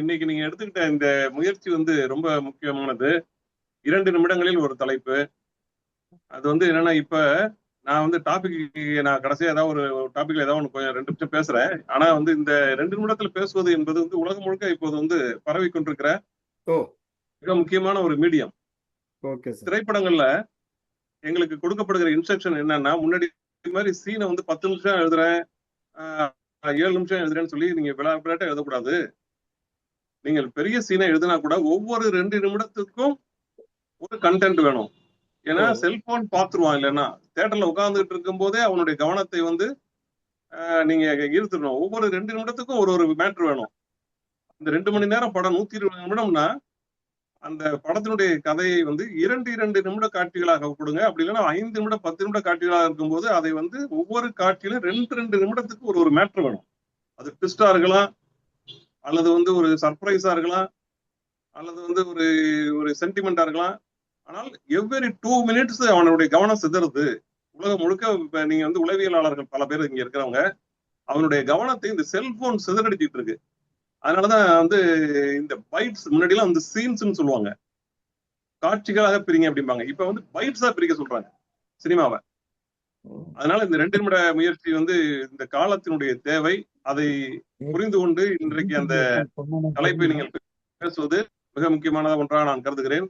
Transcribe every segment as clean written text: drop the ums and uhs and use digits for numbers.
இன்னைக்கு நீங்க எடுத்துக்கிட்ட இந்த முயற்சி ரொம்ப முக்கியமானது. 2 நிமிடங்களில் ஒரு தலைப்பு. அது என்னன்னா, இப்ப நான் டாபிக் நான் கடைசியா ஏதாவது ஒரு டாபிக்ல ஏதாவது ஒன்று கொஞ்சம் 2 நிமிஷம் பேசுறேன். ஆனா இந்த 2 நிமிடத்துல பேசுவது என்பது உலகம் முழுக்க இப்போது பரவி கொண்டிருக்கிற மிக முக்கியமான ஒரு மீடியம். திரைப்படங்கள்ல எங்களுக்கு கொடுக்கப்படுகிற இன்ஸ்ட்ரக்ஷன் என்னன்னா, முன்னாடி மாதிரி சீனை 10 நிமிஷம் எழுதுறேன், 7 நிமிஷம் எழுதுறேன்னு சொல்லி நீங்க விளையாட்டா எழுதக்கூடாது. நீங்கள் பெரிய சீனை எழுதினா கூட ஒவ்வொரு 2 நிமிடத்துக்கும் ஒரு கண்டென்ட் வேணும். ஏன்னா செல்போன் பாத்துருவான். இல்லைன்னா தியேட்டர்ல உட்கார்ந்துட்டு இருக்கும் போதே அவனுடைய கவனத்தை நீங்க ஈர்த்துடணும். ஒவ்வொரு 2 நிமிடத்துக்கும் ஒரு மேட்ரு வேணும். இந்த 2 மணி நேரம் படம் 120 நிமிடம்னா அந்த படத்தினுடைய கதையை 2 நிமிட காட்சிகளாக கொடுங்க. அப்படி இல்லைன்னா 5 நிமிடம் 10 நிமிட காட்சிகளாக இருக்கும்போது அதை ஒவ்வொரு காட்சியிலும் 2 நிமிடத்துக்கு ஒரு மேட்ரு வேணும். அது ட்விஸ்டா இருக்கலாம், அல்லது ஒரு சர்ப்ரைஸா இருக்கலாம், அல்லது ஒரு சென்டிமெண்டா இருக்கலாம். ஆனால் எவ்ரி 2 மினிட்ஸ் அவனுடைய கவனம் சிதறுது. உலகம் முழுக்க நீங்க உளவியலாளர்கள் பல பேர் இங்க இருக்கிறவங்க, அவனுடைய கவனத்தை இந்த செல்போன் சிதறடிச்சிட்டு இருக்கு. அதனாலதான் இந்த பைட்ஸ் முன்னாடி எல்லாம் சீன்ஸ்ன்னு சொல்லுவாங்க, காட்சிகளாக பிரிங்க அப்படிம்பாங்க. இப்ப பைட்ஸா பிரிக்க சொல்றாங்க சினிமாவை. அதனால இந்த 2 நிமிட முயற்சி இந்த காலத்தினுடைய தேவை. அதை புரிந்து கொண்டு இன்றைக்கு அந்த தலைப்பை நீங்கள் பேசுவது மிக முக்கியமான ஒன்றாக நான் கருதுகிறேன்.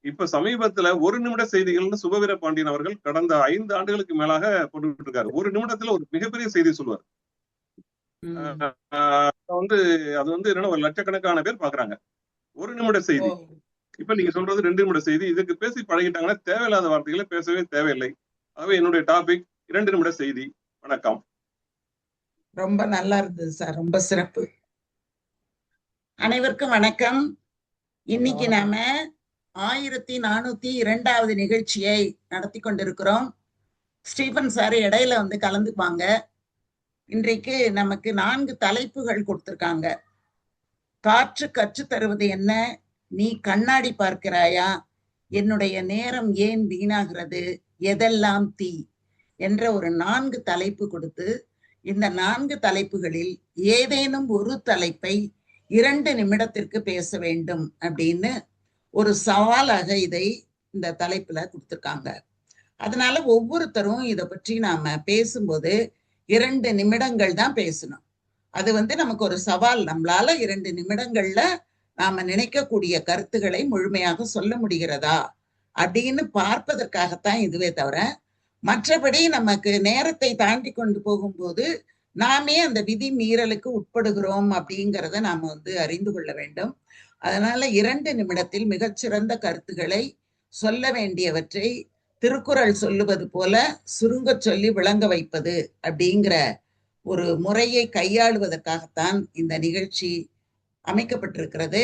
இப்ப சமீபத்துல 1 நிமிட செய்திகள்னு சுபவீர பாண்டியன் அவர்கள் கடந்த 5 ஆண்டுகளுக்கு மேலாக போட்டுட்டு இருக்காரு. 1 நிமிடத்துல ஒரு மிகப்பெரிய செய்தி சொல்லுவார். அது என்னன்னா ஒரு லட்சக்கணக்கான பேர் பாக்குறாங்க. 1 நிமிட செய்தி. இப்ப நீங்க சொல்றது 2 நிமிட செய்தி. இதுக்கு பேசி பழகிட்டாங்கன்னா தேவையில்லாத வார்த்தைகளை பேசவே தேவையில்லை. ஆகவே என்னுடைய டாபிக் 2 நிமிட செய்தி. வணக்கம். ரொம்ப நல்லா இருந்தது சார், ரொம்ப சிறப்பு. அனைவருக்கும் வணக்கம். இன்னைக்கு நாம 1402வது நிகழ்ச்சியை நடத்தி கொண்டிருக்கிறோம். ஸ்டீபன் சார் இடையில கலந்துப்பாங்க. இன்றைக்கு நமக்கு 4 தலைப்புகள் கொடுத்திருக்காங்க. காற்று கற்று தருவது என்ன, நீ கண்ணாடி பார்க்கிறாயா, என்னுடைய நேரம் ஏன் வீணாகிறது, எதெல்லாம் தீ என்ற ஒரு 4 தலைப்பு கொடுத்து, இந்த 4 தலைப்புகளில் ஏதேனும் ஒரு தலைப்பை 2 நிமிடத்திற்கு பேச வேண்டும் அப்படின்னு ஒரு சவாலாக இதை இந்த தலைப்புல கொடுத்திருக்காங்க. அதனால ஒவ்வொருத்தரும் இதை பற்றி நாம பேசும்போது 2 நிமிடங்கள் தான் பேசணும். அது நமக்கு ஒரு சவால். நம்மளால 2 நிமிடங்கள்ல நாம நினைக்கக்கூடிய கருத்துக்களை முழுமையாக சொல்ல முடிகிறதா அப்படின்னு பார்ப்பதற்காகத்தான் இதுவே தவிர, மற்றபடி நமக்கு நேரத்தை தாண்டி கொண்டு போகும்போது நாமே அந்த விதி மீறலுக்கு உட்படுகிறோம் அப்படிங்கிறத நாம அறிந்து கொள்ள வேண்டும். அதனால 2 நிமிடத்தில் மிகச்சிறந்த கருத்துக்களை சொல்ல வேண்டியவற்றை திருக்குறள் சொல்லுவது போல சுருங்க சொல்லி விளங்க வைப்பது அப்படிங்கிற ஒரு முறையை கையாளுவதற்காகத்தான் இந்த நிகழ்ச்சி அமைக்கப்பட்டிருக்கிறது.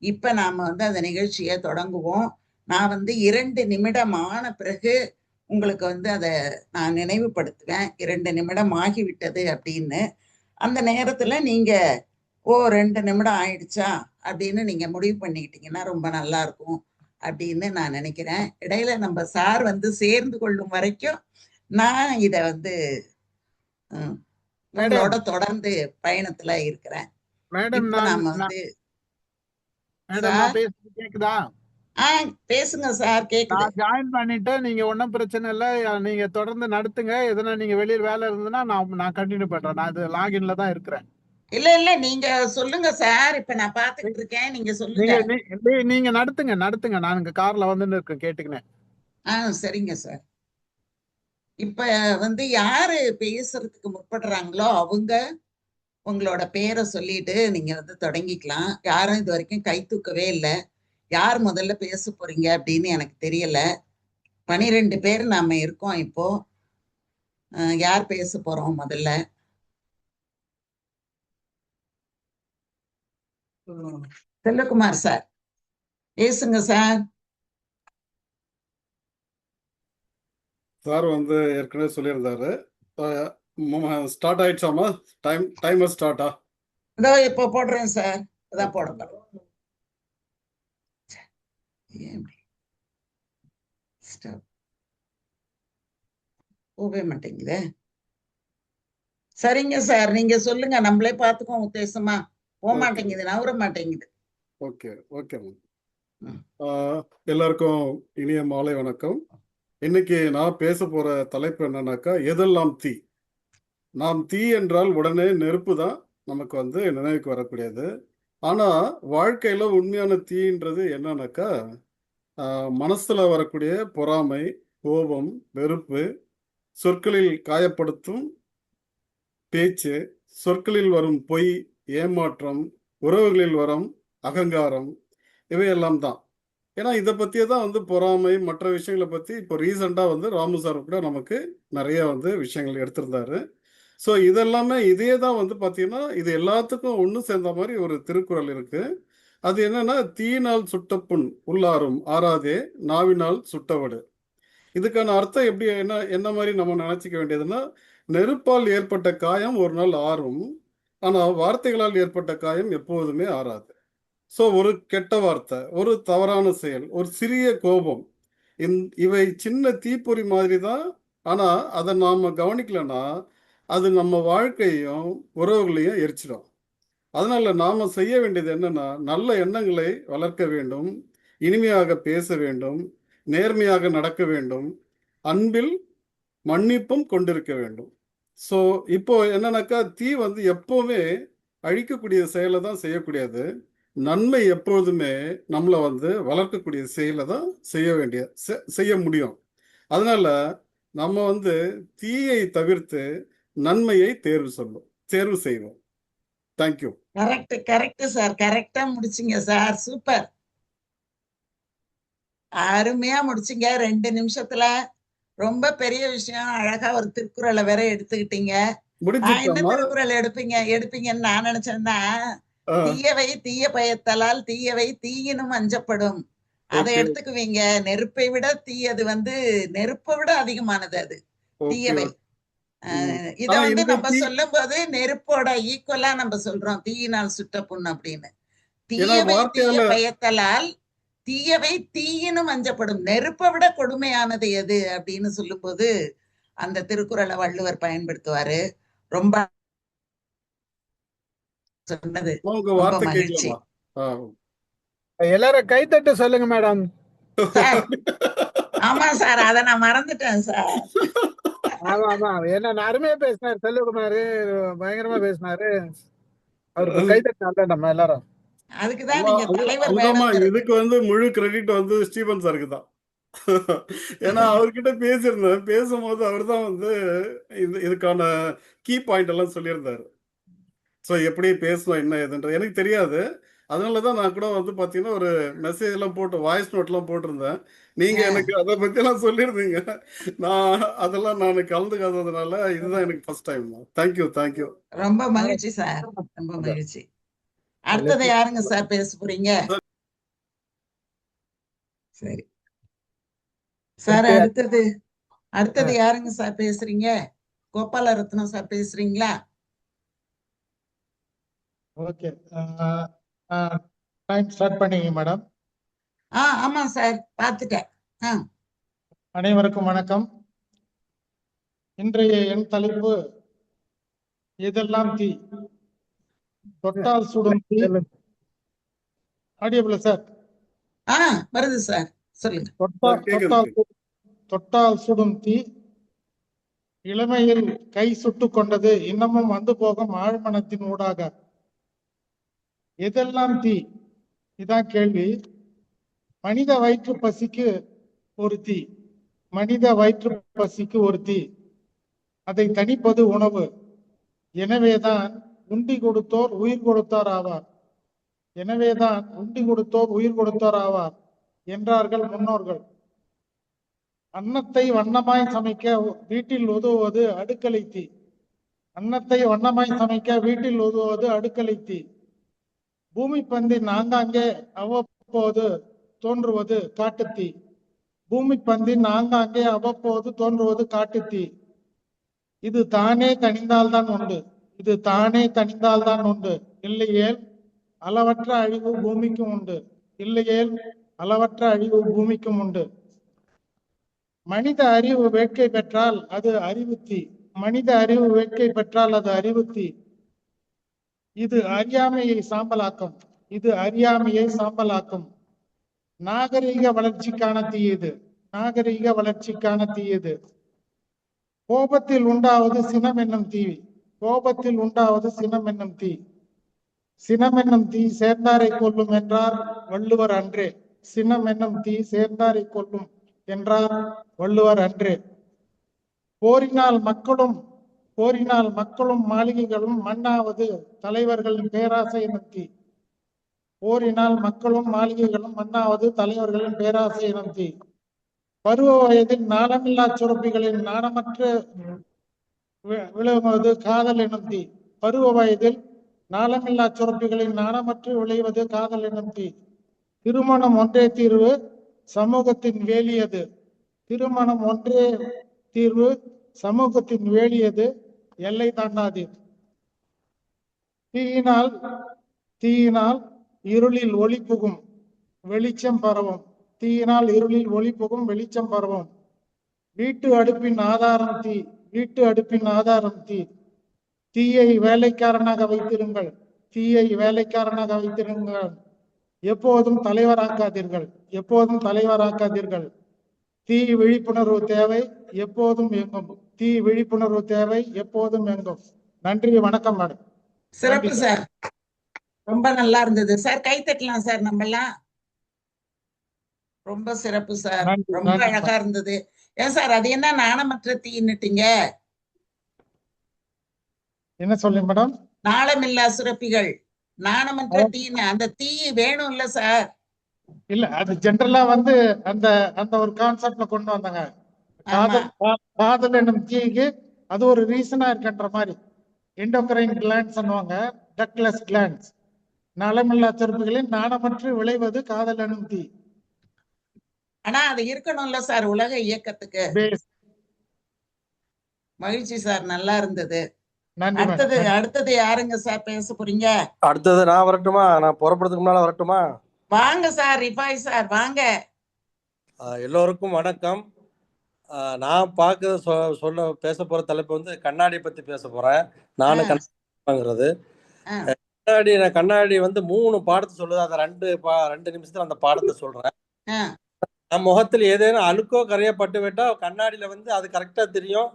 இப்ப நாம அந்த நிகழ்ச்சியை தொடங்குவோம். நான் 2 நிமிடம் ஆன பிறகு உங்களுக்கு அதை நான் நினைவுபடுத்துவேன். 2 நிமிடம் ஆகிவிட்டது அப்படின்னு. அந்த நேரத்துல நீங்க 2 நிமிடம் ஆயிடுச்சா அப்படின்னு நீங்க முடிவு பண்ணிக்கிட்டீங்கன்னா ரொம்ப நல்லா இருக்கும் அப்படின்னு நான் நினைக்கிறேன். இடையில நம்ம சார் சேர்ந்து கொள்ளும் வரைக்கும் நான் இத உங்களோட தொடர்ந்து பயணத்துல இருக்கிறேன். கேக்குதா? பேசுங்க சார், கேக்குது. நான் ஜாயின் பண்ணிட்டு நீங்க ஒன்னும் பிரச்சனை இல்ல, நீங்க தொடர்ந்து நடத்துங்க. எதனா நீங்க வெளியில வேலை இருந்ததுன்னா நான் கண்டினியூ பண்றேன். நான் இது லாகின்ல தான் இருக்கிறேன். இல்ல நீங்க சொல்லுங்க சார். இப்ப நான் பாத்துக்கிட்டு இருக்கேன், நீங்க சொல்லுங்க. நீங்க நடத்துங்க. நான் இங்க கார்ல இருக்கேன், கேட்டுக்கினேன். சரிங்க சார். இப்ப யாரு பேசுறதுக்கு முற்படுறாங்களோ அவங்க உங்களோட பேரை சொல்லிட்டு நீங்க தொடங்கிக்கலாம். யாரும் இது வரைக்கும் கை தூக்கவே இல்லை. யார் முதல்ல பேச போறீங்க அப்படின்னு எனக்கு தெரியல. 12 பேர் நாம இருக்கோம் இப்போ. யார் பேச போறோம் முதல்ல? செல்வகுமார் சார் பேசுங்க சார். சார் ஏற்கனவே சொல்லியிருந்தாரு. ஸ்டார்ட் ஆயிடுச்சாமா? டைமர் ஸ்டார்ட்டா? இதோ இப்போ போடுறேன் சார். அதான் போட போறேன். போகவே மாட்டேங்குதே. சரிங்க சார், நீங்க சொல்லுங்க, நம்மளே பார்த்துக்கோம் உத்தேசமா. போக ஓகே மாட்டேங்குது, நவர மாட்டேங்குது. Okay okay ma'am. ம். எல்லாருக்கும் இனிய மாலை வணக்கம். இன்னைக்கு நான் பேச போற தலைப்பு என்னன்னாக்கா, எதெல்லாம் தீ. நாம் தீ என்றால் உடனே நெருப்பு தான் நமக்கு வந்து நினைவுக்கு வரக்கூடியது. ஆனா வாழ்க்கையில உண்மையான தீன்றது என்னன்னாக்கா, மனசுல வரக்கூடிய பொறாமை, கோபம், வெறுப்பு, சொற்களில் காயப்படுத்தும் பேச்சு, சொற்களில் வரும் பொய், ஏமாற்றம், உறவுகளில் வரும் அகங்காரம், இவையெல்லாம் தான். ஏன்னா இதை பற்றியே தான் வந்து பொறாமை மற்ற விஷயங்களை பற்றி இப்போ ரீசெண்டாக வந்து ராமு சார் கூட நமக்கு நிறைய வந்து விஷயங்கள் எடுத்திருந்தாரு. ஸோ இதெல்லாமே இதே தான் வந்து பார்த்தீங்கன்னா இது எல்லாத்துக்கும் ஒன்று சேர்ந்த மாதிரி ஒரு திருக்குறள் இருக்கு. அது என்னன்னா, தீயினால் சுட்ட புண் உள்ளாரும் ஆறாதே நாவினால் சுட்டவடு. இதுக்கான அர்த்தம் எப்படி என்ன என்ன மாதிரி நம்ம நினைச்சிக்க வேண்டியதுன்னா, நெருப்பால் ஏற்பட்ட காயம் ஒரு நாள் ஆறும், ஆனால் வார்த்தைகளால் ஏற்பட்ட காயம் எப்போதுமே ஆறாது. ஸோ ஒரு கெட்ட வார்த்தை, ஒரு தவறான செயல், ஒரு சிறிய கோபம், இவை சின்ன தீப்பொறி மாதிரி தான். ஆனால் அதை நாம் கவனிக்கலன்னா அது நம்ம வாழ்க்கையும் உறவுகளையும் எரிச்சிடும். அதனால நாம் செய்ய வேண்டியது என்னன்னா, நல்ல எண்ணங்களை வளர்க்க வேண்டும், இனிமையாக பேச வேண்டும், நேர்மையாக நடக்க வேண்டும், அன்பில் மன்னிப்பும் கொண்டிருக்க வேண்டும். ஸோ இப்போ என்னன்னாக்கா, தீ வந்து எப்போவுமே அழிக்கக்கூடிய செயலை தான் செய்யக்கூடியது. நன்மை எப்பொழுதுமே நம்மளை வந்து வளர்க்கக்கூடிய செயலை தான் செய்ய முடியும். அதனால நம்ம வந்து தீயை தவிர்த்து நன்மையை தேர்வு செய்வோம். தேங்க்யூ. கரெக்ட் கரெக்ட் சார், கரெக்டா முடிச்சிங்க சார், சூப்பர், அருமையா முடிச்சிங்க 2 நிமிஷத்துல. ரொம்ப பெரிய விஷயம், அழகா ஒரு திருக்குறளை வேற எடுத்துக்கிட்டீங்க. நான் என்ன முடிஞ்சிட்டோமா? திருக்குறள் எடுப்பீங்கன்னு நான் நினைச்சேன்னா, தீயவை தீய பயத்தலால் தீயவை தீயினும் அஞ்சப்படும், அதை ஓகே எடுத்துக்குவீங்க. நெருப்பை விட தீயது வந்து நெருப்பை விட அதிகமானது அது ஓகே. தீயவை. இத ஆனா வந்து இந்த நம்ம தீ சொல்லும் போது நெருப்போட ஈக்குவலா நம்ம சொல்றோம் தீயினால் சுட்ட புண் அப்படின்னு. ஏன்னா தீயவை தீய வார்த்தையால பயத்தலால் தீயவை தீயினும் அஞ்சப்படும், நெருப்பை விட கொடுமையானது எது அப்படின்னு சொல்லும் போது அந்த திருக்குறளை வள்ளுவர் பயன்படுத்துவாரு. ரொம்ப சொன்னது உங்க ரொம்ப வார்த்தை மகிழ்ச்சி கேட்கலாமா? எல்லாரும் கைத்தட்டு சொல்லுங்க மேடம். சார். ஆமா சார், அதை நான் மறந்துட்டேன் சார். ஆமா ஆமா, என்ன அருமையா பேசினாரு செல்வகுமாரு, பயங்கரமா பேசினாரு. அவருக்கு கைத்தட்டு நம்ம எல்லாரும். அதுக்குதான் நீங்க தலைவர் அதுதாம்மா, வேணுங்கிறது. இதுக்கு வந்து முழு கிரெடிட் வந்து ஸ்டீபன் சாருக்கு தான். ஏன்னா அவர்கிட்ட பேசும்போது அவர் தான் வந்து இதுக்கான கீ பாயிண்ட் எல்லாம் சொல்லியிருந்தாரு. ஸோ எப்படி பேசணும் என்ன ஏதுன்றது எனக்கு தெரியாது. அதனால தான் நான் கூட வந்து பார்த்தீங்கன்னா ஒரு மெசேஜ் எல்லாம் போட்டு வாய்ஸ் நோட்லாம் போட்டிருந்தேன். நீங்கள் எனக்கு அதை பற்றிலாம் சொல்லியிருந்தீங்க. அதெல்லாம் நான் கலந்துக்காததுனால இதுதான் எனக்கு ஃபர்ஸ்ட் டைம். Thank you thank you. ரொம்ப மகிழ்ச்சி சார், ரொம்ப மகிழ்ச்சி. அடுத்தது யாருங்க சார் பேச போறீங்க? சரி சார், அடுத்தது யாருங்க சார் பேசுறீங்க? கோபாலரத்னம் சார் பேசுறீங்களா? ஓகே, டைம் ஸ்டார்ட் பண்ணீங்க மேடம். ஆமா சார், பார்த்துட்டேன். அனைவருக்கும் வணக்கம். இன்றைய என் தலைப்பு எதெல்லாம் தீ. தொட்டால் சுடும் தீ. Audible sir? வருது சார், சொல்லுங்க. தொட்டால் சுடும் தீ, இளமையில் கை சுட்டு கொண்டது இன்னமும் வந்து போகும் ஆழ்மனத்தின் ஊடாக. எதெல்லாம் தீ, இதான் கேள்வி. மனித வயிற்று பசிக்கு ஒரு தீ, மனித வயிற்று பசிக்கு ஒரு தீ, அதை தணிப்பது உணவு. எனவேதான் உண்டி கொடுத்தோர் உயிர் கொடுத்தார் ஆவார். எனவேதான் உண்டி கொடுத்தோர் உயிர் கொடுத்தார் ஆவார் என்றார்கள் முன்னோர்கள். அன்னத்தை வண்ணமாய் சமைக்க வீட்டில் உதவுவது அடுக்களை தீ. அன்னத்தை வண்ணமாய் சமைக்க வீட்டில் உதவுவது அடுக்களை தீ. பூமி பந்தின் ஆங்காங்கே அவ்வப்போது தோன்றுவது காட்டுத்தீ. பூமி பந்தின் ஆங்காங்கே அவ்வப்போது தோன்றுவது காட்டுத்தீ. இது தானே தணிந்தால்தான் உண்டு, இது தானே தணிந்தால்தான் உண்டு, இல்லையேல் அளவற்ற அழிவு பூமிக்கும் உண்டு, இல்லையேல் அளவற்ற அழிவு பூமிக்கும் உண்டு. மனித அறிவு வேட்கை பெற்றால் அது அறிவு தீ. மனித அறிவு வேட்கை பெற்றால் அது அறிவு தீ. இது அறியாமையை சாம்பலாக்கும். இது அறியாமையை சாம்பலாக்கும். நாகரிக வளர்ச்சிக்கான தீயது. நாகரிக வளர்ச்சிக்கான தீயது. கோபத்தில் உண்டாவது சினம் என்னும் தீ. கோபத்தில் உண்டாவது சினம் என்னும் தீ. சினம் என்னும் தீ சேர்ந்தாரை கொல்லும் என்றார் வள்ளுவர் அன்றே. சினம் என்னும் தீ சேர்ந்தாரை கொல்லும் என்றார் வள்ளுவர் அன்றே. போரினால் மக்களும் மாளிகைகளும் மண்ணாவது தலைவர்களின் பேராசை எனும் தீ. போரினால் மக்களும் மாளிகைகளும் மண்ணாவது தலைவர்களின் பேராசை எனும் தீ. பருவ வயதில் நாணமில்லா சுரப்பிகளின் நாணமற்ற விளைவது காதல் எனும் தீ. பருவ வயதில் நாளமில்லா சுரப்பிகளின் நாணமற்று விளைவது காதல் எனும் தீ. திருமணம் ஒன்றே தீர்வு சமூகத்தின் வேலியது. திருமணம் ஒன்றே தீர்வு சமூகத்தின் வேலியது எல்லை தாண்டாது. தீயினால் இருளில் ஒளி புகும் வெளிச்சம் பரவும். தீயினால் இருளில் ஒளி புகும் வெளிச்சம் பரவும். வீட்டு அடுப்பின் ஆதாரம் தீ. வீட்டு அடுப்பின் ஆதாரம் தீ. தீயை வேலைக்காரனாக வைத்திருங்கள். தீயை வேலைக்காரனாக வைத்திருங்கள். எப்போதும் தலைவராக்காதீர்கள். எப்போதும் தலைவராக்காதீர்கள். தீ விழிப்புணர்வு தேவை, எப்போதும் எங்கும். தீ விழிப்புணர்வு தேவை, எப்போதும் எங்கும். நன்றி, வணக்கம் மேடம். சிறப்பு சார், ரொம்ப நல்லா இருந்தது சார். கை தட்டலாம் சார் நம்ம எல்லாம். ரொம்ப சிறப்பு சார், நன்றி, ரொம்ப நன்றி. அழகா இருந்தது. ஏன் சார் அது என்ன நாணமற்ற தீன்னுட்டீங்க? என்ன சொல்லுங்க மேடம்? நாளமில்லா சுரப்பிகள் நாணமற்ற தீன்னு. அந்த தீ வேணும் இல்ல சார்? இல்ல, அது ஜென்ரலா வந்து அந்த அந்த ஒரு கான்செப்ட்ல கொண்டு வந்தாங்க. காதல் என்னும் தீக்கு அது ஒரு ரீசனா இருக்கின்ற மாதிரி. எண்டோக்ரைன் கிளாண்ட்ஸ் சொல்லுவாங்க, டக்லெஸ் கிளாண்ட்ஸ். நலமில்லா சுரப்பிகளில் நாணமற்று விளைவது காதல் என்னும் தீ. ஆனா அது இருக்கணும்ல சார் உலக இயக்கத்துக்கு. பேஸ். மகிழ்ச்சி சார், நல்லா இருந்தது. நன்றி அடுத்தது மேடம். அடுத்தது யாருங்க சார் பேச போறீங்க? அடுத்தது நான் வரட்டுமா? நான் புறப்படுறதுக்கு முன்னால வரட்டுமா? வாங்க சார், ரிஃபாய் சார் வாங்க. எல்லோருக்கும் வணக்கம். நான் சொல்ல பேச போற தலைப்பு வந்து கண்ணாடி பத்தி பேச போறேன். நானும் கண்ணாடி. கண்ணாடி வந்து 3 பாடத்தை சொல்லுது. அதை 2 நிமிஷத்துல அந்த பாடத்தை சொல்றேன். நம் முகத்தில் ஏதேனும் அழுக்கோ கரையோ பட்டு விட்டா கண்ணாடியில வந்து அது கரெக்டா தெரியும்.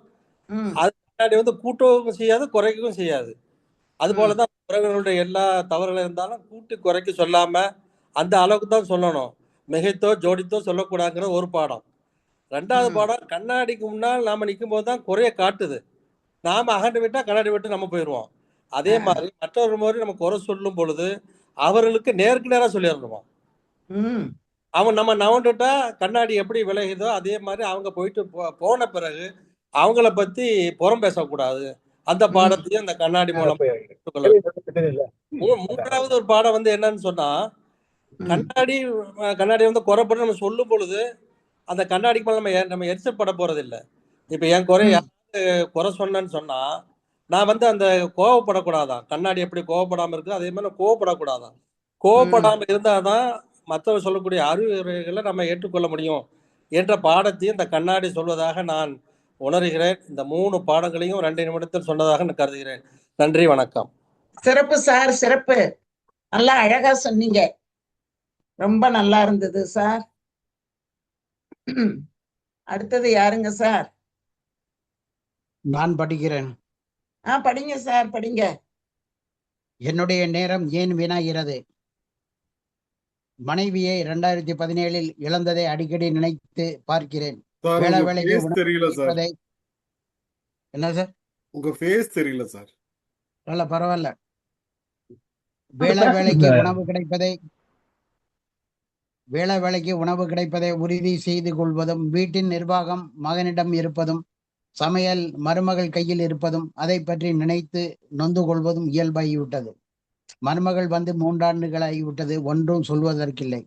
அது கண்ணாடி வந்து கூட்டவும் செய்யாது, குறைக்கவும் செய்யாது. அது போலதான் உறவினர்களுடைய எல்லா தவறுகள் இருந்தாலும் கூட்டி குறைக்க சொல்லாம அந்த அளவுக்கு தான் சொல்லணும். மிகைத்தோ ஜோடித்தோ சொல்லக்கூடாதுங்கிற ஒரு பாடம். 2வது பாடம், கண்ணாடிக்கு முன்னால் நாம நிற்கும் போதுதான் குறைய காட்டுது. நாம அகண்டு விட்டா கண்ணாடி விட்டு நம்ம போயிடுவோம். அதே மாதிரி மற்றொரு முறை நம்ம குறை சொல்லும் பொழுது அவர்களுக்கு நேருக்கு நேரா சொல்லிடணுமா. அவன் நம்ம நவண்டுட்டா கண்ணாடி எப்படி விலகுதோ அதே மாதிரி அவங்க போயிட்டு போன பிறகு அவங்கள பத்தி புறம் பேசக்கூடாது. அந்த பாடத்தையும் அந்த கண்ணாடி மூலம். 3வது ஒரு பாடம் வந்து என்னன்னு சொன்னா, கண்ணாடி வந்து குறைப்பட நம்ம சொல்லும் பொழுது அந்த கண்ணாடிக்கு மேல நம்ம எரிச்சப்பட போறது இல்லை. இப்ப என் குறை சொன்னேன்னு சொன்னா நான் வந்து அந்த கோவப்படக்கூடாதான். கண்ணாடி எப்படி கோவப்படாம இருக்கு அதே மாதிரி கோவப்படக்கூடாதான். கோவப்படாம இருந்தாதான் மற்றவர் சொல்லக்கூடிய அறிவுரைகளை நம்ம ஏற்றுக்கொள்ள முடியும் என்ற பாடத்தையும் இந்த கண்ணாடி சொல்வதாக நான் உணர்கிறேன். இந்த 3 பாடங்களையும் 2 நிமிடத்தில் சொன்னதாக நான் கருதுகிறேன். நன்றி, வணக்கம். சிறப்பு சார், சிறப்பு. நல்லா அழகா சொன்னீங்க. ரொம்ப நல்லா இருந்தது சார். அடுத்தது யாருங்க சார்? நான் படிக்கிறேன். படிங்க சார், படிங்க. என்னுடைய நேரம் ஏன் வீணாகிறது? மனைவியை 2017 இழந்ததை அடிக்கடி நினைத்து பார்க்கிறேன். வேலை வேலைக்கு தெரியல சார். என்ன சார்? உங்க ஃபேஸ் தெரியல சார். இல்ல பரவாயில்ல. வேலை வேலைக்கு உணவு கிடைப்பதை உறுதி செய்து கொள்வதும், வீட்டின் நிர்வாகம் மகனிடம் இருப்பதும், சமையல் மருமகள் கையில் இருப்பதும் அதை பற்றி நினைத்து நொந்து கொள்வதும் இயல்பாகிவிட்டது. மருமகள் வந்து 3 ஆண்டுகளாகிவிட்டது, ஒன்றும் சொல்வதற்கில்லை.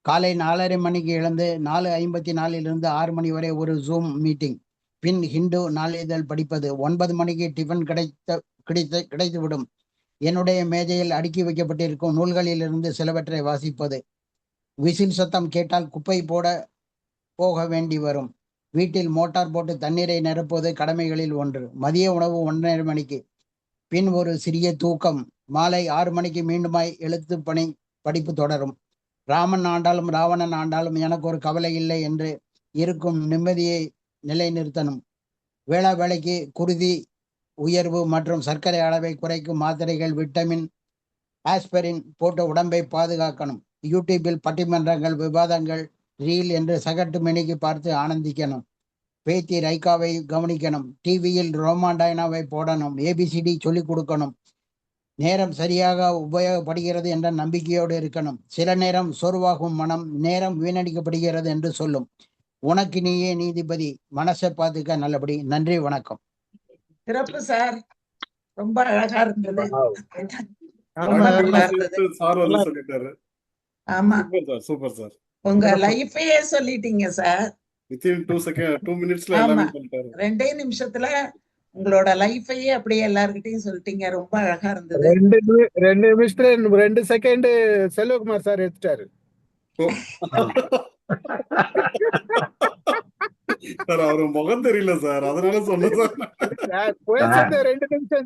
காலை 4:30 மணிக்கு எழுந்து 4:54 6 மணி வரை ஒரு ஜூம் மீட்டிங், பின் ஹிந்து நாளிதழ் படிப்பது, 9 மணிக்கு டிஃபன் கிடைத்துவிடும். என்னுடைய மேஜையில் அடுக்கி வைக்கப்பட்டிருக்கும் நூல்களிலிருந்து சிலவற்றை வாசிப்பது, விசில் சத்தம் கேட்டால் குப்பை போக வேண்டி வரும். வீட்டில் மோட்டார் போட்டு தண்ணீரை நிரப்புவது கடமைகளில் ஒன்று. மதிய உணவு 1:30 மணிக்கு. பின் ஒரு சிறிய தூக்கம். மாலை 6 மணிக்கு மீண்டுமாய் எழுத்து படிப்பு தொடரும். ராமன் ஆண்டாலும் ராவணன் ஆண்டாலும் எனக்கு ஒரு கவலை இல்லை என்று இருக்கும் நிம்மதியை நிலைநிறுத்தணும். வேளைக்கு குருதி உயர்வு மற்றும் சர்க்கரை அளவை குறைக்கும் மாத்திரைகள், விட்டமின், ஆஸ்பரின் போட்டு உடம்பை பாதுகாக்கணும். யூடியூபில் பட்டிமன்றங்கள், விவாதங்கள், ரீல் என்று சகட்டு மெனிக்கு பார்த்து ஆனந்திக்கணும். பேத்தி ரைக்காவை கவனிக்கணும். டிவியில் ரோமாண்டாயினாவை போடணும். ஏபிசிடி சொல்லிக் கொடுக்கணும். நேரம் சரியாக உபயோகப்படுகிறது என்ற நம்பிக்கையோடு இருக்கணும். சில நேரம் சோர்வாகும் மனம் நேரம் வீணடிக்கப்படுகிறது என்று சொல்லும். உனக்கு நீயே நீதிபதி, மனசை பார்த்துக்க நல்லபடி. நன்றி, வணக்கம். சிறப்பு சார், ரொம்ப அழகா இருந்தது. ஆமா, சூப்பர் சார். உங்க லைஃபையே சொல்லிட்டீங்க சார். வித்தின் 2 மினிட்ஸ்ல ஆமா, எல்லாமே சொல்லிட்டாரு. 2 நிமிஷத்துல உங்களோட லைஃபையே அப்படியே எல்லார்கிட்டையும் சொல்லிட்டீங்க. ரொம்ப அழகா இருந்தது. 2 நிமிஷத்துல 2 செகண்ட் செல்வகுமார் சார் எடுத்துட்டாரு. சார் அவரு முகம் தெரியல சார், அதனால சொன்னேன் சார். 2 நிமிஷம்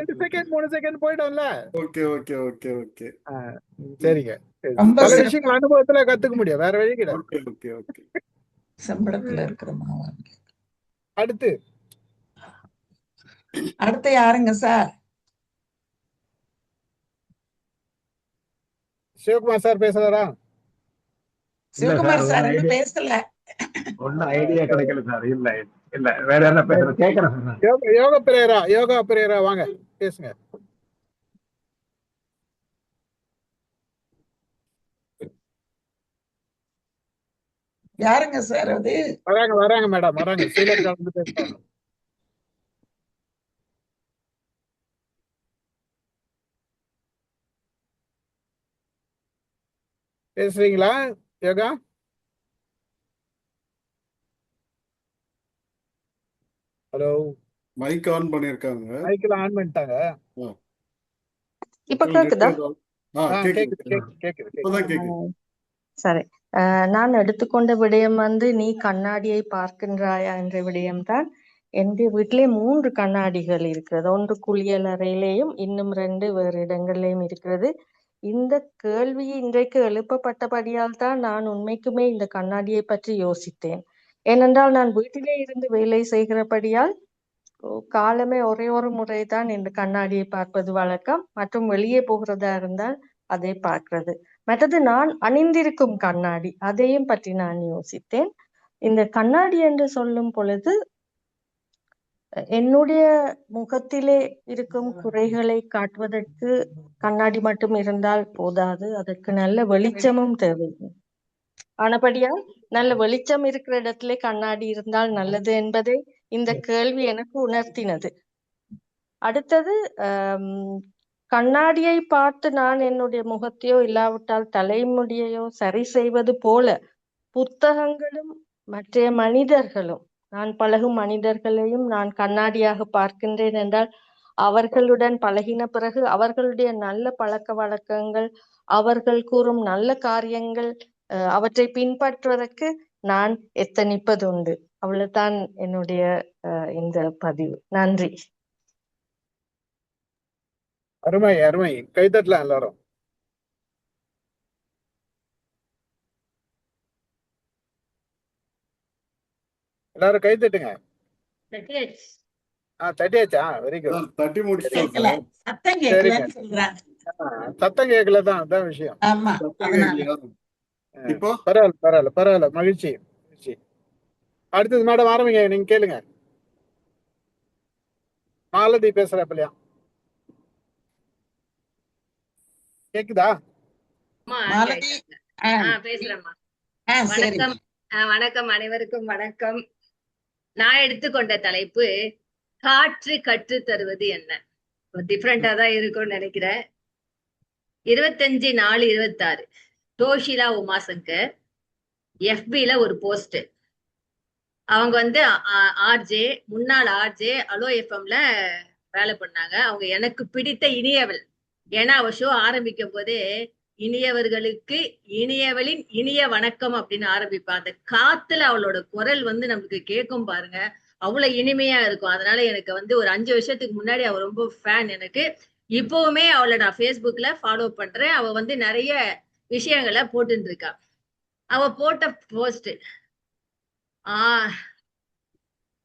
2 செகண்ட் 3 செகண்ட் போயிடும்ல. ஓகே ஓகே ஓகே ஓகே சரிங்க. ரொம்ப பல விஷயங்கள் அனுபவத்துல கத்துக்க முடியும், வேற வழி கிடையாது. Okay okay okay. சம்பளத்துல இருக்கிற மாவா. அடுத்து யாருங்க சார்? சிவகுமார் சார் பேசுறாரா? சிவகுமார் சார் இன்னும் பேசல. ஒன்னும் ஐடியா கிடைக்கல சார். இல்ல இல்ல வேற என்ன பேசுற கேக்குறேன். யோகா பிரேரா வாங்க பேசுங்க. யாருங்க சார் அது? வராங்க மேடம், வராங்க. ஸ்ரீலங்கா வந்து பேசுறாங்க. பேசுறீங்களா யோகா? ஹலோ, மைக் ஆன் பண்ணிருக்காங்க. மைக்ல ஆன் பண்ணிட்டாங்க. இப்ப கேக்குதா? கேக்குது. சரி, நான் எடுத்துக்கொண்ட விடயம் வந்து நீ கண்ணாடியை பார்க்கின்றாயா என்ற விடயம்தான். என்னுடைய வீட்டிலே 3 கண்ணாடிகள் இருக்கிறது. ஒன்று குளியல் அறையிலேயும் இன்னும் 2 வேறு இடங்களிலேயும் இருக்கிறது. இந்த கேள்வி இன்றைக்கு எழுப்பப்பட்டபடியால் தான் நான் உண்மைக்குமே இந்த கண்ணாடியை பற்றி யோசித்தேன். ஏனென்றால் நான் வீட்டிலே இருந்து வேலை செய்கிறபடியால் காலமே ஒரே ஒரு முறைதான் இந்த கண்ணாடியை பார்ப்பது வழக்கம். மற்றும் வெளியே போகிறதா இருந்தால் அதை பார்க்கிறது. மற்றது நான் அணிந்திருக்கும் கண்ணாடி, அதையும் பற்றி நான் யோசித்தேன். இந்த கண்ணாடி என்று சொல்லும் பொழுது என்னுடைய முகத்திலே இருக்கும் குறைகளை காட்டுவதற்கு கண்ணாடி மட்டும் இருந்தால் போதாது, அதற்கு நல்ல வெளிச்சமும் தேவை. ஆனபடியால் நல்ல வெளிச்சம் இருக்கிற இடத்திலே கண்ணாடி இருந்தால் நல்லது என்பதை இந்த கேள்வி எனக்கு உணர்த்தினது. அடுத்தது, கண்ணாடியை பார்த்து நான் என்னுடைய முகத்தையோ இல்லாவிட்டால் தலைமுடியையோ சரி செய்வது போல புத்தகங்களும் மற்ற மனிதர்களும், நான் பழகும் மனிதர்களையும் நான் கண்ணாடியாக பார்க்கின்றேன் என்றால் அவர்களுடன் பழகின பிறகு அவர்களுடைய நல்ல பழக்க வழக்கங்கள், அவர்கள் கூறும் நல்ல காரியங்கள், அவற்றை பின்பற்றுவதற்கு நான் எத்தனிப்பது உண்டு. அவ்வளவுதான் என்னுடைய இந்த பதிவு. நன்றி. அருமை அருமை. கைதட்டலாம் எல்லாரும். எல்லாரும் கை தட்டுங்க. தட்டியாச்சா? Very good. தட்டி முடிச்சிட்டோம். சத்தம் கேட்கலதான், அதான் விஷயம். இப்போ பரவாயில்ல. மகிழ்ச்சி. அடுத்தது மேடம் ஆரம்பிங்க, நீங்க கேளுங்க. மாலதி பேசுறப்பலையா? கேக்குதா? வணக்கம் அனைவருக்கும் வணக்கம். நான் எடுத்துக்கொண்ட தலைப்பு காற்று கற்று தருவது என்ன. டிஃப்ரெண்டா தான் இருக்கும்னு நினைக்கிறேன். 25/4/26 தோஷிலா உமாசங்கர் FB-ல ஒரு போஸ்ட். அவங்க வந்து ஆர்ஜே, முன்னாள் ஆர்ஜே அலோ FM-ல வேலை பண்ணாங்க. அவங்க எனக்கு பிடித்த இனியவள். ஏன்னா அவ ஷோ ஆரம்பிக்கும் போதே இனியவர்களுக்கு இனியவளின் இனிய வணக்கம் அப்படின்னு ஆரம்பிப்பா. அந்த காத்துல அவளோட குரல் வந்து நமக்கு கேட்கும் பாருங்க. அவ்வளவு இனிமையா இருக்கும். அதனால எனக்கு வந்து ஒரு 5 வருஷத்துக்கு முன்னாடி அவ ரொம்ப ஃபேன் எனக்கு. இப்பவுமே அவளை நான் Facebookல ஃபாலோ பண்றேன். அவ வந்து நிறைய விஷயங்களை போட்டுட்டு இருக்கா. அவ போட்ட போஸ்ட்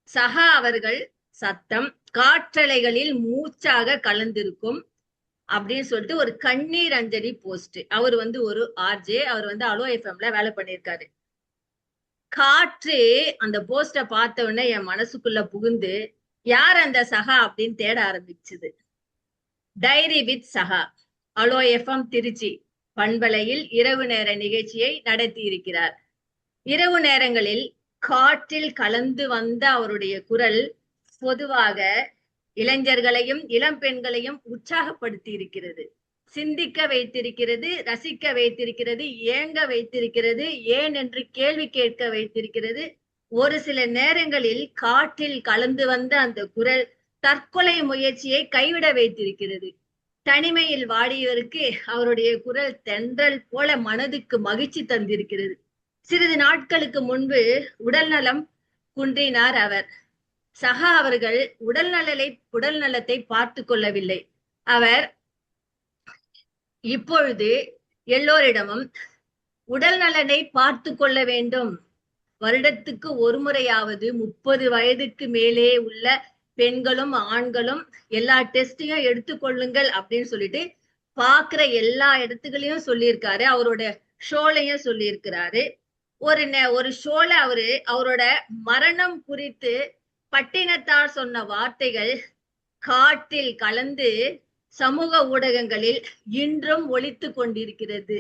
சஹா அவர்கள் சத்தம் காற்றலைகளில் மூச்சாக கலந்திருக்கும் அப்படின்னு சொல்லிட்டு ஒரு கண்ணீர் அஞ்சலி போஸ்ட். அவர் வந்து ஒரு ஆர்ஜே, அவர் வந்து அலோ எஃப்எம்ல வேலை பண்ணியிருக்காரு. காற்று அந்த போஸ்ட பார்த்த உடனே என் மனசுக்குள்ள புகுந்து யார் அந்த சஹா அப்படின்னு தேட ஆரம்பிச்சுது. Diary with Saha allow FM Trichy பண்பலையில் இரவு நேர நிகழ்ச்சியை நடத்தி இருக்கிறார். இரவு நேரங்களில் காற்றில் கலந்து வந்த அவருடைய குரல் பொதுவாக இளைஞர்களையும் இளம் பெண்களையும் உற்சாகப்படுத்தி இருக்கிறது, சிந்திக்க வைத்திருக்கிறது, ரசிக்க வைத்திருக்கிறது, ஏங்க வைத்திருக்கிறது, ஏன் என்று கேள்வி கேட்க வைத்திருக்கிறது. ஒரு சில நேரங்களில் காற்றில் கலந்து வந்த அந்த குரல் தற்கொலை முயற்சியை கைவிட வைத்திருக்கிறது. தனிமையில் வாடியவருக்கு அவருடைய குரல் தென்றல் போல மனதுக்கு மகிழ்ச்சி தந்திருக்கிறது. சிறிது நாட்களுக்கு முன்பு உடல் நலம் குன்றினார் அவர். சஹா அவர்கள் உடல் நலத்தை பார்த்து கொள்ளவில்லை. அவர் இப்பொழுது எல்லோரிடமும் உடல் நலனை பார்த்து கொள்ள வேண்டும், வருடத்துக்கு ஒரு முறையாவது 30 வயதுக்கு மேலே உள்ள பெண்களும் ஆண்களும் எல்லா டெஸ்டையும் எடுத்துக்கொள்ளுங்கள் அப்படின்னு சொல்லிட்டு பாக்குற எல்லா இடத்துகளையும் சொல்லியிருக்காரு. அவரோட ஷோலையும் சொல்லியிருக்கிறாரு. ஒரு ஷோல அவரோட மரணம் குறித்து பட்டினத்தார் சொன்ன வார்த்தைகள் காற்றில் கலந்து சமூக ஊடகங்களில் இன்றும் ஒலித்து கொண்டிருக்கிறது.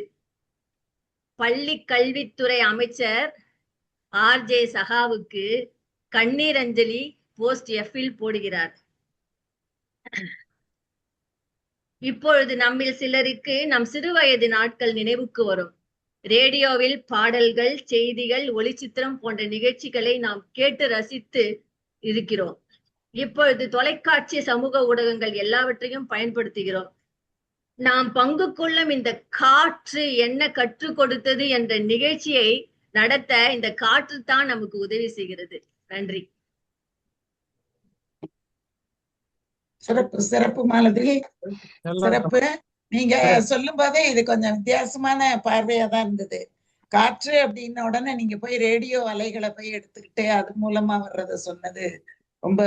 பள்ளி கல்வித்துறை அமைச்சர் ஆர்ஜே சஹாவுக்கு கண்ணீர் அஞ்சலி போஸ்ட் எஃபில் போடுகிறார். இப்பொழுது நம்மில் சிலருக்கு நம் சிறுவயது நாட்கள் நினைவுக்கு வரும். ரேடியோவில் பாடல்கள், செய்திகள், ஒளிச்சித்திரம் போன்ற நிகழ்ச்சிகளை நாம் கேட்டு ரசித்து இருக்கிறோம். இப்பொழுது தொலைக்காட்சி, சமூக ஊடகங்கள் எல்லாவற்றையும் பயன்படுத்துகிறோம். நாம் பங்கு கொள்ளும் இந்த காற்று என்ன கற்றுக் கொடுத்தது என்ற நிகழ்ச்சியை நடத்த இந்த காற்று தான் நமக்கு உதவி செய்கிறது. நன்றி. சிறப்பு சிறப்பு மாலதி, சிறப்பு. நீங்க சொல்லும் போதே இது கொஞ்சம் வித்தியாசமான பார்வையா தான் இருந்தது. காற்று அப்படின்ன உடனே நீங்க போய் ரேடியோ அலைகளை போய் எடுத்துக்கிட்டு அது மூலமா வர்றத சொன்னது ரொம்ப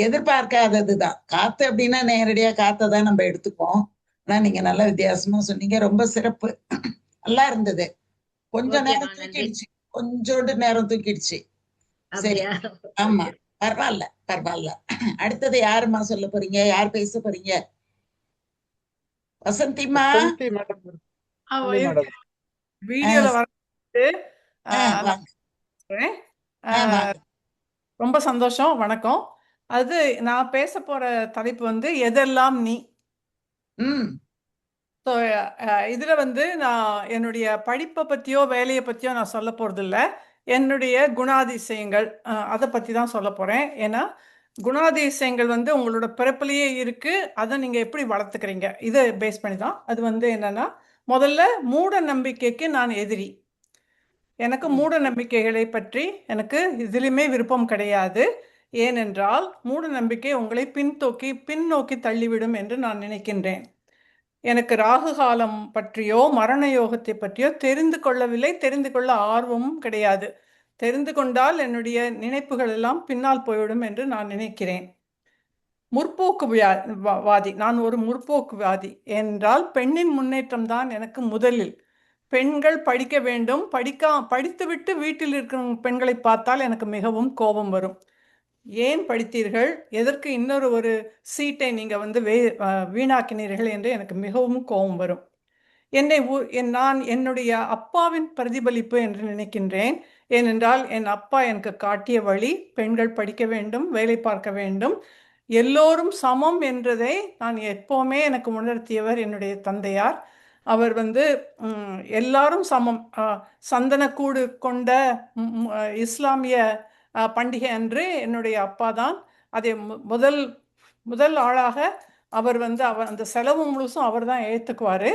எதிர்பார்க்காததுதான். காத்து அப்படின்னா நேரடியா காத்தை தான் நம்ம எடுத்துப்போம். ஆனா நீங்க நல்ல வித்தியாசமா சொன்னீங்க, ரொம்ப சிறப்பு, நல்லா இருந்தது. கொஞ்சம் நேரம் தூக்கிடுச்சு, கொஞ்சோண்டு நேரம் தூக்கிடுச்சு. சரி, ஆமா, பரவாயில்ல பரவாயில்ல. அடுத்தது யாருமா சொல்ல போறீங்க? யார் பேச போறீங்க? வசந்திமா வீடியோல ரொம்ப சந்தோஷம். வணக்கம். அது நான் பேச போற தலைப்பு வந்து எதெல்லாம் நீ. இதுல வந்து நான் என்னுடைய படிப்பை பத்தியோ வேலையை பத்தியோ நான் சொல்ல போறது இல்லை. என்னுடைய குணாதிசயங்கள் அதை பத்தி தான் சொல்ல போறேன். ஏன்னா குணாதிசயங்கள் வந்து உங்களோட பிறப்பிலேயே இருக்கு, அதை நீங்க எப்படி வளர்த்துக்கிறீங்க இதை பேஸ் பண்ணி தான். அது வந்து என்னன்னா, முதல்ல மூட நம்பிக்கைக்கு நான் எதிரி. எனக்கு மூட நம்பிக்கைகளை பற்றி எனக்கு இதிலுமே விருப்பம் கிடையாது. ஏனென்றால் மூட நம்பிக்கை உங்களை பின்னோக்கி தள்ளிவிடும் என்று நான் நினைக்கின்றேன். எனக்கு ராகு காலம் பற்றியோ மரண யோகத்தை பற்றியோ தெரிந்து கொள்ளவில்லை, தெரிந்து கொள்ள ஆர்வமும் கிடையாது. தெரிந்து கொண்டால் என்னுடைய நினைப்புகள் எல்லாம் பின்னால் போய்விடும் என்று நான் நினைக்கிறேன். முற்போக்குவாதி, நான் ஒரு முற்போக்குவாதி என்றால் பெண்ணின் முன்னேற்றம் தான் எனக்கு முதலில். பெண்கள் படிக்க வேண்டும், படித்துவிட்டு வீட்டில் இருக்கிற பெண்களை பார்த்தால் எனக்கு மிகவும் கோபம் வரும். ஏன் படித்தீர்கள், எதற்கு இன்னொரு சீட்டை நீங்கள் வந்து வீணாக்கினீர்கள் என்று எனக்கு மிகவும் கோபம் வரும். நான் என்னுடைய அப்பாவின் பிரதிபலிப்பு என்று நினைக்கின்றேன். ஏனென்றால் என் அப்பா எனக்கு காட்டிய வழி பெண்கள் படிக்க வேண்டும், வேலை பார்க்க வேண்டும், எல்லோரும் சமம் என்றதை நான் எப்போவுமே எனக்கு உணர்த்தியவர் என்னுடைய தந்தையார். அவர் வந்து எல்லாரும் சமம், சந்தனக்கூடு கொண்ட இஸ்லாமிய பண்டிகை அன்று என்னுடைய அப்பா தான் அதை முதல் ஆளாக அவர் வந்து அந்த செலவு முழுசும் அவர் தான் ஏற்றுக்குவார்.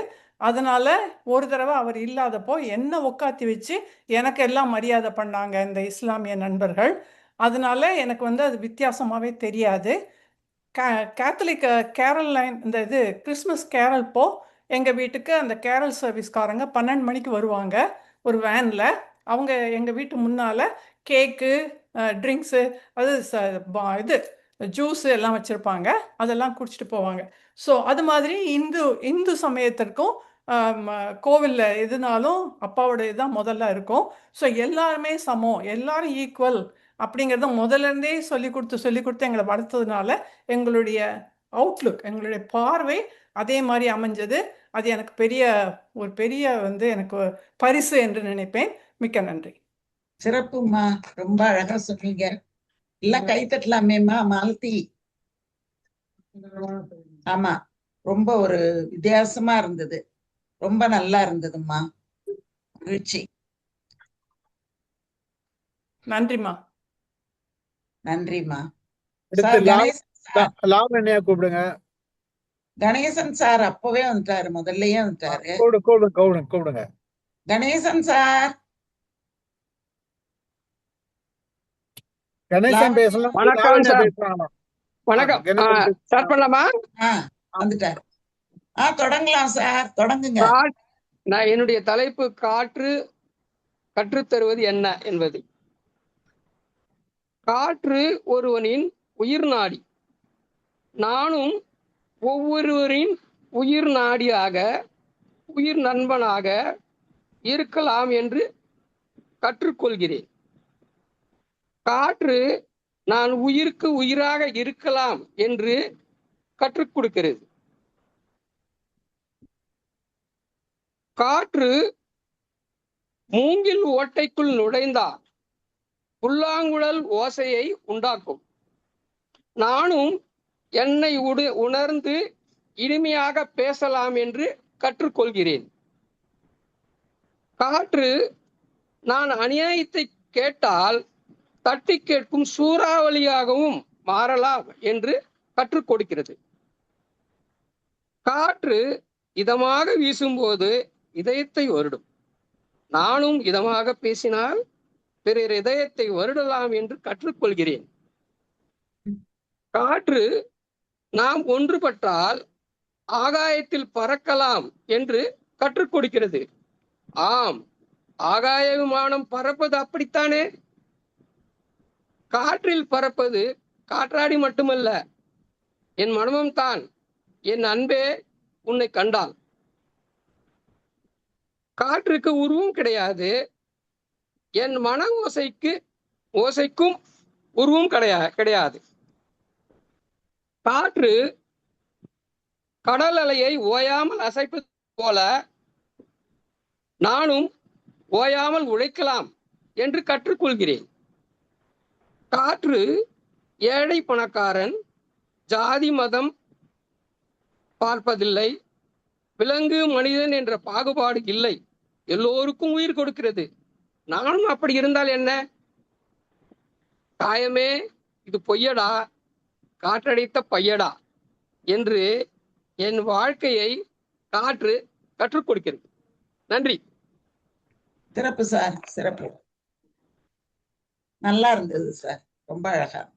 அதனால் ஒரு தடவை அவர் இல்லாதப்போ என்னை உட்காத்தி வச்சு எனக்கு எல்லாம் மரியாதை பண்ணாங்க இந்த இஸ்லாமிய நண்பர்கள். அதனால எனக்கு வந்து அது வித்தியாசமாகவே தெரியாது. கேத்தலிக் கேரல் லைன் இந்த இது கிறிஸ்மஸ் கேரல் எங்கள் வீட்டுக்கு அந்த கேரல் சர்வீஸ்காரங்க 12 மணிக்கு வருவாங்க ஒரு வேனில். அவங்க எங்கள் வீட்டு முன்னால் கேக்கு ட்ரிங்க்ஸு அது இது ஜூஸு எல்லாம் வச்சுருப்பாங்க, அதெல்லாம் குடிச்சிட்டு போவாங்க. ஸோ அது மாதிரி இந்து சமயத்திற்கும் கோவிலில் எதுனாலும் அப்பாவோட இதுதான் முதல்ல இருக்கும். ஸோ எல்லாருமே சமம், எல்லாரும் ஈக்குவல் அப்படிங்கிறத முதல்லேருந்தே சொல்லி கொடுத்து எங்களை வளர்த்ததுனால எங்களுடைய அவுட்லுக், எங்களுடைய பார்வை அதே மாதிரி அமைஞ்சது. அது எனக்கு ஒரு பெரிய வந்து எனக்கு பரிசு என்று நினைப்பேன். மிக்க நன்றி. சிறப்புமா, ரொம்ப அழகா சொன்னீங்க. எல்லாம் கை தட்டலாமேம்மா. மாலதி, ஆமா, ரொம்ப ஒரு வித்தியாசமா இருந்தது, ரொம்ப நல்லா இருந்ததும்மா. மகிழ்ச்சி. நன்றிம்மா. நன்றிம்மா. லாவண்யா கூப்பிடுங்க. கணேசன் சார் அப்பவே வந்துட்டாரு, முதல்லயே வந்துட்டாரு. கூப்பிடுங்க. கணேசன் சார், கணேசன் பேசலாம். வணக்கம் சார். வணக்கம். ஸ்டார்ட் பண்ணலாமா? வந்துட்டாரு. தொடங்கலாம் சார், தொடங்குங்க. நான் என்னுடைய தலைப்பு காற்று கற்றுத்தருவது என்ன என்பது. காற்று ஒருவனின் உயிர் நாடி. நானும் ஒவ்வொருவரின் உயிர் நாடியாக, உயிர் நண்பனாக இருக்கலாம் என்று கற்றுக்கொள்கிறேன். காற்று நான் உயிருக்கு உயிராக இருக்கலாம் என்று கற்றுக் கொடுக்கிறது. காற்று மூங்கில் ஓட்டைக்குள் நுழைந்தால் புல்லாங்குழல் ஓசையை உண்டாக்கும். நானும் என்னை உணர்ந்து இனிமையாக பேசலாம் என்று கற்றுக்கொள்கிறேன். காற்று நான் அநியாயத்தை கேட்டால் தட்டி கேட்கும் சூறாவளியாகவும் மாறலாம் என்று கற்றுக் கொடுக்கிறது. காற்று இதமாக வீசும்போது இதயத்தை வருடும். நானும் இதமாக பேசினால் பிறர் இதயத்தை வருடலாம் என்று கற்றுக்கொள்கிறேன். காற்று நாம் ஒன்றுபட்டால் ஆகாயத்தில் பறக்கலாம் என்று கற்றுக் கொடுக்கிறது. ஆம், ஆகாய விமானம் பறப்பது அப்படித்தானே? காற்றில் பறப்பது காற்றாடி மட்டுமல்ல, என் மனமும் தான். என் அன்பே, உன்னை கண்டால். காற்றுக்கு உருவம் கிடையாது, என் மன ஓசைக்கும் உருவம் கிடையாது. காற்று கடல் அலையை ஓயாமல் அசைப்பது போல நானும் ஓயாமல் உழைக்கலாம் என்று கற்றுக்கொள்கிறேன். காற்று ஏழை பணக்காரன் ஜாதி மதம் பார்ப்பதில்லை, விலங்கு மனிதன் என்ற பாகுபாடு இல்லை, எல்லோருக்கும் உயிர் கொடுக்கிறது. நானும் அப்படி இருந்தால் என்ன? காயமே இது பொய்யடா, காற்றடைத்த பையடா என்று என் வாழ்க்கையை காற்று கற்றுக் கொடுக்கிறது. நன்றி. சிறப்பு சார், சிறப்பு. நல்லா இருந்தது சார், ரொம்ப அழகா இருந்தது.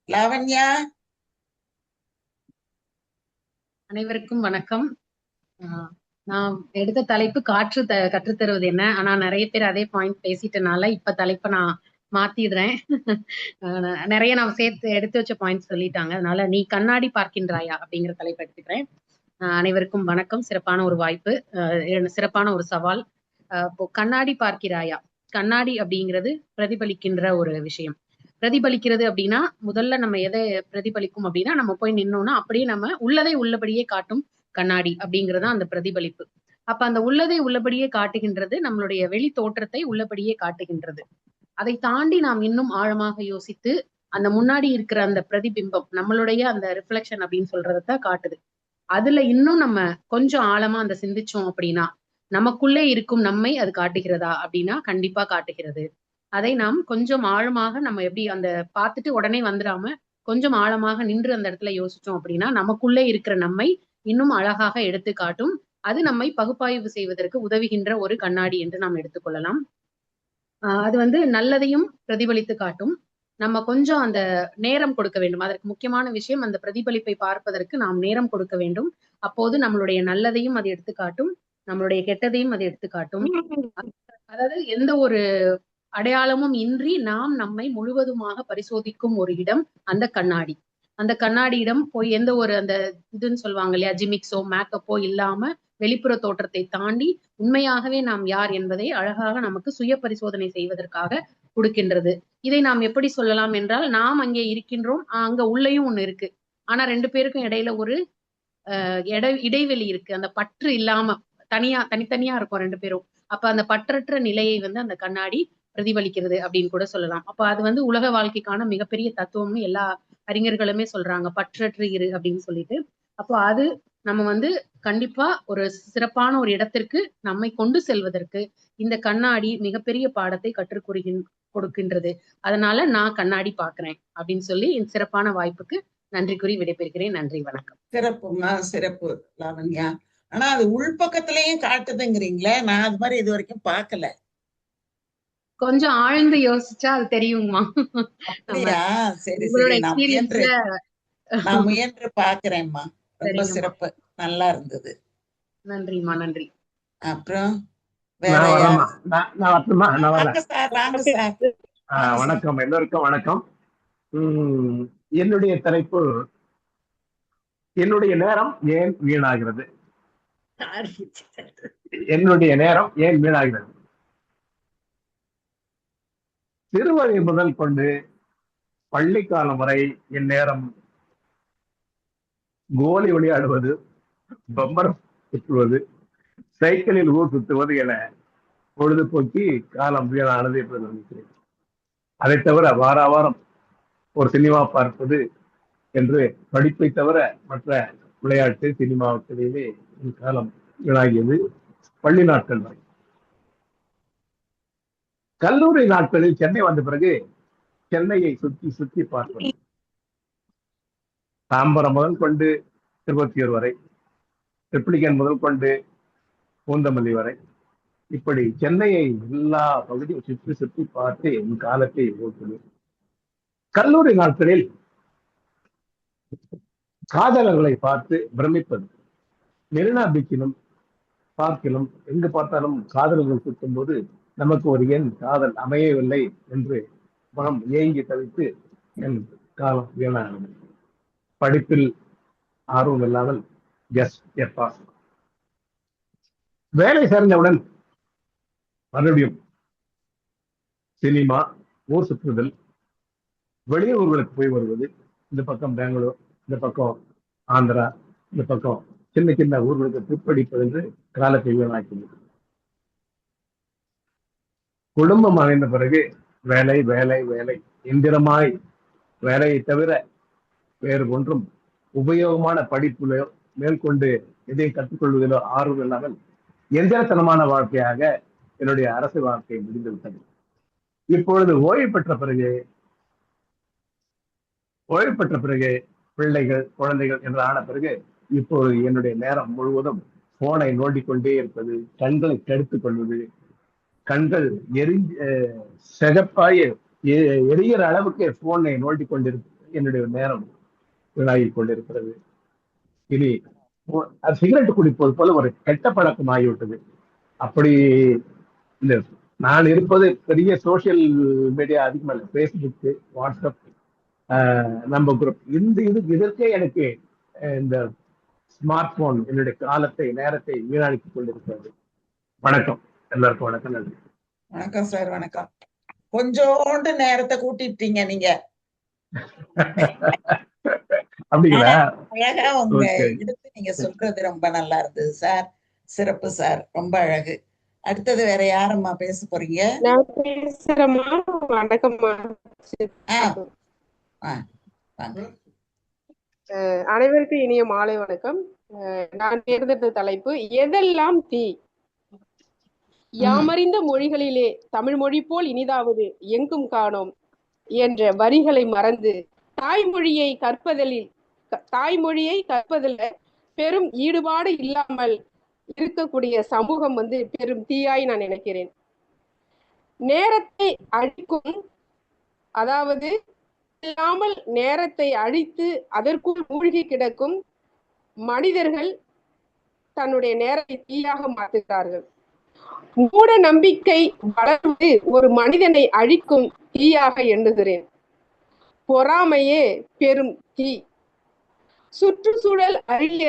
லாவண்யா. அனைவருக்கும் வணக்கம். நான் எடுத்த தலைப்பு காற்று கற்றுத்தருவது என்ன. ஆனா நிறைய பேர் அதே பாயிண்ட் பேசிட்டனால இப்ப தலைப்பை நான் மாத்திடுறேன். நிறைய நான் சேர்த்து எடுத்து வச்ச பாயிண்ட் சொல்லிட்டாங்க. அதனால நீ கண்ணாடி பார்க்கின்றாயா அப்படிங்கிற தலைப்பை எடுத்துக்கிறேன். அனைவருக்கும் வணக்கம். சிறப்பான ஒரு வாய்ப்பு, சிறப்பான ஒரு சவால். இப்போ கண்ணாடி பார்க்கிறாயா. கண்ணாடி அப்படிங்கிறது பிரதிபலிக்கின்ற ஒரு விஷயம். பிரதிபலிக்கிறது அப்படின்னா முதல்ல நம்ம எதை பிரதிபலிக்கும் அப்படின்னா, நம்ம போய் நின்னோம்னா அப்படியே நம்ம உள்ளதை உள்ளபடியே காட்டும் கண்ணாடி அப்படிங்கிறதா அந்த பிரதிபலிப்பு. அப்ப அந்த உள்ளதை உள்ளபடியே காட்டுகின்றது, நம்மளுடைய வெளி தோற்றத்தை உள்ளபடியே காட்டுகின்றது. அதை தாண்டி நாம் இன்னும் ஆழமாக யோசித்து அந்த முன்னாடி இருக்கிற அந்த பிரதிபிம்பம், நம்மளுடைய அந்த ரிஃப்ளெக்ஷன் அப்படின்னு சொல்றதான் காட்டுது. அதுல இன்னும் நம்ம கொஞ்சம் ஆழமா அந்த சிந்திச்சோம் அப்படின்னா நமக்குள்ளே இருக்கும் நம்மை அது காட்டுகிறதா அப்படின்னா கண்டிப்பா காட்டுகிறது. அதை நாம் கொஞ்சம் ஆழமாக நம்ம எப்படி அந்த பார்த்துட்டு உடனே வந்துடாம கொஞ்சம் ஆழமாக நின்று அந்த இடத்துல யோசிச்சோம் அப்படின்னா நமக்குள்ளே இருக்கிற நம்மை இன்னும் அழகாக எடுத்து காட்டும். அது நம்மை பகுப்பாய்வு செய்வதற்கு உதவுகின்ற ஒரு கண்ணாடி என்று நாம் எடுத்துக்கொள்ளலாம். அது வந்து நல்லதையும் பிரதிபலித்து காட்டும். நம்ம கொஞ்சம் அந்த நேரம் கொடுக்க வேண்டும். அதற்கு முக்கியமான விஷயம் அந்த பிரதிபலிப்பை பார்ப்பதற்கு நாம் நேரம் கொடுக்க வேண்டும். அப்போது நம்மளுடைய நல்லதையும் அது எடுத்து காட்டும், நம்மளுடைய கெட்டதையும் அது எடுத்து காட்டும். அதாவது எந்த ஒரு அடையாளமும் இன்றி நாம் நம்மை முழுவதுமாக பரிசோதிக்கும் ஒரு இடம் அந்த கண்ணாடி. அந்த கண்ணாடியிடம் போய் எந்த ஒரு அந்த இதுன்னு சொல்லுவாங்க இல்லையா, ஜிமிக்ஸோ மேக்கப்போ இல்லாம வெளிப்புற தோற்றத்தை தாண்டி உண்மையாகவே நாம் யார் என்பதை அழகாக நமக்கு சுய பரிசோதனை செய்வதற்காக கொடுக்கின்றது. இதை நாம் எப்படி சொல்லலாம் என்றால், நாம் அங்கே இருக்கின்றோம், அங்க உள்ளேயும் ஒண்ணு இருக்கு, ஆனா 2 பேருக்கும் இடையில ஒரு இடைவெளி இருக்கு. அந்த பற்று இல்லாம தனித்தனியா இருக்கும் 2 பேரும். அப்ப அந்த பற்றற்ற நிலையை வந்து அந்த கண்ணாடி பிரதிபலிக்கிறது அப்படின்னு கூட சொல்லலாம். அப்ப அது வந்து உலக வாழ்க்கைக்கான மிகப்பெரிய தத்துவம்னு எல்லா அறிஞர்களுமே சொல்றாங்க, பற்றற்று இரு அப்படின்னு சொல்லிட்டு. அப்போ அது நம்ம வந்து கண்டிப்பா ஒரு சிறப்பான ஒரு இடத்திற்கு நம்மை கொண்டு செல்வதற்கு இந்த கண்ணாடி மிகப்பெரிய பாடத்தை கற்றுக் கொடுக்கின்றது. அதனால நான் கண்ணாடி பாக்குறேன் அப்படின்னு சொல்லி இந்த சிறப்பான வாய்ப்புக்கு நன்றி கூறி விடைபெறுகிறேன். நன்றி, வணக்கம். சிறப்புமா, சிறப்பு லாவண்யா. ஆனா அது உள்பக்கத்திலயும் காட்டுதுங்கிறீங்களே, நான் அது மாதிரி இது வரைக்கும் பார்க்கல. கொஞ்சம் ஆழ்ந்து யோசிச்சா அது தெரியுமா? அப்படியா? சரி சரி, நான் முயன்று பாக்குறேன்மா. ரொம்ப சிறப்பு, நல்லா இருந்தது. நன்றிமா, நன்றி. அப்புறம் வணக்கம் எல்லோருக்கும் வணக்கம். என்னுடைய தலைப்பு என்னுடைய நேரம் ஏன் வீணாகிறது. என்னுடைய நேரம் ஏன் வீணாகிறது. சிறுவயது முதல் கொண்டு பள்ளிக்காலம் வரை என் நேரம் கோலி விளையாடுவது, பம்பரம் சுற்றுவது, சைக்கிளில் ஊர் சுற்றுவது என பொழுதுபோக்கி காலம் வீணானது என்று நினைக்கிறேன். அதை தவிர வார வாரம் ஒரு சினிமா பார்ப்பது என்று படிப்பை தவிர மற்ற விளையாட்டு சினிமாவுக்கிடையிலே என் காலம் வீணாகியது. பள்ளி நாட்கள் வரை. கல்லூரி நாட்களில் சென்னை வந்த பிறகு சென்னையை சுற்றி சுற்றி பார்ப்பது. தாம்பரம் முதல் கொண்டு திருப்பத்தியூர் வரை, ட்ரிப்ளிகன் முதல் கொண்டு பூந்தமல்லி வரை, இப்படி சென்னையை எல்லா பகுதியும் சுற்றி சுற்றி பார்த்து என் காலத்தை ஓட்டுது. கல்லூரி நாட்களில் காதலர்களை பார்த்து பிரமிப்பது. மெரினா பீச்சிலும் பார்க்கிலும் எங்கு பார்த்தாலும் காதலர்கள் சுற்றும் போது நமக்கு ஒரு எண் காதல் அமையவில்லை என்று மனம் ஏங்கி தவித்து என் காலம் வீணானது. படிப்பில் ஆர்வம் இல்லாமல் வேலை சேர்ந்தவுடன் மறுபடியும் சினிமா, ஊர் சுற்றுதல், வெளியூர்களுக்கு போய் வருவது. இந்த பக்கம் பெங்களூர், இந்த பக்கம் ஆந்திரா, இந்த பக்கம் சின்ன சின்ன ஊர்களுக்கு ட்ரிப் அடிப்பது என்று காலத்தை வீணாக்கியது. குடும்பம் அமைந்த பிறகு வேலை வேலை வேலை, எந்திரமாய் வேலையை தவிர வேறு ஒன்றும் உபயோகமான படிப்புலையோ மேற்கொண்டு எதையும் கற்றுக்கொள்வதிலோ ஆர்வம் இல்லாமல் எந்திரத்தனமான வாழ்க்கையாக என்னுடைய அரசு வாழ்க்கை முடிந்துவிட்டது. இப்பொழுது ஓய்வு பெற்ற பிறகு பிள்ளைகள், குழந்தைகள் என்று ஆன பிறகு இப்போது என்னுடைய நேரம் முழுவதும் போனை நோண்டிக்கொண்டே இருப்பது, கண்களை கெடுத்துக் கொள்வது, கண்கள் சிகப்பாய எரிகிற அளவுக்கு போனை நோண்டி கொண்டிருப்பது என்னுடைய நேரம் வீணாகி கொண்டிருக்கிறது. இனி சிகரெட் குடிப்பது போல ஒரு கெட்ட பழக்கம் ஆகிவிட்டது. அப்படி இந்த நான் இருப்பது பெரிய சோசியல் மீடியா அதிகமாக இல்லை, ஃபேஸ்புக்கு, வாட்ஸ்அப், நம்ம குரூப், இதற்கே எனக்கு இந்த ஸ்மார்ட் போன் என்னுடைய காலத்தை, நேரத்தை வீணாக்கிக் கொண்டிருக்கிறது. வணக்கம், எல்லாருக்கும் வணக்கம். நன்றி. வணக்கம் சார், வணக்கம். கொஞ்சோண்டு நேரத்தை கூட்டிட்டீங்க நீங்க. அப்படிங்களா? அழகா உங்க எடுத்து நீங்க சொல்றது ரொம்ப நல்லா இருந்தது சார். சிறப்பு சார், ரொம்ப அழகு. அடுத்தது வேற யாரம்மா பேச போறீங்க? வணக்கம்மா. அனைவருக்கும் இனிய மாலை வணக்கம். நான் தேர்ந்தெடுத்த தலைப்பு எதெல்லாம் தீ. யாமறிந்த மொழிகளிலே தமிழ் மொழி போல் இனிதாவது எங்கும் காணோம் என்ற வரிகளை மறந்து தாய்மொழியை கற்பதில் பெரும் ஈடுபாடு இல்லாமல் இருக்கக்கூடிய சமூகம் பெரும் தீயாய் நான் நினைக்கிறேன். நேரத்தை அழிக்கும், அதாவது இல்லாமல் நேரத்தை அழித்து அதற்குள் மூழ்கி கிடக்கும் மனிதர்கள் தன்னுடைய நேரத்தை தீயாக மாற்றுகிறார்கள். மூட நம்பிக்கை வளர்ந்து ஒரு மனிதனை அழிக்கும் தீயாக எண்ணுகிறேன். பொறாமையே பெரும் தீ. சுற்றுச்சூழல் அழிய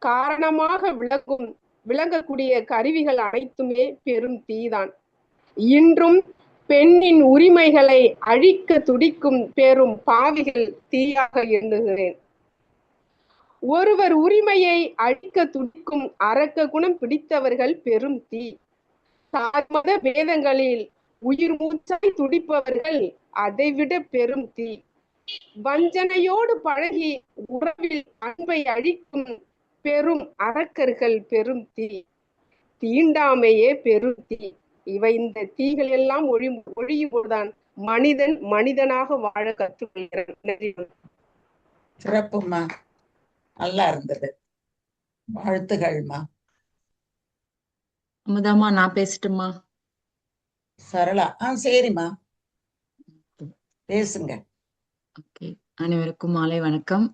காரணமாக விளங்கக்கூடிய கருவிகள் அனைத்துமே பெரும் தீதான். இன்றும் பெண்ணின் உரிமைகளை அழிக்க துடிக்கும் பெரும் பாவிகள் தீயாக எண்ணுகிறேன். ஒருவர் உரிமையை அழிக்க துடிக்கும் அரக்க குணம் பிடித்தவர்கள் பெரும் தீ. தாழ்மத வேதங்களில் உயிர் மூச்சாய் துடிப்பவர்கள் அதைவிட பெரும் தீ. வஞ்சனையோடு பழகி உறவில் அன்பை அழிக்கும் பெரும் அரக்கர்கள் பெரும் தீ. தீண்டாமையே பெரும் தீ. இவை இந்த தீகள் எல்லாம் ஒழியும் போதுதான் மனிதன் மனிதனாக வாழ கற்றுக்கொள்கிறான். சிறப்புமா, நல்லா இருந்தது. வாழ்த்துகள்மா. அமுதாமா, நான் பேசட்டுமா? சரளா, சரிம்மா பேசுங்க. ஓகே, அனைவருக்கும் மாலை வணக்கம்.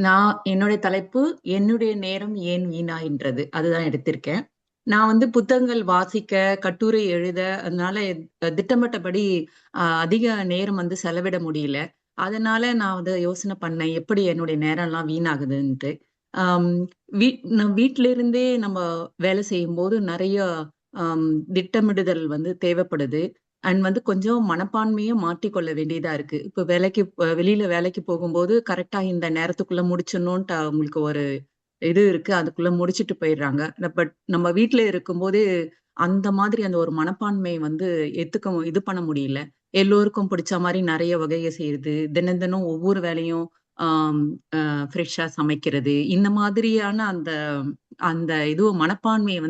நான் என்னுடைய தலைப்பு என்னுடைய நேரம் ஏன் வீணாகின்றது அதுதான் எடுத்திருக்கேன். நான் புத்தகங்கள் வாசிக்க, கட்டுரை எழுத, அதனால திட்டமிட்டபடி அதிக நேரம் செலவிட முடியல. அதனால நான் யோசனை பண்ணேன் எப்படி என்னுடைய நேரம்லாம் வீணாகுதுன்ட்டு. வீட்டில இருந்தே நம்ம வேலை செய்யும் போது நிறைய திட்டமிடுதல் தேவைப்படுது. அண்ட் கொஞ்சம் மனப்பான்மையும் மாற்றிக்கொள்ள வேண்டியதா இருக்கு. இப்போ வெளியில வேலைக்கு போகும்போது கரெக்டா இந்த நேரத்துக்குள்ள முடிச்சிடணும்ட்டு அவங்களுக்கு ஒரு இது இருக்கு, அதுக்குள்ள முடிச்சிட்டு போயிடுறாங்க. பட் நம்ம வீட்டுல இருக்கும்போது அந்த மாதிரி அந்த ஒரு மனப்பான்மை இது பண்ண முடியல. எல்லோருக்கும் பிடிச்ச மாதிரி நிறைய வகையை செய்யுது, தினம் தினம் ஒவ்வொரு வேலையும் ஃப்ரெஷ்ஷா சமைக்கிறது, இந்த மாதிரியான அந்த அந்த மனப்பான்மையை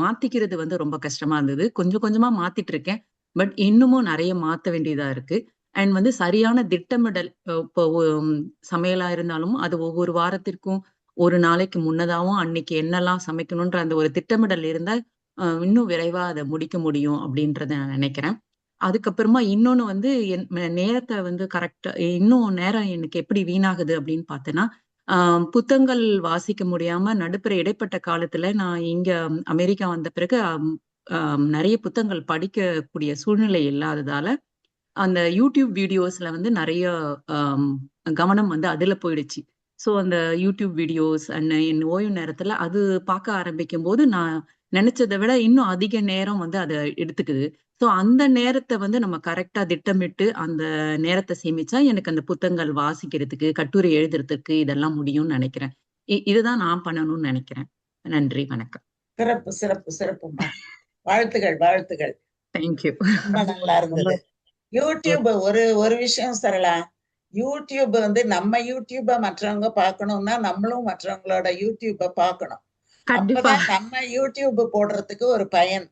மாத்திக்கிறது ரொம்ப கஷ்டமா இருந்தது. கொஞ்சம் கொஞ்சமா மாத்திட்டு இருக்கேன். பட் இன்னமும் நிறைய மாத்த வேண்டியதா இருக்கு. அண்ட் சரியான திட்டமிடல், இப்போ சமையலா இருந்தாலும் அது ஒவ்வொரு வாரத்திற்கும் ஒரு நாளைக்கு முன்னதாகவும் அன்னைக்கு என்னெல்லாம் சமைக்கணும்ன்ற அந்த ஒரு திட்டமிடல் இருந்தா இன்னும் விரைவா அதை முடிக்க முடியும் அப்படின்றத நான் நினைக்கிறேன். அதுக்கப்புறமா இன்னொன்னு என் நேரத்தை கரெக்டா, இன்னும் நேரம் எனக்கு எப்படி வீணாகுது அப்படின்னு பார்த்தேன்னா, புத்தகங்கள் வாசிக்க முடியாம நடுப்புற இடைப்பட்ட காலத்துல நான் இங்க அமெரிக்கா வந்த பிறகு நிறைய புத்தகங்கள் படிக்கக்கூடிய சூழ்நிலை இல்லாததால அந்த யூடியூப் வீடியோஸ்ல நிறைய கவனம் அதுல போயிடுச்சு. ஸோ அந்த யூடியூப் வீடியோஸ் அண்ட் என் ஓய்வு நேரத்துல அது பார்க்க ஆரம்பிக்கும் போது நான் நினைச்சதை விட இன்னும் அதிக நேரம் அதை எடுத்துக்குது. ஸோ அந்த நேரத்தை நம்ம கரெக்டா திட்டமிட்டு அந்த நேரத்தை சேமிச்சா எனக்கு அந்த புத்தகங்கள் வாசிக்கிறதுக்கு, கட்டுரை எழுதுறதுக்கு இதெல்லாம் முடியும்னு நினைக்கிறேன். இதுதான் நான் பண்ணணும்னு நினைக்கிறேன். நன்றி, வணக்கம். சிறப்பு சிறப்பு சிறப்புமா, வாழ்த்துகள் வாழ்த்துகள். தேங்க்யூ. ரொம்ப நல்லா இருந்தது. யூடியூப் ஒரு விஷயம் சரளா, யூடியூப் நம்ம யூடியூப மற்றவங்க பார்க்கணும்னா நம்மளும் மற்றவங்களோட யூடியூப பார்க்கணும். அப்பதான் நம்ம யூடியூப் போடுறதுக்கு ஒரு பயன்.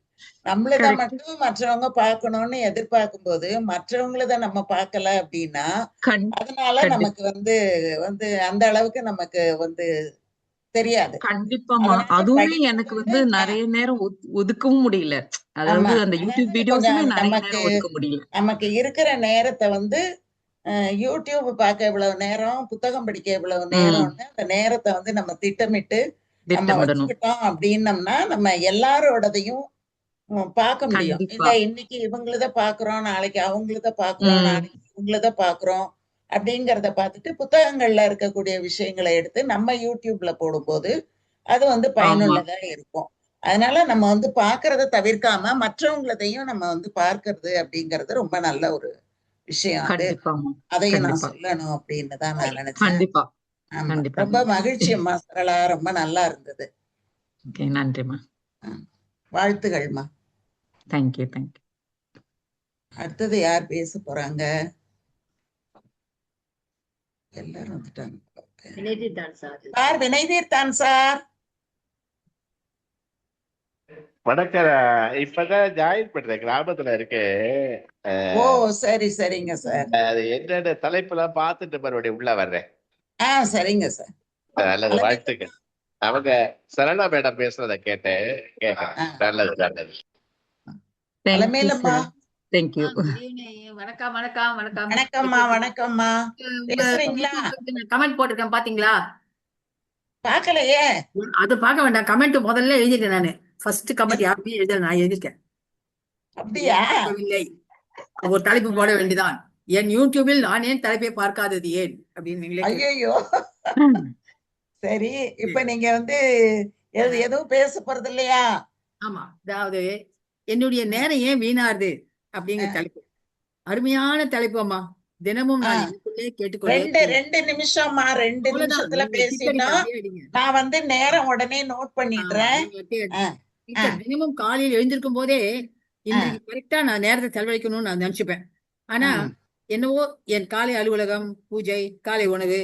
நம்மளத மட்டும் மற்றவங்க பார்க்கணும்னு எதிர்பார்க்கும் போது மற்றவங்களத நம்ம பார்க்கல அப்படின்னா அதனால நமக்கு அந்த அளவுக்கு நமக்கு தெரியாது. கண்டிப்பாமா, அதுவுமே எனக்கு நிறைய நேரம் ஒதுக்கவும் முடியல. அதாவது அந்த யூடியூப் வீடியோஸுமே நிறைய நேரம் ஒதுக்க முடியல. நமக்கு இருக்கிற நேரத்தை யூடியூப் பார்க்க இவ்வளவு நேரம், புத்தகம் படிக்க இவ்வளவு நேரம்னு அந்த நேரத்தை நம்ம திட்டமிட்டு நம்ம வச்சுக்கிட்டோம் அப்படின்னம்னா நம்ம எல்லாரோடதையும் பார்க்க முடியும். இல்ல இன்னைக்கு இவங்களத பாக்குறோம், நாளைக்கு அவங்களத பாக்குறோம், நாளைக்கு இவங்களத பாக்குறோம் அப்படிங்கறத பார்த்துட்டு புத்தகங்கள்ல இருக்கக்கூடிய விஷயங்களை எடுத்து நம்ம யூடியூப்ல போடும்போது அது பயனுள்ளதா இருக்கும். அதனால நம்ம பாக்குறத தவிர்க்காம மற்றவங்களதையும் நம்ம பார்க்கறது அப்படிங்கறது ரொம்ப நல்ல ஒரு விஷயம். அது அதையும் நான் சொல்லணும் அப்படின்னு தான் நான் நினைச்சேன். ரொம்ப மகிழ்ச்சியம்மா சரளா, ரொம்ப நல்லா இருந்தது. நன்றிமா, வாழ்த்துகள்மா. Thank you thank you. அடுத்தது யார் பேச போறாங்க? எல்லாரும் வந்துட்டாங்க. வினய்தீர் தான் சார். வணக்கம். இப்பதான் ஜாயின் பண்றேன், கிராமத்துல இருக்கு. ஓ சரி சரிங்க சார். அது என்னென்ன தலைப்புலாம் பார்த்துட்டு மறுபடியும் உள்ள வர்றேன். சரிங்க சார். நல்லது, வாழ்த்துக்கள். அவங்க சரளா மேடம் பேசுறத கேட்டேன். நல்லது நல்லது. அலமேலம்மா. தேங்க்யூ. வணக்கம் வணக்கம் வணக்கம். வணக்கம்மா வணக்கம்மா. பேசுறீங்களா? கமெண்ட் போட்டிருக்கேன் பாத்தீங்களா? பாக்கலையே. அது பார்க்க வேண்டாம். கமெண்ட் முதல்ல எழுதிட்டேன் நானு. ஃபர்ஸ்ட் கமெண்ட் யாருமே எழுத நான் எழுதிட்டேன். அப்படியா? ஒரு தலைப்பு போட வேண்டியதான். என் யூடியூபில் நான் ஏன் தலைப்பை பார்க்காதது ஏன் அப்படின்னு. ஐயோ. சரி, இப்ப நீங்க வந்து எதுவும் பேச போறது இல்லையா? ஆமா, அதாவது என்னுடைய நேரம் ஏன் வீணாருது அப்படிங்கிற தலைப்பு. அருமையான தலைப்பு அம்மா. தினமும் நான் எனக்குள்ளே கேட்டுக்கொள்றேன். 2 நிமிஷம்மா, 2 நிமிஷத்துல பேசினா நான் வந்து நேரம் உடனே நோட் பண்ணிடுறேன். தினமும் காலையில் எழுந்திருக்கும் போதே இன்றைக்கு கரெக்டா நான் நேரத்தை செலவழிக்கணும்னு நான் நினைச்சுப்பேன். ஆனா என்னவோ என் காலை அலுவலகம், பூஜை, காலை உணவு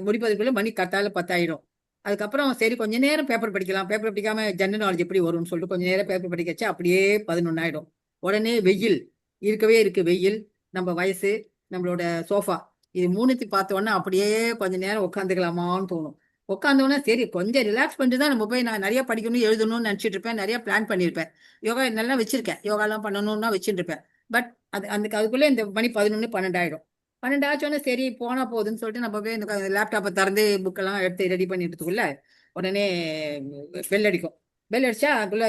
முடிப்பதற்குள்ள மணி கரெக்டால 10 ஆயிடும். அதுக்கப்புறம் சரி கொஞ்ச நேரம் பேப்பர் படிக்கலாம், பேப்பர் படிக்காம ஜெனரல் நாலேஜ் எப்படி வரும்னு சொல்லிட்டு கொஞ்ச நேரம் பேப்பர் படிக்க வச்சா அப்படியே 11 ஆயிடும். உடனே வெயில் இருக்கவே இருக்கு. வெயில், நம்ம வயசு, நம்மளோட சோஃபா, இது மூணுத்தி பார்த்தோன்னா அப்படியே கொஞ்ச நேரம் உட்காந்துக்கலாமான்னு தோணும். உட்காந்தோன்னா சரி கொஞ்சம் ரிலாக்ஸ் பண்ணிட்டு தான் நம்ம போய் நான் நிறைய படிக்கணும் எழுதணும்னு நினச்சிட்டு இருப்பேன். நிறைய பிளான் பண்ணியிருப்பேன். யோகா நல்லா வச்சிருக்கேன், யோகாலாம் பண்ணணும்னா வச்சுட்டு இருப்பேன். பட் அதுக்குள்ளே இந்த மணி 11, 12 ஆயிடும். 12 ஆச்சோன்னே சரி போனா போகுதுன்னு சொல்லிட்டு நம்ம போய் இந்த லேப்டாப்பை திறந்து புக்கெல்லாம் எடுத்து ரெடி பண்ணிட்டுக்குள்ள உடனே பெல் அடிக்கும். பெல் அடிச்சா அதுக்குள்ள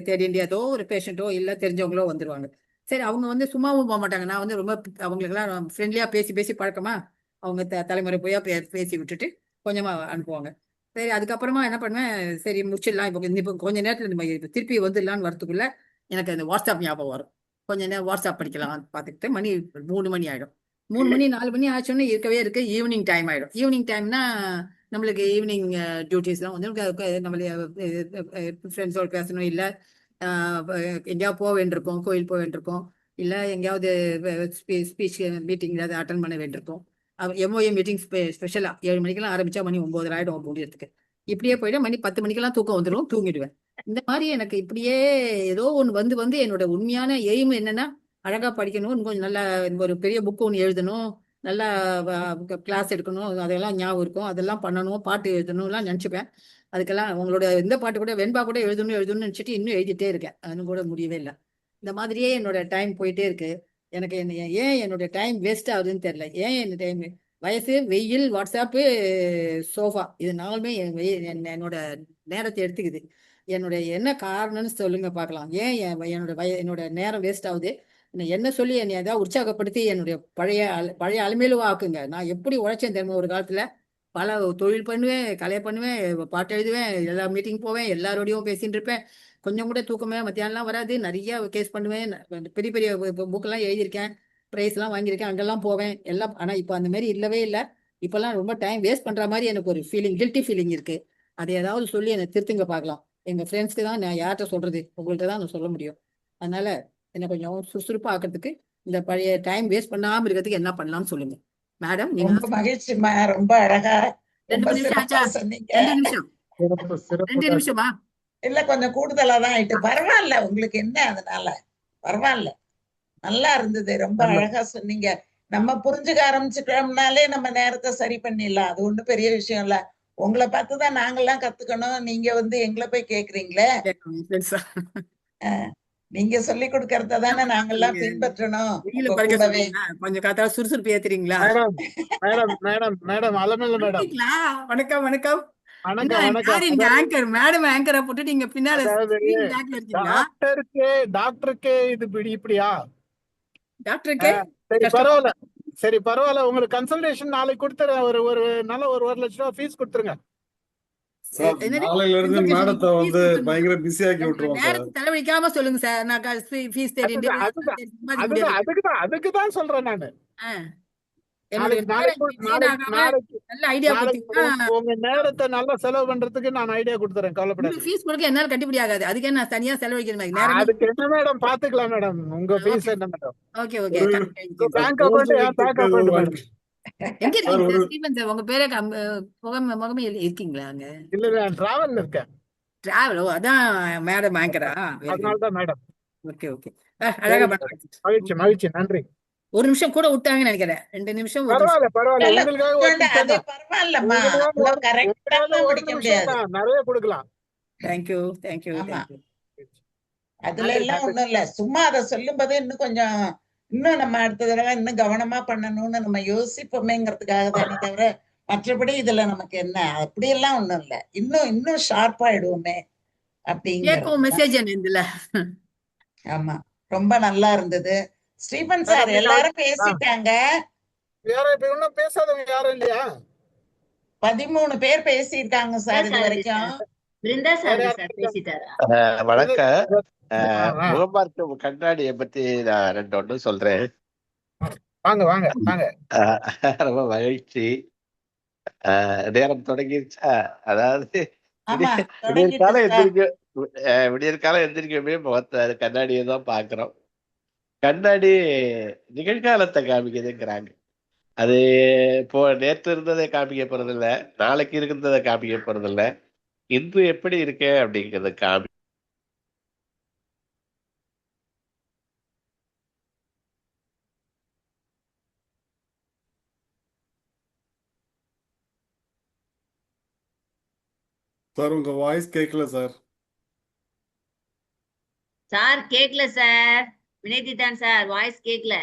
தேடி ஏதோ ஒரு பேஷண்ட்டோ இல்லை தெரிஞ்சவங்களோ வந்துடுவாங்க. சரி அவங்க வந்து சும்மாவும் போக மாட்டாங்க. நான் வந்து ரொம்ப அவங்களுக்கெல்லாம் ஃப்ரெண்ட்லியாக பேசி பழக்கமா அவங்க தலைமுறை போய் பேசி விட்டுட்டு கொஞ்சமாக அனுப்புவாங்க. சரி அதுக்கப்புறமா என்ன பண்ணுவேன், சரி முடிச்சிடலாம் இப்போ கொஞ்ச நேரத்தில் நம்ம திருப்பி வந்துடலான்னு வரத்துக்குள்ள எனக்கு அந்த வாட்ஸ்அப் ஞாபகம் வரும். கொஞ்ச நேரம் வாட்ஸ்அப் படிக்கலாம் பார்த்துக்கிட்டு மணி 3 மணி ஆகிடும். 3 மணி 4 மணி ஆச்சோன்னே இருக்கவே இருக்கு. ஈவினிங் டைம் ஆகிடும். ஈவினிங் டைம்னா நம்மளுக்கு ஈவினிங் டியூட்டிஸ்லாம் வந்து நம்மளே ஃப்ரெண்ட்ஸோட பேசணும், இல்லை எங்கேயாவது போக வேண்டியிருக்கோம், கோயில் போக வேண்டியிருக்கோம், இல்லை எங்கேயாவது ஸ்பீச் மீட்டிங் ஏதாவது அட்டன் பண்ண வேண்டியிருக்கோம். எம்ஓஏ மீட்டிங் ஸ்பெஷலாக 7 மணிக்கெல்லாம் ஆரம்பிச்சா மணி 9 ஆகிடும் முடியறதுக்கு. இப்படியே போயிட்டு மணி 10 மணிக்கெல்லாம் தூக்கம் வந்துடும், தூங்கிடுவேன். இந்த மாதிரி எனக்கு இப்படியே ஏதோ ஒன்று வந்து என்னோட உண்மையான எய்ம் என்னன்னா அழகா படிக்கணும், கொஞ்சம் நல்லா ஒரு பெரிய புக்கு ஒன்று எழுதணும், நல்லா கிளாஸ் எடுக்கணும், அதெல்லாம் ஞாபகம் இருக்கும், அதெல்லாம் பண்ணணும், பாட்டு எழுதணும்லாம் நினச்சிப்பேன். அதுக்கெல்லாம் உங்களோட இந்த பாட்டு கூட வெண்பா கூட எழுதணும்னு நினச்சிட்டு இன்னும் எழுதிட்டே இருக்கேன். அதுன்னு கூட முடியவே இல்லை. இந்த மாதிரியே என்னோட டைம் போயிட்டே இருக்கு. எனக்கு ஏன் என்னோட டைம் வேஸ்ட் ஆகுதுன்னு தெரியல. ஏன் என்ன டைம் வயசு, வெயில், வாட்ஸ்அப்பு, சோஃபா இது நாலுமே என்னோட நேரத்தை எடுத்துக்குது. என்னோட என்ன காரணம்னு சொல்லுங்க பார்க்கலாம். ஏன் என்னோட நேரம் வேஸ்ட் ஆகுது? என்ன சொல்லி என்னை ஏதாவது உற்சாகப்படுத்தி என்னுடைய பழைய அலுமையிலுவா ஆக்குங்க. நான் எப்படி உழைச்சேன் தெரியுமா ஒரு காலத்துல. பல தொழில் பண்ணுவேன், கலை பண்ணுவேன், பாட்டு எழுதுவேன், எல்லா மீட்டிங் போவேன், எல்லாரோடையும் பேசிட்டு இருப்பேன். கொஞ்சம் கூட தூக்கமே மத்தியானம்லாம் வராது. நிறைய கேஸ் பண்ணுவேன், பெரிய பெரிய புக்கெல்லாம் எழுதியிருக்கேன், ப்ரைஸ்லாம் வாங்கியிருக்கேன், அங்கெல்லாம் போவேன் எல்லாம். ஆனால் இப்போ அந்த மாதிரி இல்லவே இல்லை. இப்போல்லாம் ரொம்ப டைம் வேஸ்ட் பண்ணுற மாதிரி எனக்கு ஒரு கில்ட்டி ஃபீலிங் இருக்கு. அதை ஏதாவது சொல்லி என்னை திருத்துங்க பார்க்கலாம். எங்கள் ஃப்ரெண்ட்ஸ்க்கு தான் நான் யார்கிட்ட சொல்றது, உங்கள்கிட்ட தான் நான் சொல்ல முடியும். அதனால என்ன கொஞ்சம் சுறுசுறுப்பா ஆக்கிறதுக்கு, இந்த பழைய டைம் வேஸ்ட் பண்ணாம இருக்கிறதுக்கு என்ன பண்ணலாம்னு சொல்லுங்க மேடம். ரொம்ப மகிழ்ச்சிமா, ரொம்ப அழகா 2 நிமிஷம் ஆச்சா? 2 நிமிஷம் 2 நிமிஷமா? இல்ல கொஞ்சம் கூடுதலா தான் ஆயிட்டு. பரவாயில்ல, உங்களுக்கு என்ன அதனால பரவாயில்ல, நல்லா இருந்தது, ரொம்ப அழகா சொன்னீங்க. நம்ம புரிஞ்சுக்க ஆரம்பிச்சுட்டோம்னாலே நம்ம நேரத்தை சரி பண்ணிடலாம். அது ஒண்ணும் பெரிய விஷயம் இல்ல. உங்களை பார்த்துதான் நாங்கெல்லாம் கத்துக்கணும். நீங்க வந்து எங்களை போய் கேக்குறீங்களே, நீங்க சொல்லி கொடுக்கறத தானே நாங்கெல்லாம் பின்பற்றணும். கொஞ்சம் காத்தா சுறுசுறுப்பு ஏத்துறீங்களா? மேடம் அலமேல மேடம் வணக்கம் வணக்கம். ஆங்கரா போட்டு நீங்க பின்னால டாக்டருக்கே இது இப்படியா? டாக்டருக்கே பரவாயில்ல, சரி பரவாயில்ல. உங்களுக்கு கன்சல்டேஷன் நாளைக்கு கொடுத்துறேன். ஒரு நல்ல 1 லட்சம் ரூபாய் ஃபீஸ் கொடுத்துருங்க. நாளையில இருந்து மேடத்தை வந்து பயங்கர பிஸி ஆக்கி விட்டுருவோம் சார். தலைவலிக்காம சொல்லுங்க சார். நான் ஃபீஸ் தெரியும். அதுக்குதான் சொல்றேன் நானு. நல்ல ஐடியா உங்க நேரத்தை நல்லா செலவு பண்றதுக்கு நான் ஐடியா கொடுத்துறேன். கவலைப்படாது. ஃபீஸ் கொடுக்க என்னால கட்டிப்படி ஆகாது. அதுக்கே நான் தனியா செலவழிக்கிறேன். அதுக்கு என்ன மேடம் பாத்துக்கலாம் மேடம். உங்க ஃபீஸ் என்ன madam? Okay okay. Bank account madam. எங்க இருக்கீங்க ஸ்டீபன் சார்? உங்க பேரே முகமே இருக்கீங்களா? அங்க இல்ல, டிராவல்ல இருக்கேன். டிராவல்? அதான் மேடம் ஆங்கரா? அதனால தான் மேடம். Okay okay. அழகா மகிழ்ச்சி மகிழ்ச்சி, நன்றி. 1 நிமிஷம் கூட விட்டாங்கன்னு நினைக்கிறேன். 2 நிமிஷம். பரவாயில்ல பரவாயில்ல, உங்களுக்காக நிறைய கொடுக்கலாம். Thank you thank you. அதுல எல்லாம் ஒண்ணும் இல்ல, சும்மா அதை சொல்லும்போது இன்னும் கொஞ்சம் இன்னும் நம்ம அடுத்த தடவை இன்னும் கவனமா பண்ணணும்னு நம்ம யோசிப்போமேங்கிறதுக்காக தானே தவிர மற்றபடி இதுல நமக்கு என்ன அப்படியெல்லாம் ஒண்ணும் இல்ல. இன்னும் ஷார்ப்பா ஆயிடுவோமே அப்படிங்கிறது. மெசேஜ் இதுல. ஆமா, ரொம்ப நல்லா இருந்தது. ஸ்டீபன் சார் எல்லாரும் பேசிட்டாங்க. இன்னும் பேசாதவங்க யாரும் இல்லையா? 13 பேர் பேசியிருக்காங்க சார் இது வரைக்கும். வணக்கம். முகமார்க்கம் கண்ணாடியை பத்தி நான் 2 ஒன்று சொல்றேன். ரொம்ப மகிழ்ச்சி. நேரம் தொடங்கிருச்சா? அதாவது விடியற்காலம் எந்திரிக்கவே முகத்த கண்ணாடியை தான் பாக்குறோம். கண்ணாடி நிகழ்காலத்தை காமிக்குதுங்கிறாங்க. அது இப்போ நேற்று இருந்ததை காமிக்க போறதில்ல, நாளைக்கு இருந்ததை காமிக்க போறதில்ல, இன்று எப்படி இருக்கு அப்படிங்கறத காமி. சார் உங்க வாய்ஸ் கேட்கல சார். சார் கேட்கல சார். வினய்தான் சார் வாய்ஸ் கேட்கல.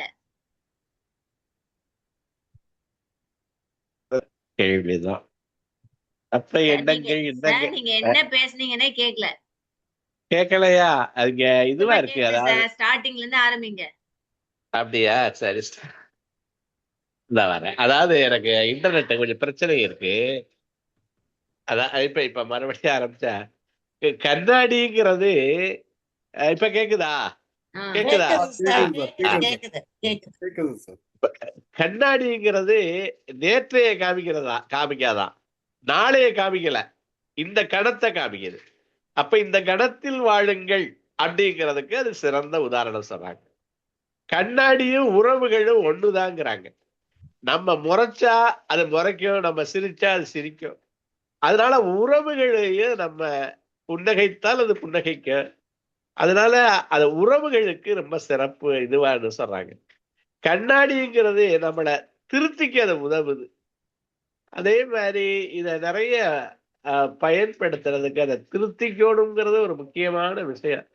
கேள்விதான். அப்ப எண்ணங்கள் நீங்க என்ன பேசுனீங்கன்னே கேட்கல. கேட்கலையா? அதுங்க இதுவா இருக்கு. அதாவது ஸ்டார்டிங்ல இருந்து ஆரம்பிங்க. அப்படியா? சரி வரேன். அதாவது எனக்கு இன்டர்நெட் கொஞ்சம் பிரச்சனை இருக்கு. அதான் இப்ப மறுபடியும் ஆரம்பிச்சா கண்ணாடிங்கிறது இப்ப கேக்குதா? கண்ணாடிங்கிறது நேற்றைய காமிக்காதான், நாளைய காமிக்கல, இந்த கணத்தை காமிக்குது. அப்ப இந்த கணத்தில் வாழுங்கள் அப்படிங்கிறதுக்கு அது சிறந்த உதாரணம் சொல்றாங்க. கண்ணாடியும் உறவுகளும் ஒண்ணுதாங்கிறாங்க. நம்ம முறைச்சா அது முறைக்கும், நம்ம சிரிச்சா அது சிரிக்கும். அதனால உறவுகளையும் நம்ம புன்னகைத்தால் அது புன்னகைக்கும். அதனால அது உறவுகளுக்கு ரொம்ப சிறப்பு இதுவான்னு சொல்றாங்க. கண்ணாடிங்கிறது நம்மளை திருத்திக்க அது உதவுது. அதே மாதிரி இதை நிறைய பயன்படுத்துறதுக்கு அதை திருத்திக்கணுங்கிறது ஒரு முக்கியமான விஷயம்.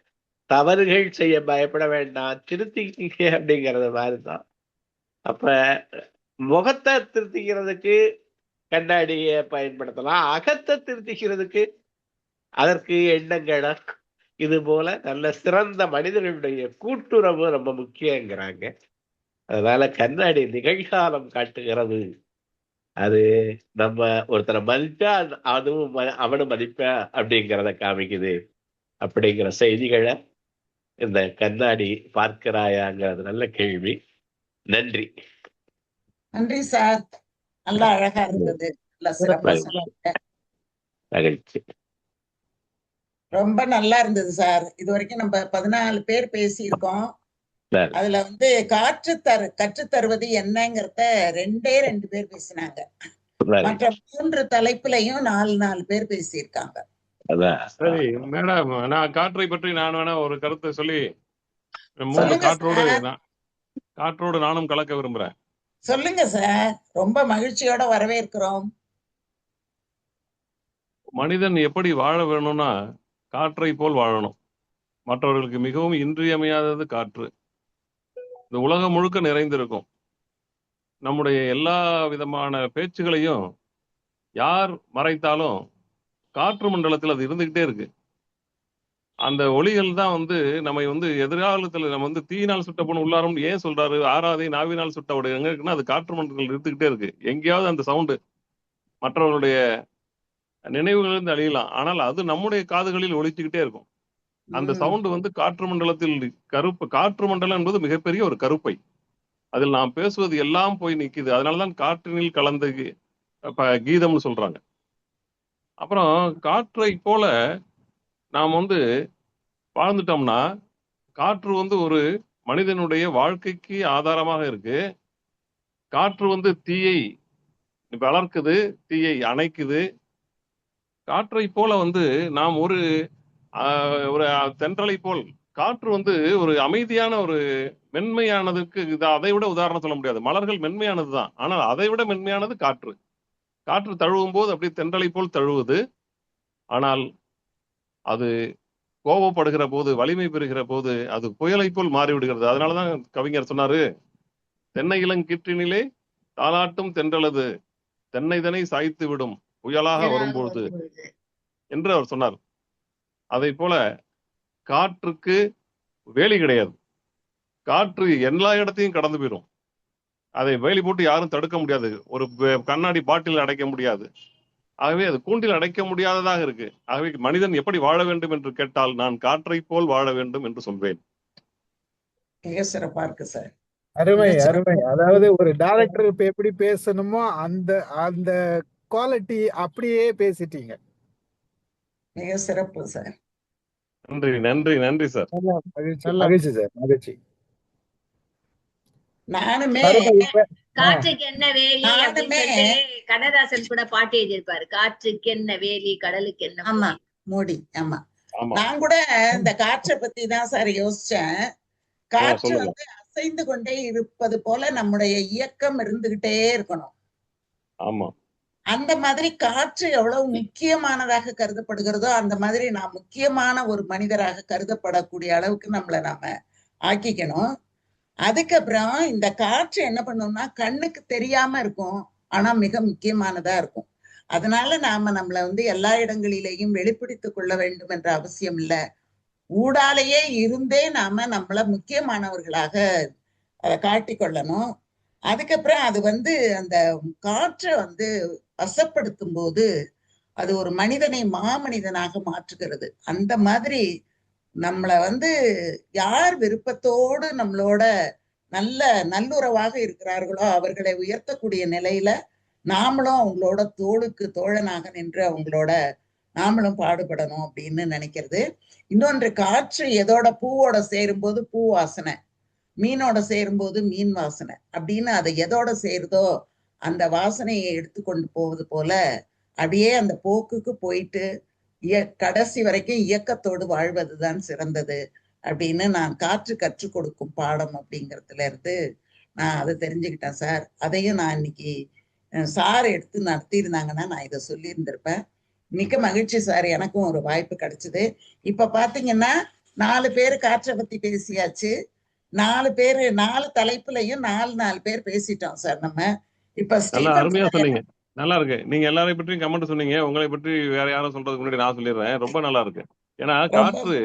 தவறுகள் செய்ய பயப்பட வேண்டாம், திருத்திக்க அப்படிங்கிறது மாதிரிதான். அப்ப முகத்தை திருத்திக்கிறதுக்கு கண்ணாடியை பயன்படுத்தலாம், அகத்தை திருத்திக்கிறதுக்கு அதற்கு எண்ணங்களை, இது போல நல்ல சிறந்த மனிதர்களுடைய கூட்டுறவு ரொம்ப முக்கியங்கிறாங்க. அதனால கண்ணாடி நிகழ்காலம் காட்டுகிறது. அது நம்ம ஒருத்தரை மதிப்பா அதுவும் அவனும் மதிப்பா அப்படிங்கிறத காமிக்குது அப்படிங்கிற செய்திகளை இந்த கண்ணாடி பார்க்கிறாயாங்கிறது நல்ல கேள்வி. நன்றி. நன்றி சார், நல்லா அழகா இருந்தது. மகிழ்ச்சி. ரொம்ப நல்லா இருந்தது சார். இது வரைக்கும் நம்ம 14 பேர் பேசியிருக்கோம். அதுல கற்றுத்தருவது என்னங்கிறத 2 பேர் பேசினாங்க. மற்ற 3 தலைப்புலையும் 4 பேர் பேசியிருக்காங்க. சரி மேடம், நான் காற்றை பற்றி நான் வேணா ஒரு கருத்தை சொல்லி காற்றோடு நானும் கலக்க விரும்புறேன். சொல்லுங்க சார், ரொம்ப மகிழ்ச்சியோட வரவேற்கிறோம். மனிதன் எப்படி வாழ வேணும்னா காற்றை போல் வாழணும். மற்றவர்களுக்கு மிகவும் இன்றியமையாதது காற்று. இந்த உலகம் முழுக்க நிறைந்திருக்கும். நம்முடைய எல்லா விதமான பேச்சுகளையும் யார் மறைத்தாலும் காற்று மண்டலத்தில் அது இருந்துகிட்டே இருக்கு. அந்த ஒளிகள் தான் நம்ம எதிர்காலத்துல நம்ம தீயினால் சுட்ட பொண்ணு உள்ளாரும் ஏன் சொல்றாரு, ஆறாதை நாவினால் சுட்ட உடைய எங்க இருக்குன்னா அது காற்று மண்டலத்தில் இருந்துகிட்டே இருக்கு. எங்கேயாவது அந்த சவுண்டு மற்றவர்களுடைய நினைவுகளிலிருந்து அழியலாம், ஆனால் அது நம்முடைய காதுகளில் ஒலிச்சுக்கிட்டே இருக்கும். அந்த சவுண்டு காற்று மண்டலத்தில் காற்று மண்டலம் என்பது மிகப்பெரிய ஒரு கருப்பை. அதில் நாம் பேசுவது எல்லாம் போய் நிக்குது. அதனாலதான் காற்றினில் கலந்த கீதம்னு சொல்றாங்க. அப்புறம் காற்றை போல நாம் வாழ்ந்துட்டோம்னா காற்று ஒரு மனிதனுடைய வாழ்க்கைக்கு ஆதாரமாக இருக்கு. காற்று தீயை வளர்க்குது, தீயை அணைக்குது. காற்றை போல நாம் ஒரு தென்றலை போல் காற்று ஒரு அமைதியான ஒரு மென்மையானதுக்கு அதை விட உதாரணம் சொல்ல முடியாது. மலர்கள் மென்மையானதுதான், ஆனால் அதை விட மென்மையானது காற்று. காற்று தழுவும் போது அப்படியே தென்றலை போல் தழுவுது. ஆனால் அது கோபப்படுகிற போது, வலிமை பெறுகிற போது அது புயலை போல் மாறிவிடுகிறது. அதனாலதான் கவிஞர் சொன்னாரு, தென்னை இளங்கீற்றினிலே தாலாட்டும் தென்றலது தென்னைதனை சாய்த்து விடும் புயலாக வரும்பொழுது என்று அவர் சொன்னார். அதை போல காற்றுக்கு வேலி கிடையாது. காற்று எல்லா இடத்தையும் கடந்து போயிடும். அதை வேலி போட்டு யாரும் தடுக்க முடியாது. ஒரு கண்ணாடி பாட்டில் அடைக்க முடியாது. ஆகவே அது கூண்டில் அடைக்க முடியாததாக இருக்கு. ஆகவே மனிதன் எப்படி வாழ வேண்டும் என்று கேட்டால் நான் காற்றை போல் வாழ வேண்டும் என்று சொல்வேன். மிக சிறப்பா இருக்கு சார். அருமை அருமை. அதாவது ஒரு டைரக்டர் இப்ப எப்படி பேசணுமோ அந்த அந்த குவாலிட்டி அப்படியே பேசிட்டீங்க. மிக சிறப்பு சார். நன்றி நன்றி நன்றி சார். மகிழ்ச்சி சார், மகிழ்ச்சி. நானுமே காற்றுக்கு என்ன வேலி அப்படின்னு கண்ணதாசன் கூட பாட்டு எழுதியிருப்பாரு. காற்றுக்கு என்ன வேலி, கடலுக்கு என்ன. ஆமா மூடி. ஆமா, நான் கூட இந்த காற்றை பத்தி தான் சார் யோசிச்சேன். காற்று வந்து அசைந்து கொண்டே இருப்பது போல நம்முடைய இயக்கம் இருந்துகிட்டே இருக்கணும். ஆமா, அந்த மாதிரி காற்று எவ்வளவு முக்கியமானதாக கருதப்படுகிறதோ அந்த மாதிரி நான் முக்கியமான ஒரு மனிதராக கருதப்படக்கூடிய அளவுக்கு நம்மளை நாம ஆக்கிக்கணும். அதுக்கப்புறம் இந்த காற்று என்ன பண்ணோம்னா கண்ணுக்கு தெரியாம இருக்கும், ஆனா மிக முக்கியமானதா இருக்கும். அதனால நாம நம்மளை வந்து எல்லா இடங்களிலேயும் வெளிப்படுத்திக் கொள்ள வேண்டும் என்ற அவசியம் இல்லை. ஊடாலேயே இருந்தே நாம நம்மள முக்கியமானவர்களாக அதை காட்டிக்கொள்ளணும். அதுக்கப்புறம் அது வந்து அந்த காற்றை வந்து வசப்படுத்தும் போது அது ஒரு மனிதனை மாமனிதனாக மாற்றுகிறது. அந்த மாதிரி நம்மளை வந்து யார் விருப்பத்தோடு நம்மளோட நல்லுறவாக இருக்கிறார்களோ அவர்களை உயர்த்தக்கூடிய நிலையில நாமளும் அவங்களோட தோளுக்கு தோழனாக நின்று அவங்களோட நாமளும் பாடுபடணும் அப்படின்னு நினைக்கிறது. இன்னொன்று, காற்று எதோட பூவோட சேரும்போது பூ வாசனை, மீனோட சேரும்போது மீன் வாசனை அப்படின்னு அதை எதோட சேருதோ அந்த வாசனையை எடுத்துக்கொண்டு போவது போல அப்படியே அந்த போக்குக்கு போயிட்டு கடைசி வரைக்கும் இயக்கத்தோடு வாழ்வதுதான் சிறந்தது அப்படின்னு நான் காற்று கற்றுக் கொடுக்கும் பாடம் அப்படிங்கிறதுல இருந்து நான் அதை தெரிஞ்சுக்கிட்டேன் சார். அதையும் நான் இன்னைக்கு சார் எடுத்து நடத்தியிருந்தாங்கன்னா நான் இதை சொல்லியிருந்திருப்பேன். மிக்க மகிழ்ச்சி சார், எனக்கும் ஒரு வாய்ப்பு கிடைச்சது. இப்ப பாத்தீங்கன்னா 4 பேர் காற்றை பத்தி பேசியாச்சு. 4 தலைப்புலையும் 4 பேர் பேசிட்டோம் சார். நம்ம இப்ப அருமையா சொன்னீங்க, நல்லா இருக்கு. நீங்க எல்லாரையும் பற்றியும் கமெண்ட் சொன்னீங்க. உங்களை பற்றி வேற யாரும் சொல்றதுக்கு முன்னாடி நான் சொல்லிடுறேன். ரொம்ப நல்லா இருக்கு. ஏன்னா காற்று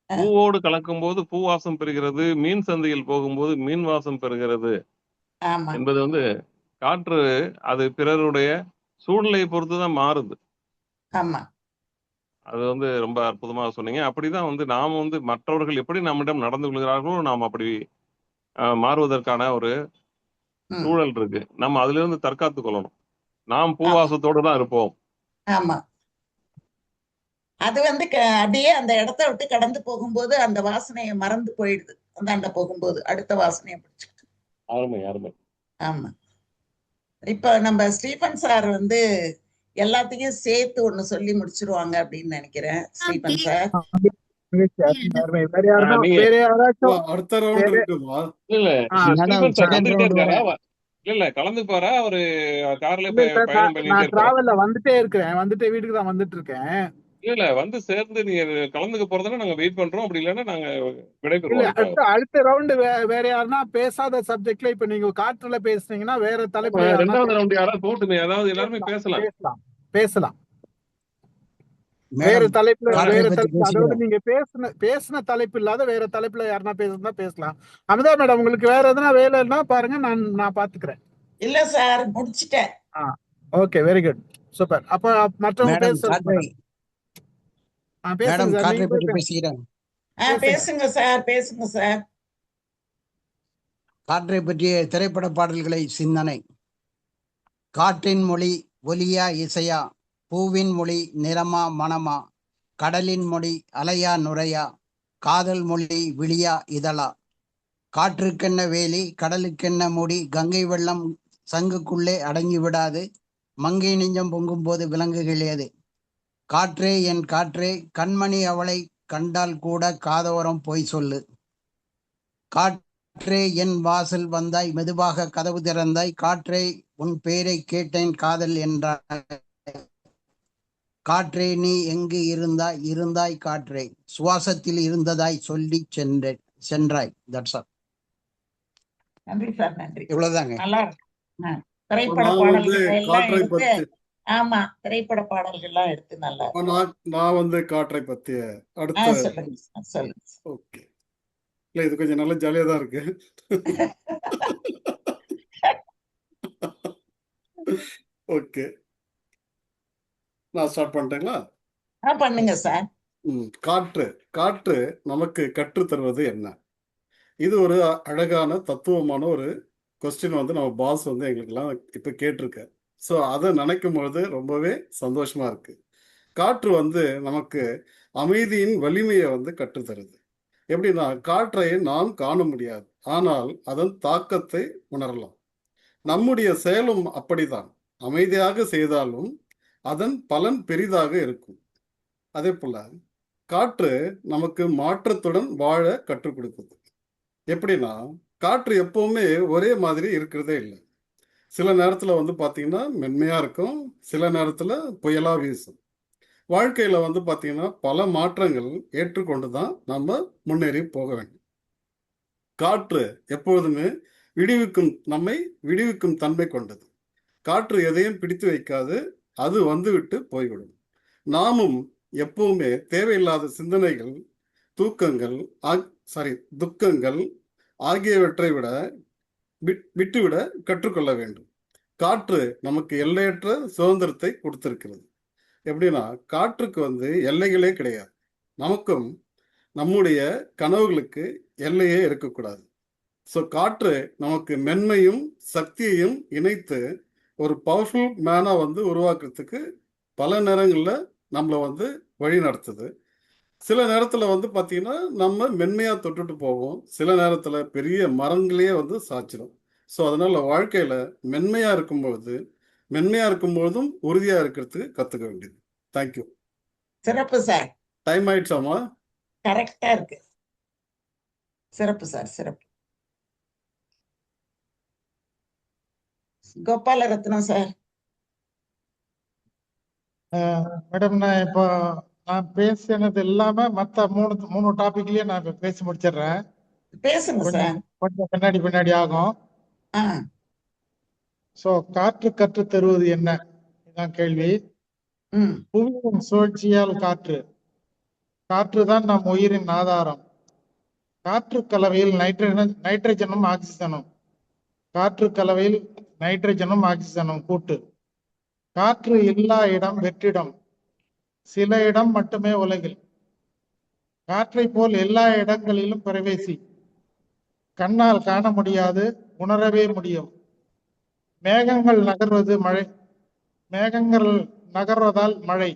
பூவோடு கலக்கும் போது பூ வாசம் பெறுகிறது, மீன் சந்தையில் போகும்போது மீன் வாசம் பெறுகிறது என்பது வந்து காற்று அது பிறருடைய சூழ்நிலையை பொறுத்துதான் மாறுது. அது வந்து ரொம்ப அற்புதமாக சொன்னீங்க. அப்படிதான் வந்து நாம வந்து மற்றவர்கள் எப்படி நம்மிடம் நடந்து கொள்கிறார்களோ நாம் அப்படி மாறுவதற்கான ஒரு சூழல் இருக்கு. நம்ம அதுல இருந்து தற்காத்து கொள்ளணும். நாம் பூவாசத்தோடு தான் இருப்போம். ஆமா, அது வந்து அப்படியே அந்த இடத்த விட்டு கடந்து போகும்போது அந்த வாசனையை மறந்து போயிடுது. அந்தாண்ட போகும்போது அடுத்த வாசனையை பிடிச்சிட்டு. அருமை அருமை. ஆமா, இப்ப நம்ம ஸ்டீபன் சார் வந்து எல்லாத்தையும் சேர்த்து ஒண்ணு சொல்லி முடிச்சிருவாங்க அப்படின்னு நினைக்கிறேன். ஸ்டீபன் சார் அடுத்த ரவுண்ட் இருக்குமா? இல்ல கலந்துப்பாரா? அவரு கார்ல டிராவல்ல வந்துட்டே இருக்கிறேன், வந்துட்டு வீட்டுக்கு தான் வந்துட்டு இருக்கேன். இல்ல வந்து சேர்ந்து நீங்க கலந்துக்க போறதுன்னா நாங்க வெயிட் பண்றோம். அப்படி இல்லைன்னா நாங்க விடைபெறுவோம். அடுத்த ரவுண்ட் வேற யாருன்னா பேசாத சப்ஜெக்ட்ல இப்ப நீங்க காற்றுல பேசுனீங்கன்னா வேற தலைப்பு. 2வது ரவுண்ட் யாராவது போட்டுமே, அதாவது எல்லாருமே பேசலாம் வேற தலைப்புல அதாவது நீங்க பேசின தலைப்பு இல்லாத வேற தலைப்புல யாருன்னா பேசுனா பேசலாம். அமிதா மேடம், உங்களுக்கு வேற எதனா வேலைன்னா பாருங்க, நான் பாத்துக்கிறேன். இல்ல சார், முடிச்சிட்டேன். Okay, very good, super. அப்ப மற்றவங்க பேசுங்க சார். காற்றை பற்றிய திரைப்பட பாடல்களை சிந்தனை. காற்றின் மொழி ஒலியா இசையா, பூவின் மொழி நிறமா மனமா, கடலின் மொழி அலையா நுரையா, காதல் மொழி விழியா இதழா, காற்றுக்கென்ன வேலி கடலுக்கென்ன மூடி, கங்கை வெள்ளம் சங்குக்குள்ளே அடங்கி விடாது, மங்கை நெஞ்சம் பொங்கும் போது விலங்குகளேது, காற்றே என் காற்றே கண்மணி அவளை கண்டால் கூட காதோரம் போய் சொல்லு, காற்றே என் வாசல் வந்தாய் மெதுவாக கதவு திறந்தாய், காற்றே உன் பேரை கேட்டேன் காதல் என்றாய், காற்றே நீ எங்கு இருந்தாய் காற்றே, சுவாசத்தில் இருந்ததாய் சொல்லி சென்றாய். That's all. நன்றி சார், நன்றி. இவ்வளவுதாங்க. நல்லா இருக்கு. திரைப்பட நான் வந்து பாடல்கள் எல்லாம் காற்றை எடுத்து, பத்தி ஆமா திரைப்பட பாடல்கள்லாம் எடுத்து நல்லா நான் வந்து காற்றை பத்திய அடுத்த சொல்லுங்க சொல்லுங்க. ஓகே. இல்ல இது கொஞ்சம் நல்ல ஜாலியா தான் இருக்கு. ஓகே, நான் ஸ்டார்ட் பண்ணிட்டேங்களா? பண்ணுங்க சார். காற்று காற்று நமக்கு கற்றுத் தருவது என்ன? இது ஒரு அழகான தத்துவமான ஒரு கொஸ்டின் வந்து நம்ம பாஸ் வந்து எங்களுக்கெல்லாம் இப்ப கேட்டிருக்காரு. ஸோ அதை நினைக்கும் பொழுது ரொம்பவே சந்தோஷமா இருக்கு. காற்று வந்து நமக்கு அமைதியின் வலிமையை வந்து கற்றுத்தருது. எப்படின்னா, காற்றை நாம் காண முடியாது, ஆனால் அதன் தாக்கத்தை உணரலாம். நம்முடைய செயலும் அப்படிதான். அமைதியாக செய்தாலும் அதன் பலன் பெரிதாக இருக்கும். அதே போல காற்று நமக்கு மாற்றத்துடன் வாழ கற்றுக் கொடுக்குது. எப்படின்னா, காற்று எப்பவுமே ஒரே மாதிரி இருக்கிறதே இல்லை. சில நேரத்துல வந்து பாத்தீங்கன்னா மென்மையா இருக்கும், சில நேரத்துல புயலா வீசும். வாழ்க்கையில வந்து பாத்தீங்கன்னா பல மாற்றங்கள் ஏற்றுக்கொண்டுதான் நம்ம முன்னேறி போக வேண்டும். காற்று எப்பொழுதுமே நம்மை விடுவிக்கும் தன்மை கொண்டது. காற்று எதையும் பிடித்து வைக்காது, அது வந்துவிட்டு போய்விடும். நாமும் எப்பவுமே தேவையில்லாத சிந்தனைகள், துக்கங்கள் ஆகியவற்றை விட்டுவிட கற்றுக்கொள்ள வேண்டும். காற்று நமக்கு எல்லையற்ற சுதந்திரத்தை கொடுத்திருக்கிறது. எப்படின்னா, காற்றுக்கு வந்து எல்லைகளே கிடையாது. நமக்கும் நம்முடைய கனவுகளுக்கு எல்லையே இருக்கக்கூடாது. ஸோ காற்று நமக்கு மென்மையும் சக்தியையும் இணைத்து ஒரு பவர்ஃபுல் மேனா வந்து உருவாக்குறதுக்கு பல நேரங்களில் நம்மளை வந்து வழி நடத்துது. சில நேரத்தில் வந்து பார்த்தீங்கன்னா நம்ம மென்மையாக தொட்டுட்டு போவோம், சில நேரத்தில் பெரிய மரங்களையே வந்து சாய்ச்சிடும். ஸோ அதனால வாழ்க்கையில் மென்மையாக இருக்கும்பொழுதும் உறுதியாக இருக்கிறதுக்கு கற்றுக்க வேண்டியது. தேங்க்யூ. சிறப்பு சார். டைம் ஆயிடுச்சாமா? கரெக்டா இருக்கு. சிறப்பு சார், சிறப்பு. கோபாலரத்னம் சார். மேடம், நான் பேசினது இல்லாம மத்த மூணு டாபிக்லயே நான் பேசி முடிச்சிடுறேன். பேசுங்க சார். கொஞ்சம் பின்னாடி ஆகும். சோ காற்று கற்று தருவது என்ன, இதுதான் கேள்வி. புவியின் சுழற்சியால் காற்றுதான் நம் உயிரின் ஆதாரம். காற்று கலவையில் நைட்ரஜனும் ஆக்சிஜனும் கூட்டு. காற்று இல்லா இடம் வெற்றிடம், சில இடம் மட்டுமே உலகில். காற்றை போல் எல்லா இடங்களிலும் பிரவேசி, கண்ணால் காண முடியாது, உணரவே முடியும். மேகங்கள் நகர்வதால் மழை,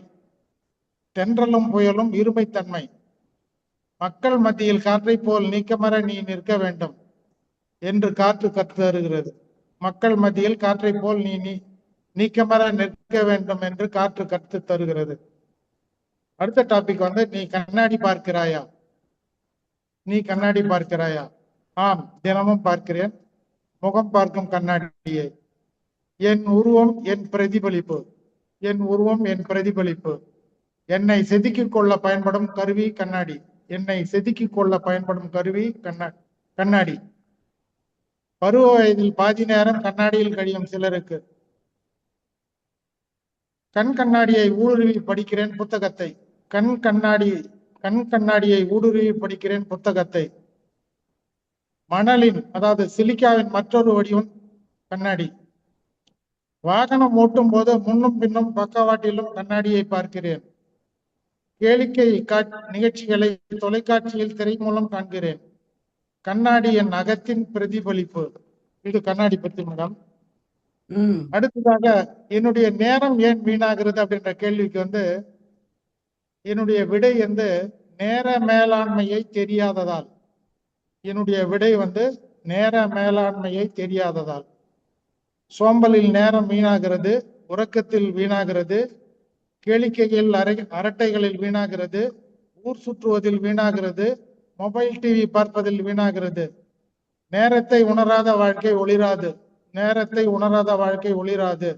தென்றலும் புயலும் இருமைத்தன்மை. மக்கள் மத்தியில் காற்றை போல் நீக்கமர நீ நிற்க வேண்டும் என்று காற்று கற்று தருகிறது. மக்கள் மத்தியில் காற்றை போல் நீ நீக்கமர நிற்க வேண்டும் என்று காற்று கற்று தருகிறது. அடுத்த டாபிக் வந்து நீ கண்ணாடி பார்க்கிறாயா? ஆம், தினமும் பார்க்கிறேன். முகம் பார்க்கும் கண்ணாடியை. என் உருவம் என் பிரதிபலிப்பு. என்னை செதுக்கிக் கொள்ள பயன்படும் கருவி கண்ணாடி. பருவ வயதில் பாதி நேரம் கண்ணாடியில் கழியும் சிலருக்கு. கண் கண்ணாடியை ஊடுருவி படிக்கிறேன் புத்தகத்தை. மணலின், அதாவது சிலிக்காவின் மற்றொரு வடிவம் கண்ணாடி. வாகனம் ஓட்டும் போது முன்னும் பின்னும் பக்கவாட்டிலும் கண்ணாடியை பார்க்கிறேன். கேளிக்கை நிகழ்ச்சிகளை தொலைக்காட்சியில் திரை மூலம் காண்கிறேன். கண்ணாடி என் அகத்தின் பிரதிபலிப்பு. இது கண்ணாடி பற்றி மேடம். அடுத்ததாக, என்னுடைய நேரம் ஏன் வீணாகிறது அப்படின்ற கேள்விக்கு வந்து என்னுடைய விடை வந்து நேர மேலாண்மையை தெரியாததால். சோம்பலில் நேரம் வீணாகிறது, உறக்கத்தில் வீணாகிறது, கேளிக்கையில் அரட்டைகளில் வீணாகிறது, ஊர் சுற்றுவதில் வீணாகிறது, மொபைல் டிவி பார்ப்பதில் வீணாகிறது. நேரத்தை உணராத வாழ்க்கை ஒளிராது.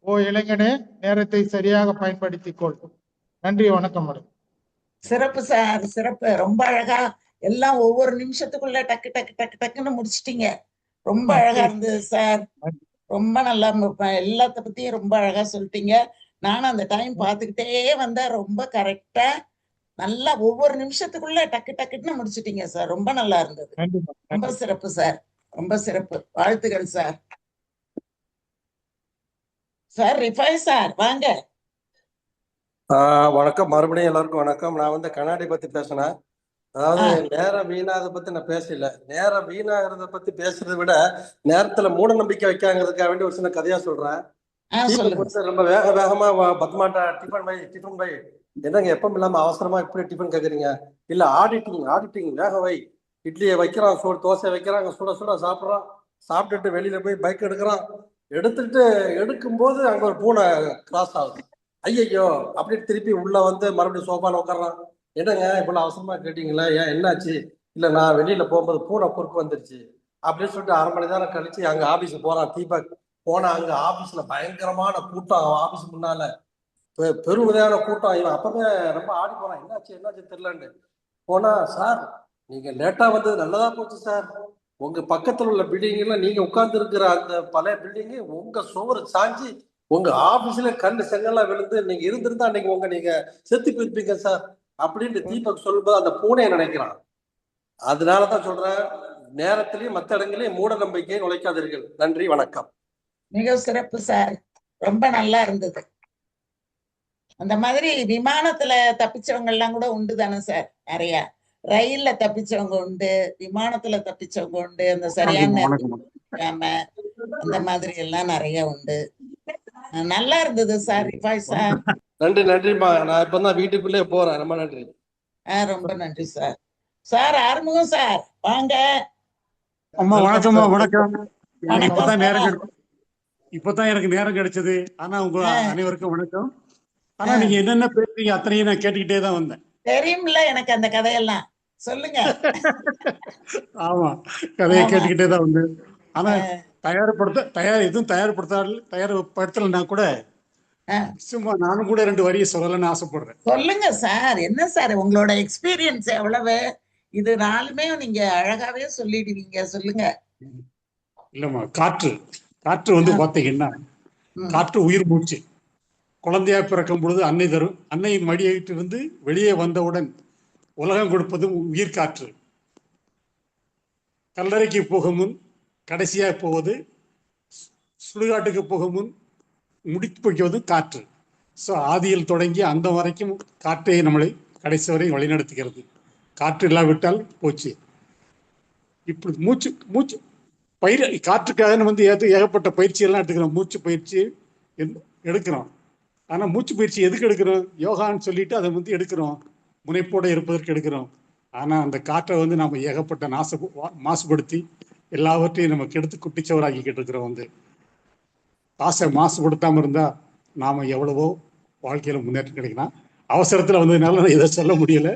ஓ இளைஞனே, நேரத்தை சரியாக பயன்படுத்திக் கொள். நன்றி, வணக்கம் மேடம். சிறப்பு சார், சிறப்பு. ரொம்ப அழகா எல்லாம் ஒவ்வொரு நிமிஷத்துக்குள்ள டக்கு டக்கு டக்கு டக்குன்னு முடிச்சிட்டீங்க. ரொம்ப அழகா இருந்தது சார். ரொம்ப நல்லா எல்லாத்த பத்தியும் ரொம்ப அழகா சொல்லிட்டீங்க. நானும் அந்த டைம் பார்த்துக்கிட்டே வந்தேன். ரொம்ப கரெக்டா நல்லா ஒவ்வொரு நிமிஷத்துக்குள்ள டக்கு டக்குன்னு முடிச்சிட்டீங்க சார். ரொம்ப நல்லா இருந்தது. ரொம்ப சிறப்பு சார், ரொம்ப சிறப்பு. வாழ்த்துக்கள் சார். சார் ரிஃபாய் சார் வாங்க. வணக்கம், மறுபடியும் எல்லாருக்கும் வணக்கம். நான் வந்து கண்ணாடி பத்தி பேசினேன். அதாவது நேரம் வீணாத பத்தி நான் பேசல. நேரம் வீணாகிறத பத்தி பேசுறதை விட நேரத்துல மூட நம்பிக்கை வைக்காங்கிறதுக்காக வேண்டி ஒரு சின்ன கதையா சொல்றேன். ரொம்ப வேகமா பத்மாட்டா டிஃபன் பை என்னங்க எப்பவும் இல்லாம அவசரமா இப்படி டிஃபன் கேக்குறீங்க? இல்ல ஆடிட்டிங் வேக வை. இட்லியை வைக்கிறான், தோசை வைக்கிறாங்க, சுட சுட சாப்பிட்றான். சாப்பிட்டுட்டு வெளியில போய் பைக் எடுக்கும்போது அங்க ஒரு பூனை கிராஸ் ஆகுது. ஐயோ அப்படின்னு திருப்பி உள்ள வந்து மறுபடியும் சோஃபால உட்கார்றான். என்னங்க இவ்வளவு அவசரமா கேட்டீங்களா? ஏன் என்னாச்சு? இல்ல நான் வெளியில போகும்போது பூனை குறுக்கு வந்துருச்சு அப்படின்னு சொல்லிட்டு 1/2 மணி நேரம் கழிச்சு அங்க ஆபீஸுக்கு போறான். தீபக் போனா அங்க ஆபீஸ்ல பயங்கரமான கூட்டம். ஆபீஸ் முன்னால பெருமதியான கூட்டம். இவன் அப்பவே ரொம்ப ஆடி போறான். என்னாச்சு தெரியலன்னு போனா, சார் நீங்க லேட்டா வந்தது நல்லதா போச்சு சார். உங்க பக்கத்துல உள்ள பில்டிங்ல நீங்க உட்கார்ந்து இருக்கிற அந்த பழைய பில்டிங்கு உங்க சுவர் சாஞ்சி உங்க ஆபீஸ்ல கண்ணு செங்கல்லாம் விழுந்து நீங்க இருந்திருந்தா அன்னைக்கு நீங்க செத்து போயிருப்பீங்க சார் அப்படின்னு தீபக் சொல்லும்போது அந்த பூனையை நினைக்கிறான். அதனாலதான் சொல்றேன், நேரத்திலேயும் மற்ற இடங்களையும் மூட நம்பிக்கையை நுழைக்காதீர்கள். நன்றி, வணக்கம். மிக சிறப்பு சார், ரொம்ப நல்லா இருந்தது. அந்த மாதிரி விமானத்துல தப்பிச்சவங்க எல்லாம் கூட உண்டு தானே சார்? நிறைய ரயில்ல தப்பிச்சவங்க உண்டு, விமானத்துல தப்பிச்சவங்க உண்டு. அந்த சரியான அந்த மாதிரி எல்லாம் நிறைய உண்டு. நல்லா இருந்தது சார் ரிஃபாய் சார். நன்றிமா. நான் இப்பதான் வீட்டுக்குள்ளே போறேன். ரொம்ப நன்றி. ரொம்ப நன்றி சார். சார் ஆறுமுகம் சார் வாங்க. அம்மா வணக்கம்மா. வணக்கம். இப்பதான் எனக்கு நேரம் கிடைச்சது. ஆனா உங்க அனைவருக்கும் வணக்கம். ஆனா நீங்க என்னென்ன பேசுறீங்க அத்தனையும் நான் கேட்டுக்கிட்டே தான் வந்தேன். தெரியும்ல எனக்கு அந்த கதையெல்லாம், சொல்லுங்க. ஆமா, கதையை கேட்டுக்கிட்டே தான் வந்தேன். ஆனா தயார்படுத்தலைன்னா கூட சும்மா நானும் கூட 2 வரியை சொல்லலன்னு ஆசைப்படுறேன். சொல்லுங்க சார். என்ன சார் உங்களோட எக்ஸ்பீரியன்ஸ் எவ்வளவு? இது நாலுமே நீங்க அழகாவே சொல்லிடுவீங்க, சொல்லுங்க. இல்லம்மா, காற்று வந்து பாத்தீங்கன்னா, காற்று உயிர் மூச்சு. குழந்தையா பிறக்கும் பொழுது அன்னை தரும். அன்னையின் மடியிலிருந்து வெளியே வந்தவுடன் உலகம் கொடுப்பதும் உயிர் காற்று. கல்லறைக்கு போகும் முன் கடைசியாக போவது, சுடுகாட்டுக்கு போகும் முன் முடித்து வைக்குவதும் காற்று. ஸோ ஆதியில் தொடங்கி அந்த வரைக்கும் காற்றே நம்மளை கடைசி வரை வழிநடத்துகிறது. காற்று இல்லாவிட்டால் போச்சு. இப்படி மூச்சு காற்றுக்காக வந்து ஏகப்பட்ட பயிற்சியெல்லாம் எடுத்துக்கிறோம். மூச்சு பயிற்சி எடுக்கிறோம். ஆனால் மூச்சு பயிற்சி எதுக்கு எடுக்கிறோம்? யோகான்னு சொல்லிட்டு அதை வந்து எடுக்கிறோம், முனைப்போடு இருப்பதற்கு எடுக்கிறோம். ஆனால் அந்த காற்றை வந்து நம்ம ஏகப்பட்ட மாசுபடுத்தி எல்லாவற்றையும் நம்ம கெடுத்து குட்டிச்சவராக்கிக்கிட்டு இருக்கிறோம். வந்து காசை மாசுபடுத்தாமல் இருந்தால் நாம் எவ்வளவோ வாழ்க்கையில் முன்னேற்றம் கிடைக்கலாம். அவசரத்தில் வந்ததுனால நான் இதை சொல்ல முடியல.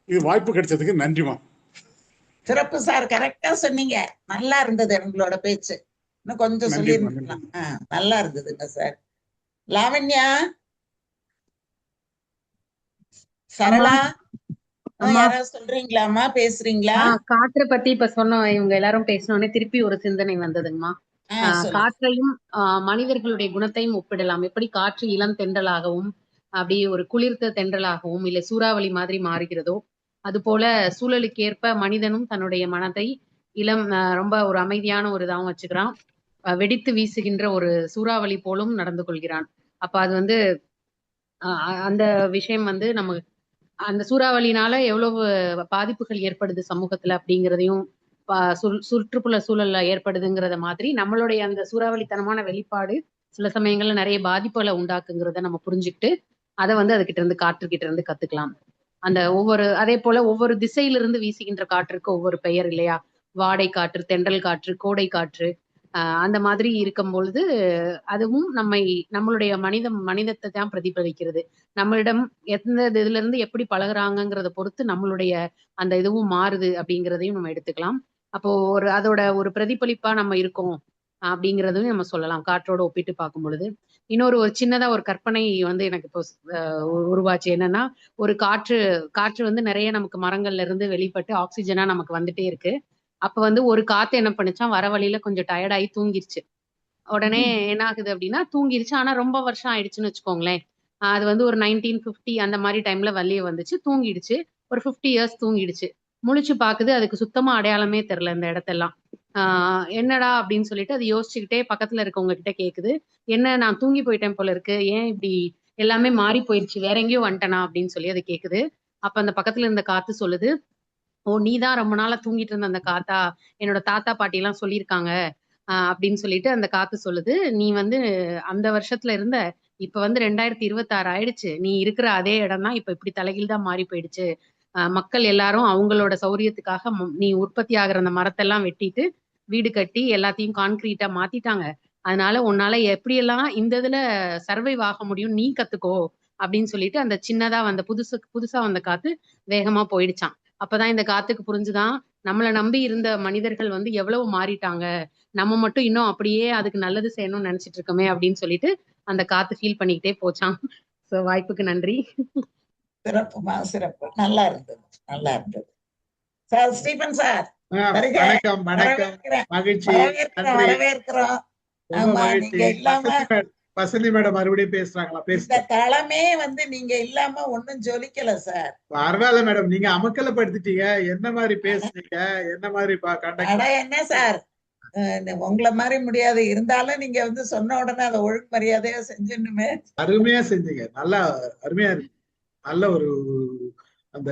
இது வாய்ப்பு கிடைச்சதுக்கு நன்றிமா. சிறப்பு சார், கரெக்டா சொன்னீங்க. நல்லா இருந்தது உங்களோட பேச்சு. இன்னும் கொஞ்சம் சொல்லிருக்கலாம். நல்லா இருந்ததுங்க சார். லாவண்யா, சரளா யாராவது சொல்றீங்களாமா? பேசுறீங்களா? காற்றை பத்தி இப்ப சொன்னோம். இவங்க எல்லாரும் பேசினோடனே திருப்பி ஒரு சிந்தனை வந்ததுங்கம்மா. காற்றையும் மனிதர்களுடைய குணத்தையும் ஒப்பிடலாம். எப்படி காற்று இளம் தென்றலாகவும் அப்படி ஒரு குளிர்ந்த தென்றலாகவும் இல்ல சூறாவளி மாதிரி மாறுகிறதோ, அது போல சூழலுக்கு ஏற்ப மனிதனும் தன்னுடைய மனதை இளம் ரொம்ப ஒரு அமைதியான ஒரு இதாகவும் வச்சுக்கிறான். வெடித்து வீசுகின்ற ஒரு சூறாவளி போலும் நடந்து கொள்கிறான். அப்ப அது வந்து அந்த விஷயம் வந்து நம்ம அந்த சூறாவளினால எவ்வளவு பாதிப்புகள் ஏற்படுது சமூகத்துல அப்படிங்கிறதையும் சுற்றுப்புற சூழல்ல ஏற்படுதுங்கிறத மாதிரி நம்மளுடைய அந்த சூறாவளித்தனமான வெளிப்பாடு சில சமயங்கள்ல நிறைய பாதிப்புகளை உண்டாக்குங்கிறத நம்ம புரிஞ்சுக்கிட்டு அதை வந்து அதுகிட்ட இருந்து காற்றுக்கிட்ட இருந்து கத்துக்கலாம். அந்த அதே போல ஒவ்வொரு திசையிலிருந்து வீசுகின்ற காற்றுக்கு ஒவ்வொரு பெயர் இல்லையா? வாடை காற்று, தென்றல் காற்று, கோடை காற்று. அந்த மாதிரி இருக்கும் பொழுது அதுவும் நம்மளுடைய மனிதத்தை தான் பிரதிபலிக்கிறது. நம்மளிடம் எந்த இதுல இருந்து எப்படி பழகுறாங்கிறத பொறுத்து நம்மளுடைய அந்த இதுவும் மாறுது அப்படிங்கிறதையும் நம்ம எடுத்துக்கலாம். அப்போ அதோட ஒரு பிரதிபலிப்பா நம்ம இருக்கோம் அப்படிங்கிறதும் நம்ம சொல்லலாம் காற்றோட ஒப்பிட்டு பார்க்கும் பொழுது. இன்னொரு ஒரு சின்னதா ஒரு கற்பனை வந்து எனக்கு இப்போ உருவாச்சு. என்னன்னா, ஒரு காற்று வந்து நிறைய நமக்கு மரங்கள்ல இருந்து வெளிப்பட்டு ஆக்சிஜனா நமக்கு வந்துட்டே இருக்கு. அப்ப வந்து ஒரு காத்து என்ன பண்ணுச்சான், வர வழியில கொஞ்சம் டயர்டாகி தூங்கிருச்சு. உடனே என்ன ஆகுது அப்படின்னா தூங்கிருச்சு. ஆனா ரொம்ப வருஷம் ஆயிடுச்சுன்னு வச்சுக்கோங்களேன். அது வந்து ஒரு 1950 அந்த மாதிரி டைம்ல வெளியே வந்துச்சு, தூங்கிடுச்சு. ஒரு 50 இயர்ஸ் தூங்கிடுச்சு. முழிச்சு பாக்குது, அதுக்கு சுத்தமா அடையாளமே தெரியல இந்த இடத்தெல்லாம். என்னடா அப்படின்னு சொல்லிட்டு அது யோசிச்சுக்கிட்டே பக்கத்துல இருக்கவங்க கிட்ட கேக்குது. என்ன நான் தூங்கி போயிட்டேன் போல இருக்கு, ஏன் இப்படி எல்லாமே மாறி போயிடுச்சு, வேற எங்கேயோ வந்துட்டேனா அப்படின்னு சொல்லி அது கேக்குது. அப்ப அந்த பக்கத்துல இருந்த காத்து சொல்லுது, ஓ நீதான் ரொம்ப நாளா தூங்கிட்டு இருந்த அந்த காத்தா, என்னோட தாத்தா பாட்டி எல்லாம் சொல்லியிருக்காங்க அப்படின்னு சொல்லிட்டு அந்த காத்து சொல்லுது. நீ வந்து அந்த வருஷத்துல இருந்த, இப்ப வந்து 2026 ஆயிடுச்சு, நீ இருக்கிற அதே இடம் தான் இப்ப இப்படி தலைகீழ் தான் மாறி போயிடுச்சு. மக்கள் எல்லாரும் அவங்களோட சௌரியத்துக்காக நீ உற்பத்தி ஆகிற அந்த மரத்தெல்லாம் வெட்டிட்டு வீடு கட்டி எல்லாத்தையும் கான்கிரீட்டா மாத்திட்டாங்க. அதனால உன்னால எப்படியெல்லாம் இந்த இதுல சர்வைவ் ஆக முடியும் நீ கத்துக்கோ அப்படின்னு சொல்லிட்டு அந்த சின்னதா வந்த புதுசா வந்த காத்து வேகமா போயிடுச்சான். அப்பதான் இந்த காத்துக்கு புரிஞ்சுதான் நம்மளை நம்பி இருந்த மனிதர்கள் வந்து எவ்வளவு மாறிட்டாங்க, நம்ம மட்டும் இன்னும் அப்படியே அதுக்கு நல்லது செய்யணும்னு நினைச்சிட்டு இருக்கோமே அப்படின்னு சொல்லிட்டு அந்த காத்து ஃபீல் பண்ணிக்கிட்டே போச்சான். சோ வாய்ப்புக்கு நன்றி. சிறப்புமா, சிறப்பு. நல்லா இருந்தது, நல்லா இருந்தது. சார் ஸ்டீபன் சார் வருக. வணக்கம் வணக்கம், மகிழ்ச்சி, நன்றி, வரவேற்கிறோம். ரொம்ப ஆமா, மகிழ்ச்சி. நீங்க இல்லாம வசந்தி மேடம் மறுபடியும் பேசுறாங்களா? இந்த பேசுங்க. களமே வந்து நீங்க இல்லாம ஒண்ணும் ஜொலிக்கல சார். பரவாயில்ல மேடம், நீங்க அமக்கலப்படுத்திட்டீங்க. என்ன மாதிரி பேசுனீங்க, என்ன மாதிரி அட என்ன சார், உங்களை மாதிரி முடியாது, இருந்தாலும் நீங்க வந்து சொன்ன உடனே அதை ஒழுங்கு மரியாதையா செஞ்சுன்னுமே. அருமையா செஞ்சீங்க, நல்லா அருமையா இருக்கு. நல்ல ஒரு அந்த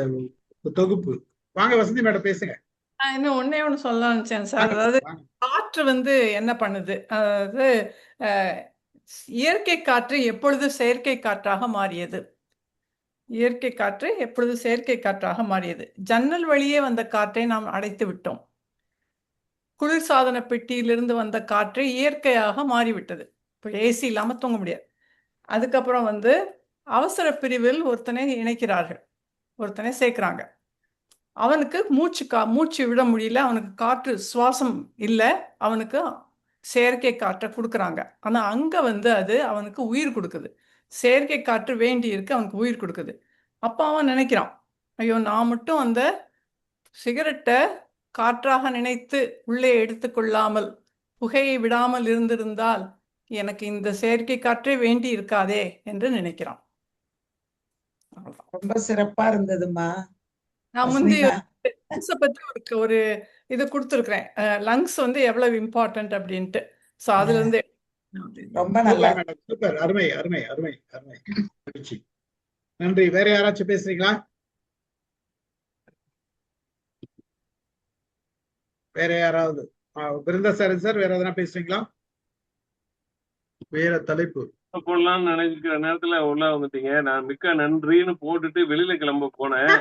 தொகுப்பு. வாங்க வசந்தி மேடம் பேசுங்க. இன்னும் ஒன்னே ஒண்ணு சொல்ல நினைச்சேன் சார். அதாவது காற்று வந்து என்ன பண்ணுது, அதாவது இயற்கை காற்று எப்பொழுது செயற்கை காற்றாக மாறியது, இயற்கை காற்று எப்பொழுது செயற்கை காற்றாக மாறியது. ஜன்னல் வழியே வந்த காற்றை நாம் அடைத்து விட்டோம். குளிர்சாதன பெட்டியிலிருந்து வந்த காற்று இயற்கையாக மாறிவிட்டது. இப்போ ஏசி இல்லாம தூங்க முடியாது. அதுக்கப்புறம் வந்து அவசர பிரிவில் ஒருத்தனை இணைக்கிறார்கள், ஒருத்தனை சேர்க்கிறாங்க. அவனுக்கு மூச்சு விட முடியல, அவனுக்கு காற்று சுவாசம் இல்லை, அவனுக்கு செயற்கை காற்றை கொடுக்குறாங்க. ஆனால் அங்கே வந்து அது அவனுக்கு உயிர் கொடுக்குது. செயற்கை காற்று வேண்டி இருக்கு, அவனுக்கு உயிர் கொடுக்குது. அப்போ அவன் நினைக்கிறான், ஐயோ நான் மட்டும் அந்த சிகரெட்டை காற்றாக நினைத்து உள்ளே எடுத்துக்கொள்ளாமல் புகையை விடாமல் இருந்திருந்தால் எனக்கு இந்த செயற்கை காற்றே வேண்டி இருக்காதே என்று நினைக்கிறான். ரொம்ப சிறப்பா இருந்ததுமா. நான் முந்தைய லங்ஸை பற்றி ஒரு இது கொடுத்துருக்குறேன், லங்ஸ் வந்து எவ்வளவு இம்பார்ட்டன்ட் அப்படின்ட்டு. ஸோ அதுல இருந்து ரொம்ப நல்லா, சூப்பர், அருமை அருமை அருமை அருமை, மகிழ்ச்சி, நன்றி. வேற யாராச்சும் பேசுறீங்களா? வேற யாராவது? பிருந்தாசாரன் சார், வேற எதனா பேசுறீங்களா? வேற தலைப்பு போடலாம்னு நினைக்கிற நேரத்துல உள்ள வந்துட்டீங்க. நான் மிக்க நன்றின்னு போட்டுட்டு வெளியில கிளம்ப போனேன்.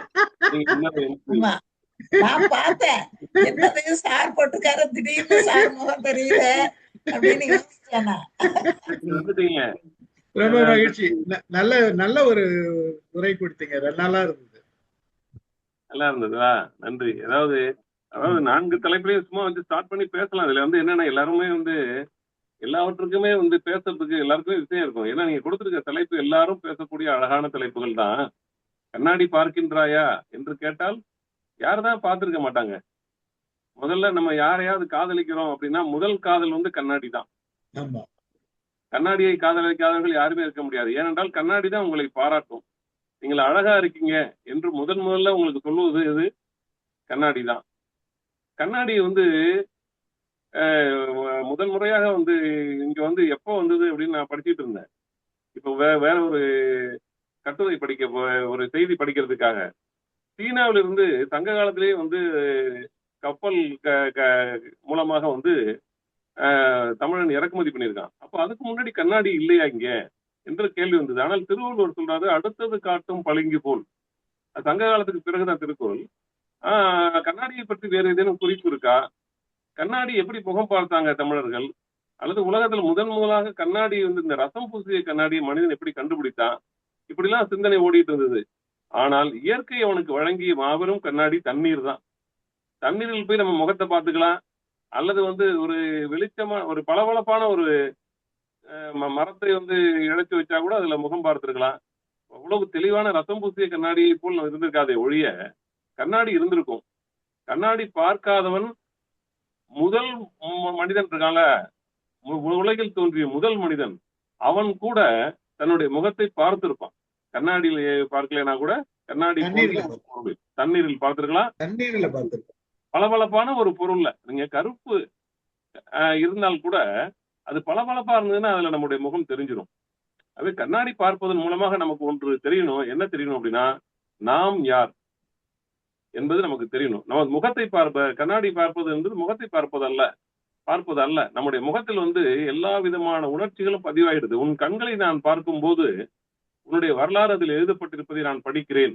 நான் பார்த்தேன் என்னது சார் போட்டுக்கார, திடீர்னு சார் முகம் தெரியல அப்படின்னு யோசிச்சேனா. வந்துட்டீங்க. ரொம்ப மகிழ்ச்சி, நல்ல நல்ல ஒரு உரை கொடுத்தீங்க, நல்லா இருந்தது. நல்லா இருந்ததா? நன்றி. அதாவது 4 தலைப்புலையும் சும்மா வந்து ஸ்டார்ட் பண்ணி பேசலாம். இதுல வந்து என்னன்னா எல்லாருமே வந்து எல்லாவற்றுக்குமே வந்து பேசுறதுக்கு எல்லாருக்குமே விஷயம் இருக்கும். ஏன்னா நீங்க கொடுத்துருக்க தலைப்பு எல்லாரும் பேசக்கூடிய அழகான தலைப்புகள் தான். கண்ணாடி பார்க்கின்றாயா என்று கேட்டால் யாருதான் பார்த்திருக்க மாட்டாங்க. முதல்ல நம்ம யாரையாவது காதலிக்கிறோம் அப்படின்னா முதல் காதல் வந்து கண்ணாடி தான். கண்ணாடியை காதலிக்காதவர்கள் யாருமே இருக்க முடியாது. ஏனென்றால் கண்ணாடி தான் உங்களை பாராட்டும். நீங்கள் அழகா இருக்கீங்க என்று முதல்ல உங்களுக்கு சொல்லுவது எது? கண்ணாடி தான். கண்ணாடி வந்து முதல் முறையாக வந்து இங்க வந்து எப்போ வந்தது அப்படின்னு நான் படிச்சுட்டு இருந்தேன். இப்போ வேற ஒரு கட்டுரை ஒரு செய்தி படிக்கிறதுக்காக சீனாவிலிருந்து சங்க காலத்திலேயே வந்து கப்பல் மூலமாக வந்து தமிழன் இறக்குமதி பண்ணியிருக்கான். அப்போ அதுக்கு முன்னாடி கண்ணாடி இல்லையா இங்க என்ற கேள்வி வந்தது. ஆனால் திருவள்ளுவர் சொல்றாரு, அடுத்தது காட்டும் பளிங்கு போல். சங்க காலத்துக்கு பிறகுதான் திருக்குறள். கண்ணாடியை பற்றி வேற ஏதேனும் குறிப்பு இருக்கா? கண்ணாடி எப்படி முகம் பார்த்தாங்க தமிழர்கள்? அல்லது உலகத்தில் முதலாக கண்ணாடி வந்து இந்த ரசம் பூசிய கண்ணாடியை மனிதன் எப்படி கண்டுபிடித்தான்? இப்படிலாம் சிந்தனை ஓடிட்டு இருந்தது. ஆனால் இயற்கை அவனுக்கு வழங்கிய மாபெரும் கண்ணாடி தண்ணீர் தான். தண்ணீரில் போய் நம்ம முகத்தை பார்த்துக்கலாம், அல்லது வந்து ஒரு வெளிச்சமா ஒரு பளபளப்பான ஒரு மரத்தை வந்து இழைச்சு வச்சா கூட அதுல முகம் பார்த்திருக்கலாம். அவ்வளவு தெளிவான ரத்தம் பூசிய கண்ணாடி போல் இருந்திருக்காதே ஒழிய கண்ணாடி இருந்திருக்கும். கண்ணாடி பார்க்காதவன் முதல் மனிதன் இருக்கான்ல, உலகில் தோன்றிய முதல் மனிதன், அவன் கூட தன்னுடைய முகத்தை பார்த்திருப்பான். கண்ணாடியில பார்க்கலனா கூட கண்ணாடி தண்ணீரில் பார்த்திருக்கலாம். தண்ணீர்ல பார்த்திருக்கலாம். பளபளப்பான ஒரு பொருள்ல நீங்க கருப்பு இருந்தால் கூட அது பளபளப்பா இருந்ததுன்னா அதுல நம்முடைய முகம் தெரிஞ்சிடும். அது கண்ணாடி பார்ப்பதன் மூலமாக நமக்கு ஒன்று தெரியணும். என்ன தெரியணும் அப்படின்னா, நாம் யார் என்பது நமக்கு தெரியணும். நம்ம முகத்தை கண்ணாடி பார்ப்பது என்பது முகத்தை பார்ப்பது அல்ல. நம்முடைய முகத்தில் வந்து எல்லா விதமான உணர்ச்சிகளும் பதிவாயிடுது. உன் கண்களை நான் பார்க்கும் போது உன்னுடைய வரலாறு அதில் எழுதப்பட்டிருப்பதை நான் படிக்கிறேன்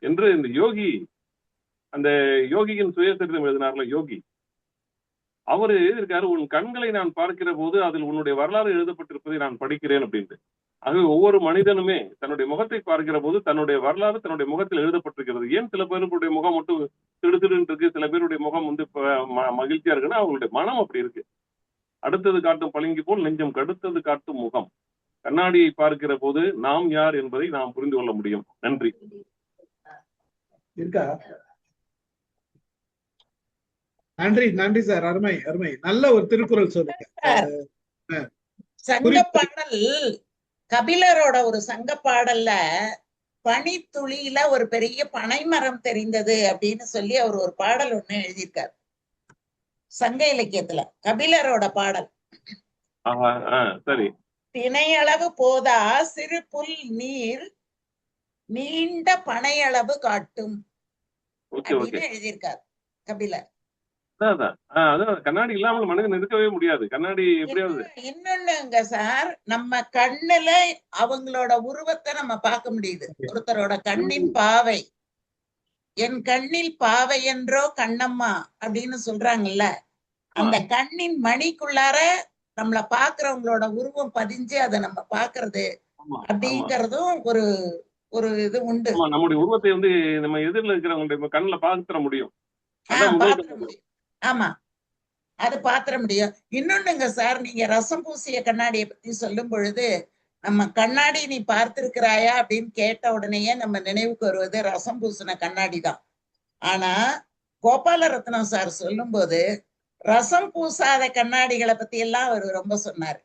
என்று இந்த யோகி, அந்த யோகியின் சுயசரிதம் எழுதினார்ல யோகி, அவரு எழுதியிருக்காரு, உன் கண்களை நான் பார்க்கிற போது அதில் உன்னுடைய வரலாறு எழுதப்பட்டிருப்பதை நான் படிக்கிறேன் அப்படின்ட்டு. ஆகவே ஒவ்வொரு மனிதனுமே தன்னுடைய முகத்தை பார்க்கிற போது தன்னுடைய வரலாறு தன்னுடைய முகத்தில் எழுதப்பட்டிருக்கிறது. ஏன் சில பேருடைய முகம் மட்டும் திடுதிடுன்னு இருக்கு, சில பேருடைய முகம் வந்து மகிழ்ச்சியா இருக்குன்னா அவங்களுடைய மனம் அப்படி இருக்கு. அடுத்தது காட்டும் பளிங்கு போல் நெஞ்சம் கடுத்தது காட்டும் முகம். கண்ணாடியை பார்க்கிற போது நாம் யார் என்பதை நாம் புரிந்து கொள்ள முடியும். நன்றி. இருக்கா? நன்றி சார். அருமை அருமை. நல்ல ஒரு திருக்குறள் சொல்லுங்க. சங்கப்பாடல் கபிலரோட ஒரு சங்கப்பாடல்ல பனித்துளியில ஒரு பெரிய பனைமரம் தெரிந்தது அப்படின்னு சொல்லி அவர் ஒரு பாடல் ஒண்ணு எழுதியிருக்காரு சங்க இலக்கியத்துல. கபிலரோட பாடல். சரி. திணையளவு போதா சிறு புல் நீர் நீண்ட பனையளவு காட்டும் அப்படின்னு எழுதியிருக்காரு கபிலர். கண்ணாடி இல்லாமல் மனிதன் இருக்கவே முடியாது. கண்ணாடி எப்படியாவது. இன்னொன்னுங்க சார், நம்ம கண்ணுல அவங்களோட உருவத்தை நம்ம பார்க்க முடியுது. ஒருத்தரோட கண்ணின் பாவை, என் கண்ணில் பாவை என்றோ கண்ணம்மா அப்படின்னு சொல்றாங்கல்ல, அந்த கண்ணின் மணிக்குள்ளார நம்மள பாக்குறவங்களோட உருவம் பதிஞ்சு அதை நம்ம பாக்குறது அப்படிங்கறதும் ஒரு ஒரு இது உண்டு. நம்முடைய உருவத்தை வந்து நம்ம எதிரில் இருக்கிறவங்களுடைய கண்ணுல பாத்துற முடியும். ஆமா, அது பாத்திர முடியும். இன்னொன்னுங்க சார், நீங்க ரசம் பூசிய கண்ணாடியை பத்தி சொல்லும் பொழுது, நம்ம கண்ணாடி நீ பார்த்திருக்கிறாயா அப்படின்னு கேட்ட உடனேயே நம்ம நினைவுக்கு வருவது ரசம் பூசின கண்ணாடி தான். ஆனா கோபாலரத்னம் சார் சொல்லும் போது ரசம் பூசாத கண்ணாடிகளை பத்தி எல்லாம் அவர் ரொம்ப சொன்னாரு.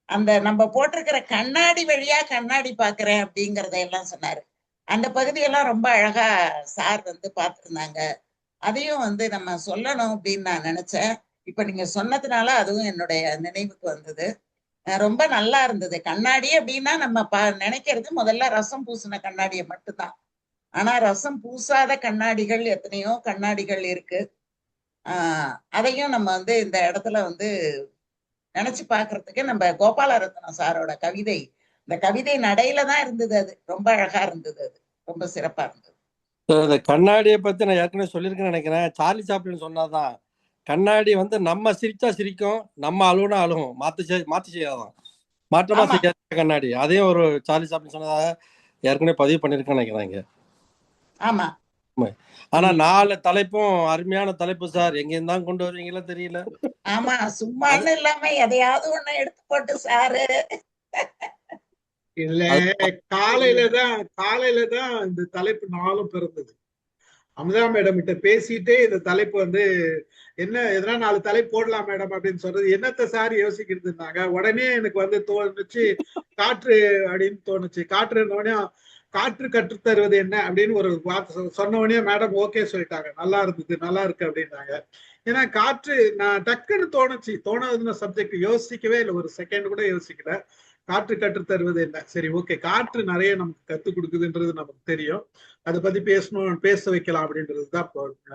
அந்த நம்ம போட்டிருக்கிற கண்ணாடி வழியா கண்ணாடி பாக்குறேன் அப்படிங்கறதையெல்லாம் சொன்னாரு. அந்த பகுதியெல்லாம் ரொம்ப அழகா சார் வந்து பார்த்திருந்தாங்க. அதையும் வந்து நம்ம சொல்லணும் அப்படின்னு நான் நினைச்சேன். இப்ப நீங்க சொன்னதுனால அதுவும் என்னுடைய நினைவுக்கு வந்தது. ரொம்ப நல்லா இருந்தது. கண்ணாடி அப்படின்னா நம்ம நினைக்கிறது முதல்ல ரசம் பூசின கண்ணாடியை மட்டும்தான். ஆனா ரசம் பூசாத கண்ணாடிகள் எத்தனையோ கண்ணாடிகள் இருக்கு. அதையும் நம்ம வந்து இந்த இடத்துல வந்து நினைச்சு பாக்குறதுக்கு நம்ம கோபாலரத்னம் சாரோட கவிதை, இந்த கவிதை நடையில தான் இருந்தது. அது ரொம்ப அழகா இருந்தது. அது ரொம்ப சிறப்பா இருந்தது. இந்த கண்ணாடியை பத்தி நான் ஏற்கனவே சொல்லியிருக்கேன்னு நினைக்கிறேன். சார்லி சாப்ளின் சொன்னாதான் கண்ணாடி வந்து நம்ம சிரிச்சா சிரிக்கும், நம்ம அழுவுனா அழுகும், மாத்தி செய்யாதான், மாற்றமா செய்யாத கண்ணாடி. அதையும் ஒரு சார்லி சாப்ளின் சொன்னதாக ஏற்கனவே பதிவு பண்ணிருக்கேன்னு நினைக்கிறேன். ஆமா. ஆனா 4 தலைப்பும் அருமையான தலைப்பு சார். எங்க இருந்தாலும் கொண்டு வருவீங்களா தெரியல. ஆமா, சும்மான்னு இல்லாம எதையாவது ஒண்ணு எடுத்து போட்டு சாரு. இல்ல, காலையிலதான் இந்த தலைப்பு 4 பிறந்தது. அமுதா மேடம் கிட்ட பேசிட்டே இந்த தலைப்பு வந்து எதனா 4 தலைப்பு போடலாம் மேடம் அப்படின்னு சொல்றது, என்னத்த சார் யோசிக்கிறது இருந்தாங்க. உடனே எனக்கு வந்து தோணுச்சு காற்று அப்படின்னு தோணுச்சு. காற்றுன்னோடனே காற்று கற்றுத்தருவது என்ன அப்படின்னு ஒரு வார்த்தை சொன்ன உடனே மேடம் ஓகே சொல்லிட்டாங்க. நல்லா இருந்தது, நல்லா இருக்கு அப்படின்னாங்க. ஏன்னா காற்று நான் டக்குன்னு தோணுதுன்னு சப்ஜெக்ட் யோசிக்கவே இல்லை, ஒரு செகண்ட் கூட யோசிக்கல. காற்று கற்றுத்தருவது என்ன, சரி ஓகே, காற்று நிறைய நமக்கு கற்றுக் கொடுக்குதுன்றது நமக்கு தெரியும், அதை பத்தி பேச வைக்கலாம் அப்படின்றதுதான்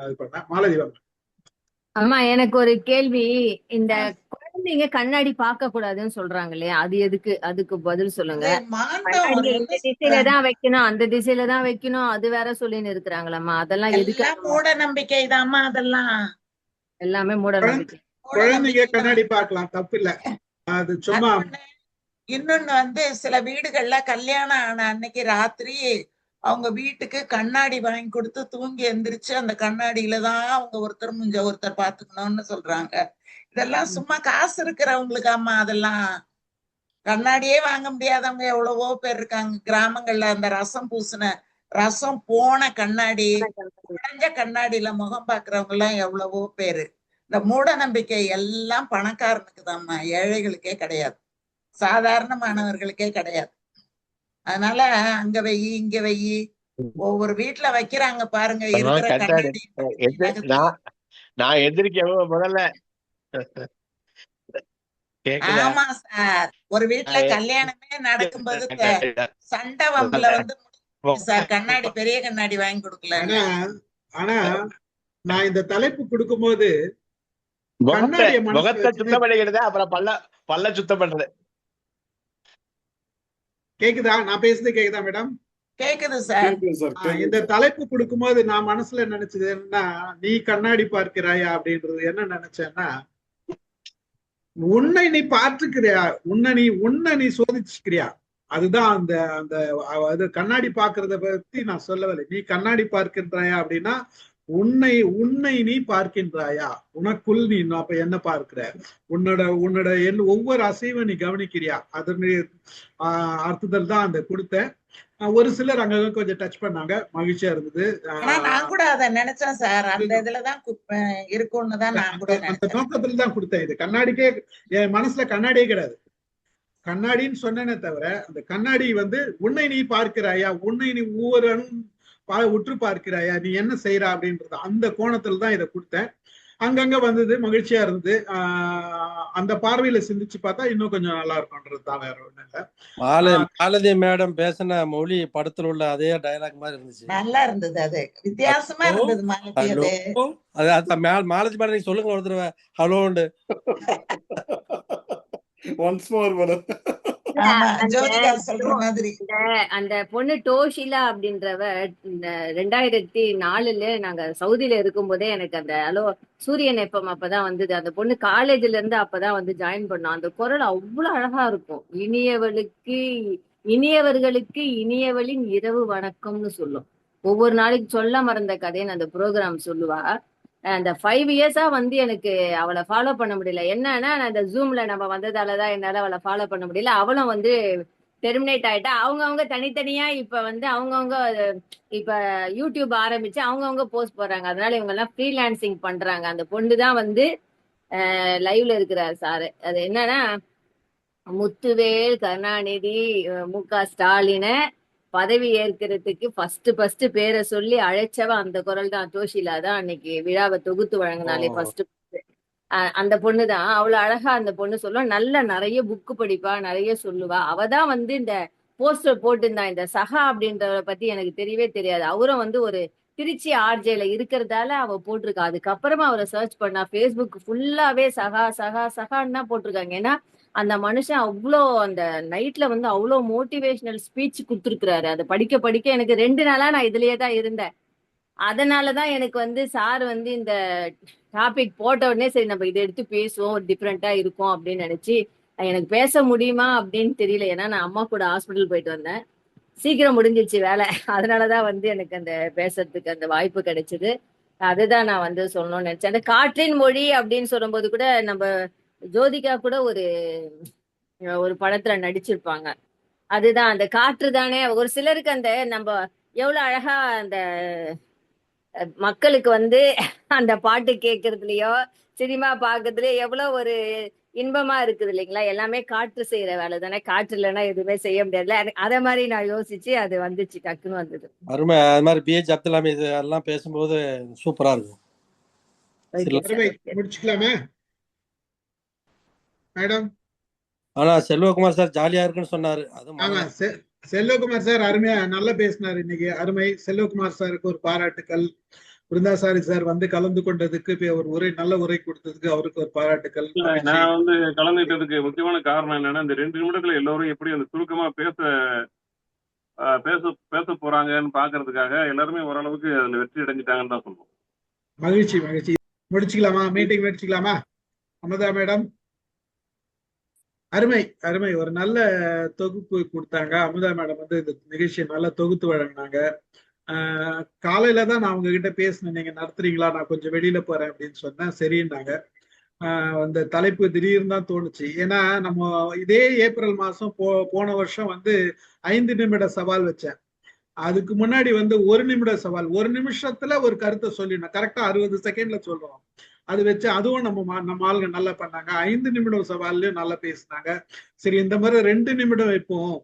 இது பண்ணேன். மாலதி வாங்க. ஆமா, எனக்கு ஒரு கேள்வி. இந்த குழந்தைங்க கண்ணாடி பார்க்க கூடாதுன்னு சொல்றாங்க இல்லையா, அது எதுக்கு? அதுக்கு பதில் சொல்லுங்க. கண்ணாடி இந்த திசையில தான் வைக்கணும், அந்த திசையில தான் வைக்கணும், அது வேற சொல்லின்னு இருக்கிறாங்களாமா. அதெல்லாம் எதுக்கு? மூட நம்பிக்கை தாமா. அதெல்லாம் எல்லாமே மூட நம்பிக்கை. குழந்தைங்க கண்ணாடி பார்க்கலாம், தப்பு இல்ல, அது சும்மா. இன்னொன்னு வந்து சில வீடுகள்ல கல்யாணம் ஆன அன்னைக்கு ராத்திரி அவங்க வீட்டுக்கு கண்ணாடி வாங்கி கொடுத்து தூங்கி எந்திரிச்சு அந்த கண்ணாடியில தான் அவங்க ஒருத்தர் முஞ்ச ஒருத்தர் பாத்துக்கணும்னு சொல்றாங்க. இதெல்லாம் சும்மா காசு இருக்கிறவங்களுக்கு அம்மா. அதெல்லாம் கண்ணாடியே வாங்க முடியாதவங்க எவ்வளவோ பேர் இருக்காங்க கிராமங்கள்ல. அந்த ரசம் போன கண்ணாடி, உடைஞ்ச கண்ணாடியில முகம் பாக்குறவங்க எல்லாம் எவ்வளவோ பேரு. இந்த மூட நம்பிக்கை எல்லாம் பணக்காரனுக்கு தான்மா, ஏழைகளுக்கே கிடையாது, சாதாரணமானவர்களுக்கே கிடையாது. அதனால அங்க வெயி இங்க வெயி ஒவ்வொரு வீட்டுல வைக்கிறாங்க பாருங்க இருக்கிற கண்ணாடி. நான் எந்திரிக்கவும் முதல்ல ஆமா சார், ஒரு வீட்டுல கல்யாணமே நடக்கும்போது சண்டை வம்புல வந்து சார் கண்ணாடி, பெரிய கண்ணாடி வாங்கி கொடுக்கல. ஆனா நான் இந்த தலைப்பு கொடுக்கும் போது முகத்தை சுத்தம் பண்ணிக்கிறது, அப்புறம் பல்ல சுத்தம் பண்றது. கேக்குதா? நான் பேசுறது கேக்குதா மேடம்? கேக்குது சார். இந்த தலைப்பு கொடுக்கும் போது நான் மனசுல நினைச்சது என்னன்னா, நீ கண்ணாடி பார்க்கிறாயா அப்படின்றது. என்ன நினைச்சேன்னா, உன்னை நீ பார்த்துக்கிறியா, உன்னை நீ சோதிச்சுக்கிறியா, அதுதான் அந்த அந்த கண்ணாடி பாக்குறத பத்தி நான் சொல்லவில்லை. நீ கண்ணாடி பார்க்கின்றாயா அப்படின்னா உன்னை நீ பார்க்கின்றாயா, உனக்குள் நீ அப்ப என்ன பார்க்கிற, உன்னோட ஒவ்வொரு அசைவை நீ கவனிக்கிறியா, அதனுடைய அர்த்தத்தில் தான் அந்த கொடுத்தேன். ஒரு சிலர் அங்க கொஞ்சம் டச் பண்ணாங்க, மகிழ்ச்சியா இருந்தது. நான் கூட அதை நினைச்சேன் சார், அந்த இதுலதான் இருக்கும்னு தான் நான் கூட அந்த நோக்கத்துல தான் கொடுத்தேன். இது கண்ணாடிக்கே என் மனசுல கண்ணாடியே கிடையாது. கண்ணாடின்னு சொன்னேனே தவிர அந்த கண்ணாடி வந்து உன்னை நீ பார்க்கிறாயா, உன்னை நீ ஒவ்வொரு உற்று பார்க்கிறாயா, நீ என்ன செய்யறா அப்படின்றது அந்த கோணத்துல தான் இதை கொடுத்தேன். அங்கங்க வந்தது, மகிழ்ச்சியா இருந்தது. அந்த பார்வையில சிந்திச்சு பார்த்தா இன்னும் கொஞ்சம் நல்லா இருக்கும்ன்றது தான், வேற ஒண்ணு இல்ல. மாலதி மேடம் பேசின மொழி படத்துல உள்ள அதே டயலாக் மாதிரி இருந்துச்சு, நல்லா இருந்தது. அது வித்தியாசமா இருந்தது மாலதி மேடம். நீங்க சொல்லுங்க ஒரு தடவை ஹலோண்டு. ஒன்ஸ் மோர் அந்த பொண்ணு டோஷிலா அப்படின்றவ 2004 நாங்க சவுதியில இருக்கும் போதே எனக்கு அந்த சூரியன் எஃப்எம் அப்பதான் வந்தது. அந்த பொண்ணு காலேஜ்ல இருந்து அப்பதான் வந்து ஜாயின் பண்ணோம். அந்த குரல் அவ்வளவு அழகா இருக்கும். இனியவர்களுக்கு இனியவளின் இரவு வணக்கம்னு சொல்லும். ஒவ்வொரு நாளைக்கு சொல்ல மறந்த கதைன்னு அந்த ப்ரோக்ராம் சொல்லுவா. அந்த 5 இயர்ஸா வந்து எனக்கு அவளை ஃபாலோ பண்ண முடியல. என்னன்னா அந்த ஜூம்ல நம்ம வந்ததாலதான் என்னால அவளை ஃபாலோ பண்ண முடியல. அவளும் வந்து டெர்மினேட் ஆயிட்டா. அவங்கவுங்க தனித்தனியா இப்ப வந்து அவங்கவுங்க இப்ப யூடியூப் ஆரம்பிச்சு அவங்கவுங்க போஸ்ட் போடுறாங்க. அதனால இவங்க எல்லாம் ஃப்ரீலான்சிங் பண்றாங்க. அந்த பொண்ணு தான் வந்து லைவ்ல இருக்கிறார் சாரு. அது என்னன்னா, முத்துவேல் கருணாநிதி மு.க. ஸ்டாலினை பதவி ஏற்கிறதுக்கு ஃபர்ஸ்ட் பேரை சொல்லி அழைச்சவ அந்த குரல் தான், டோஷிலா தான். அன்னைக்கு விழாவை தொகுத்து வழங்கினாலே ஃபர்ஸ்ட் அந்த பொண்ணு தான். அவ்வளவு அழகா அந்த பொண்ணு சொல்லுவா. நிறைய புக்கு படிப்பா, நிறைய சொல்லுவா. அவதான் வந்து இந்த போஸ்டர் போட்டிருந்தா. இந்த சஹா அப்படின்றவரை பத்தி எனக்கு தெரியவே தெரியாது. அவரும் வந்து ஒரு திருச்சி ஆர்ஜேல இருக்கிறதால அவ போட்டிருக்கா. அதுக்கப்புறமா அவரை சர்ச் பண்ணா ஃபேஸ்புக் ஃபுல்லாவே சஹான்னு தான் போட்டிருக்காங்க. ஏன்னா அந்த மனுஷன் அவ்வளோ அந்த நைட்ல வந்து அவ்வளோ மோட்டிவேஷனல் ஸ்பீச் கொடுத்துருக்கிறாரு. அதை படிக்க எனக்கு 2 நாளா நான் இதுலயே தான் இருந்தேன். அதனாலதான் எனக்கு வந்து சார் வந்து இந்த டாபிக் போட்ட உடனே சரி நம்ம இதை எடுத்து பேசுவோம், டிஃப்ரெண்டா இருக்கும் அப்படின்னு நினைச்சு. எனக்கு பேச முடியுமா அப்படின்னு தெரியல, ஏன்னா நான் அம்மா கூட ஹாஸ்பிட்டல் போயிட்டு வந்தேன். சீக்கிரம் முடிஞ்சிருச்சு வேலை. அதனாலதான் வந்து எனக்கு அந்த பேசுறதுக்கு அந்த வாய்ப்பு கிடைச்சது. அதுதான் நான் வந்து சொல்லணும்னு நினைச்சேன். அந்த காற்றின் மொழி அப்படின்னு சொல்லும்போது கூட நம்ம ஜோதிகா கூட ஒரு படத்துல நடிச்சிருப்பாங்க. அதுதான் அந்த காற்று தானே. ஒரு சிலருக்கு அந்த நம்ம எவ்வளவு அழகா அந்த மக்களுக்கு வந்து அந்த பாட்டு கேட்கறதுலயோ சினிமா பாக்குறதுலயோ எவ்வளவு ஒரு இன்பமா இருக்குது இல்லைங்களா. எல்லாமே காற்று செய்யற வேலை தானே. காற்று இல்லைன்னா எதுவுமே செய்ய முடியாதுல்ல. அதே மாதிரி நான் யோசிச்சு அது வந்துச்சு, டக்குன்னு வந்தது. அருமை. அது மாதிரி பிஹெச் அப்துல் ஹமீது எல்லாம் பேசும்போது சூப்பரா இருக்கும். முடிச்சுக்கலாமே மேடம்? ஆனா செல்வகுமார் சார் ஜாலியா இருக்குன்னு சொன்னாரு. ஆமா, செல்வகுமார் சார் அருமையா நல்லா பேசினாரு இன்னைக்கு. அருமை. செல்வகுமார் சாருக்கு ஒரு பாராட்டுக்கள். பிருந்தாசாரி சார் வந்து கலந்து கொண்டதுக்கு, ஒரு நல்ல உரை கொடுத்ததுக்கு அவருக்கு ஒரு பாராட்டுக்கள். நான் வந்து கலந்துட்டதுக்கு முக்கியமான காரணம் என்னன்னா, இந்த 2 நிமிடத்துல எல்லாரும் எப்படி அந்த சுருக்கமா பேச போறாங்கன்னு பாக்குறதுக்காக எல்லாருமே ஓரளவுக்கு அதுல வெற்றி அடைஞ்சிட்டாங்கன்னு தான் சொல்லுவோம். மகிழ்ச்சி. முடிச்சுக்கலாமா? மீட்டிங் முடிச்சுக்கலாமா? அமதா மேடம்? அருமை அருமை. ஒரு நல்ல தொகுப்பு கொடுத்தாங்க. அமுதா மேடம் வந்து இந்த நிகழ்ச்சியை நல்லா தொகுத்து வழங்கினாங்க. காலையில தான் நான் உங்ககிட்ட பேசினேன், நீங்க நடத்துறீங்களா, நான் கொஞ்சம் வெளியில போறேன் அப்படின்னு சொன்னேன். சரின்னாங்க. அந்த தலைப்பு திடீர்னு தான் தோணுச்சு. ஏன்னா நம்ம இதே ஏப்ரல் மாசம் போன வருஷம் வந்து 5 நிமிட சவால் வச்சேன். அதுக்கு முன்னாடி வந்து 1 நிமிட சவால், 1 நிமிஷத்துல ஒரு கருத்தை சொல்லிடணும், கரெக்டா 60 செகண்ட்ல சொல்றோம். அது வச்சு அதுவும் நம்ம ஆளுங்க நல்லா பண்ணாங்க. 5 நிமிடம் சவால்லையும் நல்லா பேசினாங்க. சரி, இந்த மாதிரி 2 நிமிடம் வைப்போம்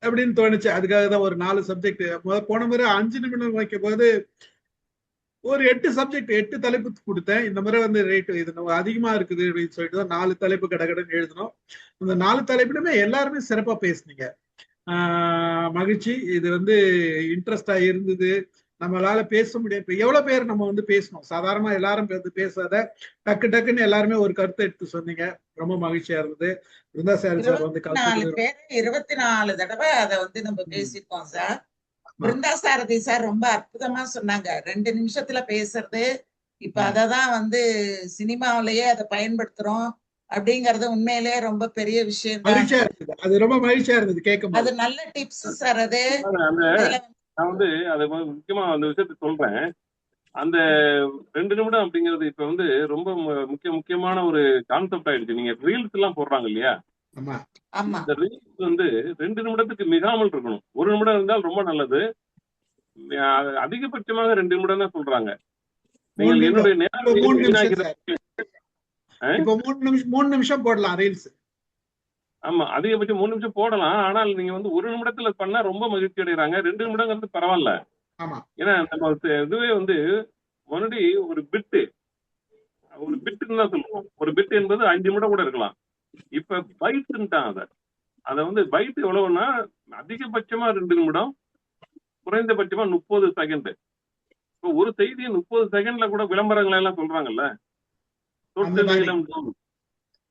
அப்படின்னு தோணுச்சு. அதுக்காக தான் ஒரு 4 சப்ஜெக்ட். போன முறை 5 நிமிடம் வைக்கும் போது ஒரு 8 சப்ஜெக்ட் 8 தலைப்பு கொடுத்தேன். இந்த முறை வந்து ரேட்டு இது அதிகமா இருக்குது அப்படின்னு சொல்லிட்டு தான் 4 தலைப்பு கடகடன்னு எழுதணும். இந்த 4 தலைப்பிலுமே எல்லாருமே சிறப்பா பேசுனீங்க. மகிழ்ச்சி. இது வந்து இன்ட்ரெஸ்டா இருந்தது. நம்மளால பேச முடியும். இப்ப எவ்வளவு பேர் நம்ம வந்து பேசணும், சாதாரணமா எல்லாரும் பேசாத டக்கு டக்குன்னு எல்லாருமே ஒரு கருத்தை எடுத்து சொன்னீங்க. ரொம்ப மகிழ்ச்சியா இருந்தது. பிருந்தா சார் வந்து 24 தடவை அதை வந்து நம்ம பேசிருக்கோம் சார். பிருந்தா சாரதி சார் ரொம்ப அற்புதமா சொன்னாங்க. 2 நிமிஷத்துல பேசுறது. இப்ப அததான் வந்து சினிமாவிலேயே அதை பயன்படுத்துறோம் அப்படிங்கறது உண்மையிலேயே ரொம்ப பெரிய விஷயம். அது ரொம்ப மகிழ்ச்சியா இருந்தது கேட்கும். அது நல்ல டிப்ஸ் சார். அது நான் வந்து அது முக்கியமா அந்த விஷயத்த சொல்றேன். அந்த 2 நிமிடம் அப்படிங்கிறது இப்ப வந்து ரொம்ப முக்கியமான ஒரு கான்செப்ட் ஆயிடுச்சு. நீங்க ரீல்ஸ் எல்லாம் போடுறாங்க இல்லையா? இந்த ரீல்ஸ் வந்து 2 நிமிடத்துக்கு மிகாமல் இருக்கணும். 1 நிமிடம் இருந்தால் ரொம்ப நல்லது. அதிகபட்சமாக 2 நிமிடம் தான் சொல்றாங்க. நீங்கள் என்னுடைய இப்போ 3 நிமிஷம் போடலாம் ரீல்ஸ். ஆமா, அதிகபட்சம் 3 நிமிஷம் போடலாம். ஆனால் நீங்க வந்து 1 நிமிடத்துல பண்ணா ரொம்ப மகிழ்ச்சி அடைகிறாங்க. 2 நிமிடங்கிறது பரவாயில்ல. ஏன்னா நம்ம இதுவே வந்து முன்னாடி ஒரு பிட்டுன்னு தான் சொல்லுவோம். ஒரு பிட் என்பது 5 நிமிடம் கூட இருக்கலாம். இப்ப பைட்டுன்ட்டான். அதை வந்து பைட் எவ்வளவுன்னா அதிகபட்சமா 2 நிமிடம், குறைந்தபட்சமா 30 செகண்ட். இப்போ ஒரு செய்தியை 30 செகண்ட்ல கூட விளம்பரங்கள் எல்லாம் சொல்றாங்கல்ல,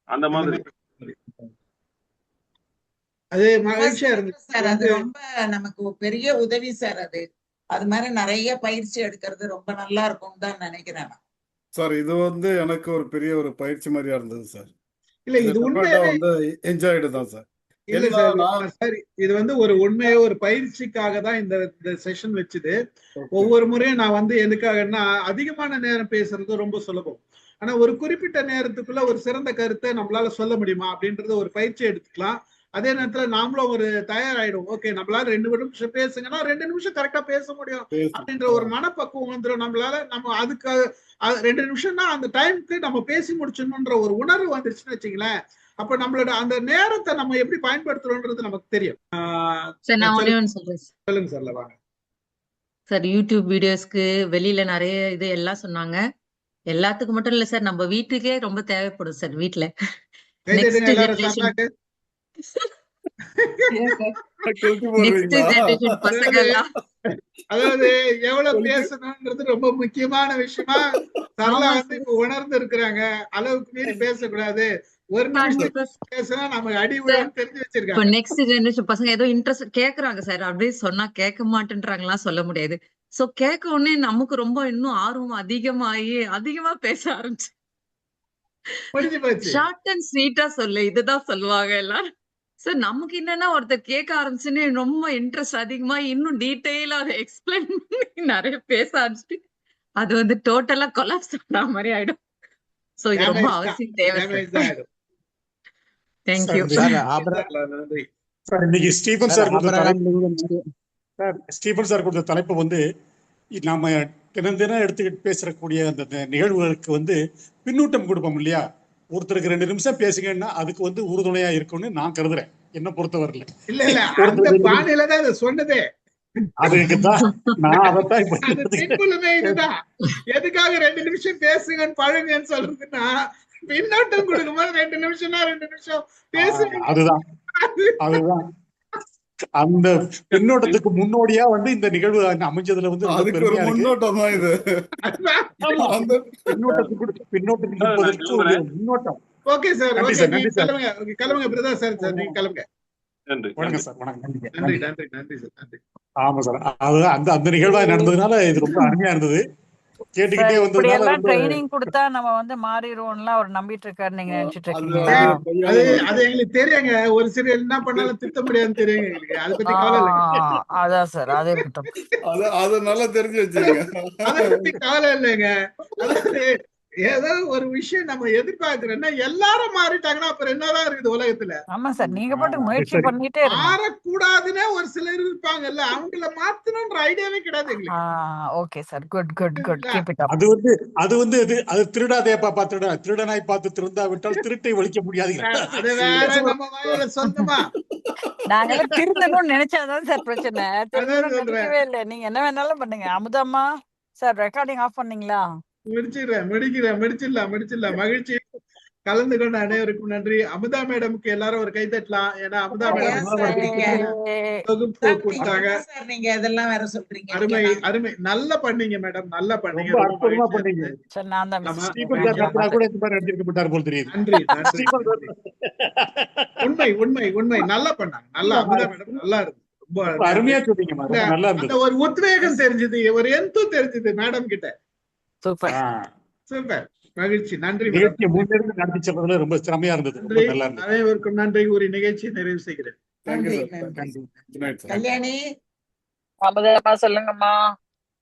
அந்த மாதிரி. அது மகிழ்ச்சியா இருக்கு சார். அது ரொம்ப நமக்கு பெரிய உதவி சார். அது மாதிரி நிறைய பயிற்சி எடுக்கிறது ரொம்ப நல்லா இருக்கும் தான் நினைக்கிறேன் சார். இது வந்து எனக்கு ஒரு பெரிய ஒரு பயிற்சி மாதிரியா இருந்தது சார். இல்ல, இது உண்மையா வந்து என்ஜாய்டு தான் சார். இல்ல சார், இது வந்து ஒரு உண்மையா ஒரு பயிற்சிக்காக தான் இந்த செஷன் வச்சுது. ஒவ்வொரு முறையும் நான் வந்து எதுக்காகன்னா, அதிகமான நேரம் பேசுறது ரொம்ப சுலபம். ஆனா ஒரு குறிப்பிட்ட நேரத்துக்குள்ள ஒரு சிறந்த கருத்தை நம்மளால சொல்ல முடியுமா அப்படின்றது ஒரு பயிற்சி எடுத்துக்கலாம். அதே நேரத்துல நாமளும் ஒரு தயாராயிடும். ஓகே, நம்மளால 2 நிமிஷம் பேசுங்கன்னா 2 நிமிஷம் கரெக்டா பேச முடியும் அப்படின்ற ஒரு மனப்பக்குவம் வந்துடும் நம்மளால. நம்ம அதுக்கு 2 நிமிஷம்னா அந்த டைமுக்கு நம்ம பேசி முடிச்சணும்ன்ற ஒரு உணர்வு வந்துருச்சுன்னு வச்சுங்களேன். அப்ப நம்மளோட அந்த நேரத்தை நம்ம எப்படி பயன்படுத்துறோம்ன்றது நமக்கு தெரியும். சொல்லுங்க சார். வாங்க சார். யூடியூப் வீடியோஸ்க்கு வெளியில நிறைய இது எல்லாம் சொன்னாங்க. எல்லாத்துக்கும் மட்டும் இல்ல சார், நம்ம வீட்டுக்கே ரொம்ப தேவைப்படும் சார். வீட்டுல அதாவது எவ்வளவு பேசணும்ன்றது ரொம்ப முக்கியமான விஷயமா சரளா வந்து இப்ப உணர்ந்து இருக்கிறாங்க. அளவுக்கு மீறி பேசக்கூடாது. ஒரு நிமிஷம் பேசினா நமக்கு அடி விழும் தெரிஞ்சு வச்சிருக்காங்க. நெக்ஸ்ட் ஜெனரேஷன் பசங்க ஏதோ இன்ட்ரெஸ்ட் கேக்குறாங்க சார். அப்படியே சொன்னா கேட்க மாட்டேன்றாங்களா சொல்ல முடியாது. சோ கேட்க உடனே நமக்கு ரொம்ப இன்னும் ஆர்வம் அதிகமா பேச ஆரம்பிச்சு. ஷார்ட் அண்ட் ஸ்வீட்டா சொல்லு, இதுதான் சொல்லுவாங்க எல்லாரும். சோ நமக்கு என்னன்னா ஒருத்தர் கேட்க ஆரம்பிச்சுன்னு ரொம்ப இன்ட்ரெஸ்ட் அதிகமா இன்னும் டீட்டெயிலா அதை எக்ஸ்பிளைன் பண்ணி நிறைய பேச ஆரம்பிச்சுட்டு அது வந்து டோட்டலா கொலாப்ஸ் ஆன மாதிரி ஆயிடும். சோ இது ரொம்ப அவசியம் தேவை. Thank you sir. இன்னைக்கு ஸ்டீபன் சார் கொடுத்த தலைப்பு வந்து நாம தினம் எடுத்துக்கிட்டு பேசக்கூடிய அந்த நிகழ்வுகளுக்கு வந்து பின்னூட்டம் கொடுப்போம் இல்லையா? ஒருத்தருக்கு 2 நிமிஷம் பேசுங்கன்னா அதுக்கு வந்து உறுதுணையா இருக்கும்னு நான் கருதுறேன், என்ன பொறுத்தவரையில. இல்ல சொன்னதே அதுக்குதான் நான் அதைத்தான் இதுதான் எதுக்காக 2 நிமிஷம் பேசுங்கன்னு பழகுன்னு சொல்றதுன்னா, பின்னோட்டம் கொடுக்கும்போது 2 நிமிஷம்னா 2 நிமிஷம் பேசுங்க. அதுதான் அந்த பின்னோட்டத்துக்கு முன்னோடியா வந்து இந்த நிகழ்வு அமைஞ்சதுல வந்து முன்னோட்டம் தான் இது. பின்னோட்டத்துக்கு முன்னோட்டம். ஓகே சார், கிளம்புங்க பிரதர் சார். நீங்க கிளம்புங்க. வணக்கம் சார். வணக்கம். நன்றி நன்றி நன்றி சார். நன்றி. ஆமா சார். அது அந்த நிகழ்வா நடந்ததுனால இது ரொம்ப அருமையா இருந்தது. கேட்டுக்கிட்டே இப்படி வந்ததுனால எல்லாம் ரொம்ப ட்ரைனிங் கொடுத்தா நம்ம வந்து மாறிடுவோம்லாம் அவர் நம்பிட்டு இருக்காரு நீங்க நினைச்சிட்டு அது இருக்கீங்களா? அது அது எங்களுக்கு தெரியுங்க. ஒரு சிறு என்ன பண்ணாலும் திருத்த முடியாதுன்னு தெரியுங்க எங்களுக்கு. அதை பத்தி கவலை இல்லைங்க. அதான் சார், அது இருக்கட்டும். அது நல்லா தெரிஞ்சு வச்சுங்க. அதை பத்தி கவலை இல்லைங்க. அதாவது ஏதோ ஒரு விஷயம் நம்ம எதிர்பார்க்கிறோம்னா எல்லாரும் மாறிட்டாங்கன்னா அப்புறம் என்னதான் இருக்குது உலகத்துல. ஆமா சார், நீங்க பாட்டுக்கு முயற்சி பண்ணிட்டே இருங்க. மாறக்கூடாதுன்னு ஒரு சிலர் இருப்பாங்கல்ல, அவங்கள மாத்தணும்ன்ற ஐடியாவே கிடையாது எங்களுக்கு. Okay sir, good good good, keep it up. அது திருடாதே பாப்பா திருடனாய் பார்த்து திருந்தா விட்டால் திருட்டை ஒழிக்க முடியாது. அது வேற நம்ம வாயில சொந்தமா நாங்கெல்லாம் திருந்தணும்னு நினைச்சாதான் சார் பிரச்சனை. திருந்தணும்னு நினைக்கவே இல்லை. நீங்க என்ன வேணாலும் பண்ணுங்க. அமுதம்மா சார், ரெக்கார்டிங் ஆஃப் பண்ணீங்களா? முடிச்சிடலாம். மகிழ்ச்சி. கலந்து கொண்ட அனைவருக்கும் நன்றி. அமுதா மேடமுக்கு எல்லாரும் ஒரு கை தட்டலாம். ஏன்னா அமுதா மேடம் தொகுப்பு கொடுத்தாங்க. நீங்க இதெல்லாம் வேற சொல்றீங்க. அருமை அருமை, நல்லா பண்ணீங்க மேடம், நல்லா பண்ணீங்க. அற்புதமா பண்ணீங்க. நன்றி. உண்மை நல்லா பண்ணாங்க. நல்லா அமுதா மேடம் நல்லா இருந்து ரொம்ப அருமையா சொன்னீங்க. நல்லா இருந்தது. அந்த ஒரு உத்வேகம் தெரிஞ்சது, ஒரு எந்தம் தெரிஞ்சது மேடம் கிட்ட. சூப்பர் மகிழ்ச்சி. நன்றி. முன்னிருந்து நடத்தி செல்றதுல ரொம்ப திறமையா இருந்தது. நல்லா இருந்தது. அனைவருக்கும் நன்றி கூறி நிகழ்ச்சியை நிறைவு செய்கிறேன். கல்யாணி அமுதம்மா சொல்லுங்கம்மா.